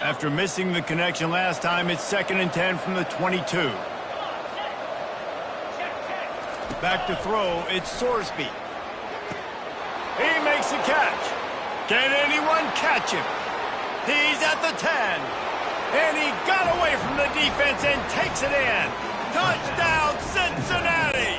After missing the connection last time, it's 2nd and 10 from the 22. Back to throw, it's Sorsby. He makes a catch. Can anyone catch him? He's at the 10. And he got away from the defense and takes it in. Touchdown, Cincinnati!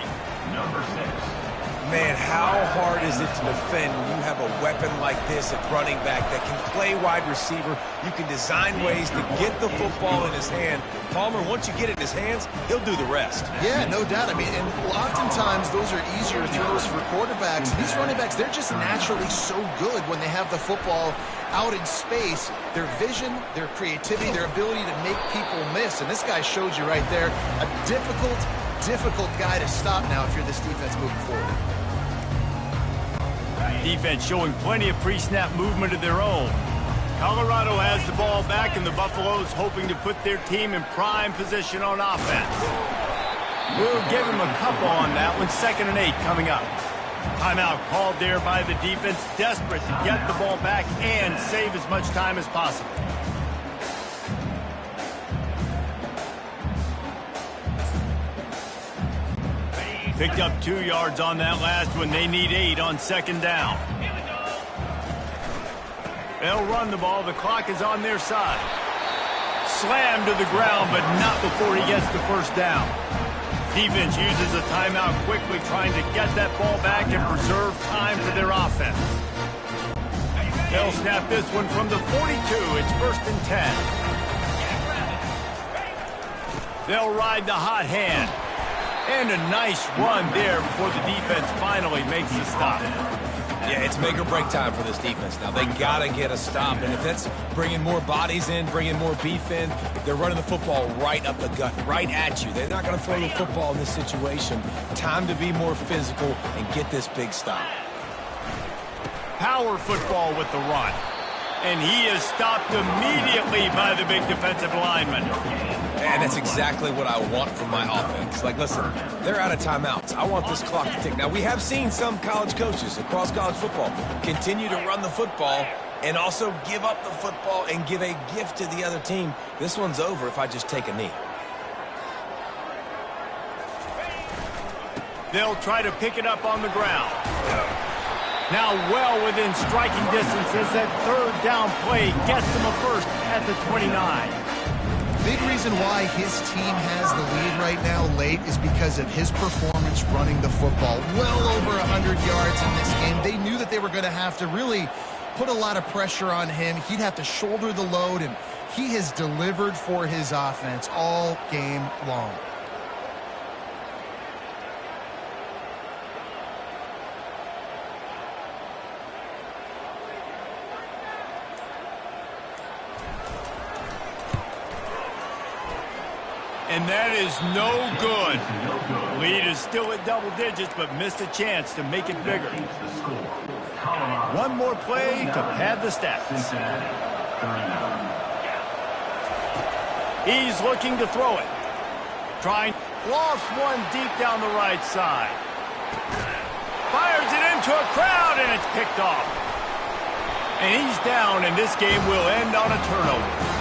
Number 6. Man, how hard is it to defend when you have a weapon like this at running back that can play wide receiver? You can design ways to get the football in his hand. Palmer, once you get it in his hands, he'll do the rest. Yeah, no doubt. I mean, and oftentimes those are easier throws for quarterbacks. These running backs, they're just naturally so good when they have the football out in space. Their vision, their creativity, their ability to make people miss. And this guy showed you right there, a difficult guy to stop now if you're this defense moving forward. Defense showing plenty of pre-snap movement of their own. Colorado has the ball back, and the Buffaloes hoping to put their team in prime position on offense. We'll give him a couple on that one. 2nd and 8 coming up. Timeout called there by the defense, desperate to get the ball back and save as much time as possible. Picked up 2 yards on that last one. They need 8 on 2nd down. They'll run the ball. The clock is on their side. Slammed to the ground, but not before he gets the 1st down. Defense uses a timeout quickly, trying to get that ball back and preserve time for their offense. They'll snap this one from the 42. It's 1st and 10. They'll ride the hot hand. And a nice run there before the defense finally makes a stop. Yeah, it's make or break time for this defense. Now, they got to get a stop. And if that's bringing more bodies in, bringing more beef in, they're running the football right up the gut, right at you. They're not going to throw the football in this situation. Time to be more physical and get this big stop. Power football with the run. And he is stopped immediately by the big defensive lineman. And that's exactly what I want from my offense. Like, listen, they're out of timeouts. I want this clock to tick. Now, we have seen some college coaches across college football continue to run the football and also give up the football and give a gift to the other team. This one's over if I just take a knee. They'll try to pick it up on the ground. Now well within striking distance as that 3rd down play gets them a 1st at the 29. Big reason why his team has the lead right now late is because of his performance running the football. Well over 100 yards in this game. They knew that they were going to have to really put a lot of pressure on him. He'd have to shoulder the load, and he has delivered for his offense all game long. And that is no good. Lead is still at double digits, but missed a chance to make it bigger. One more play to pad the stats. He's looking to throw it. Lost one deep down the right side. Fires it into a crowd, and it's picked off. And he's down, and this game will end on a turnover.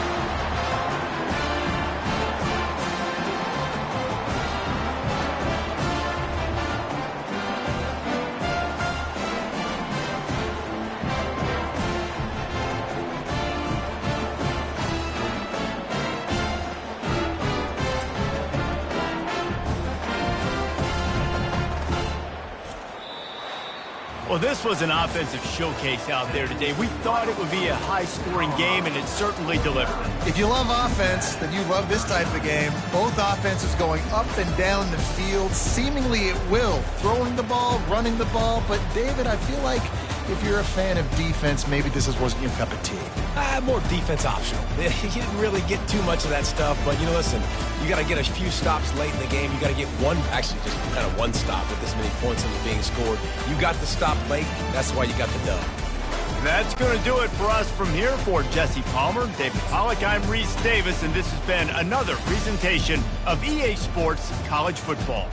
Well, this was an offensive showcase out there today. We thought it would be a high-scoring game, and it certainly delivered. If you love offense, then you love this type of game. Both offenses going up and down the field, seemingly at will. Throwing the ball, running the ball. But, David, I feel like if you're a fan of defense, maybe this wasn't your cup of tea. More defense optional. You didn't really get too much of that stuff, but, listen, you got to get a few stops late in the game. You got to get just kind of one stop with this many points that was being scored. You got the stop late. That's why you got the dub. That's going to do it for us from here. For Jesse Palmer, David Pollack, I'm Reese Davis, and this has been another presentation of EA Sports College Football.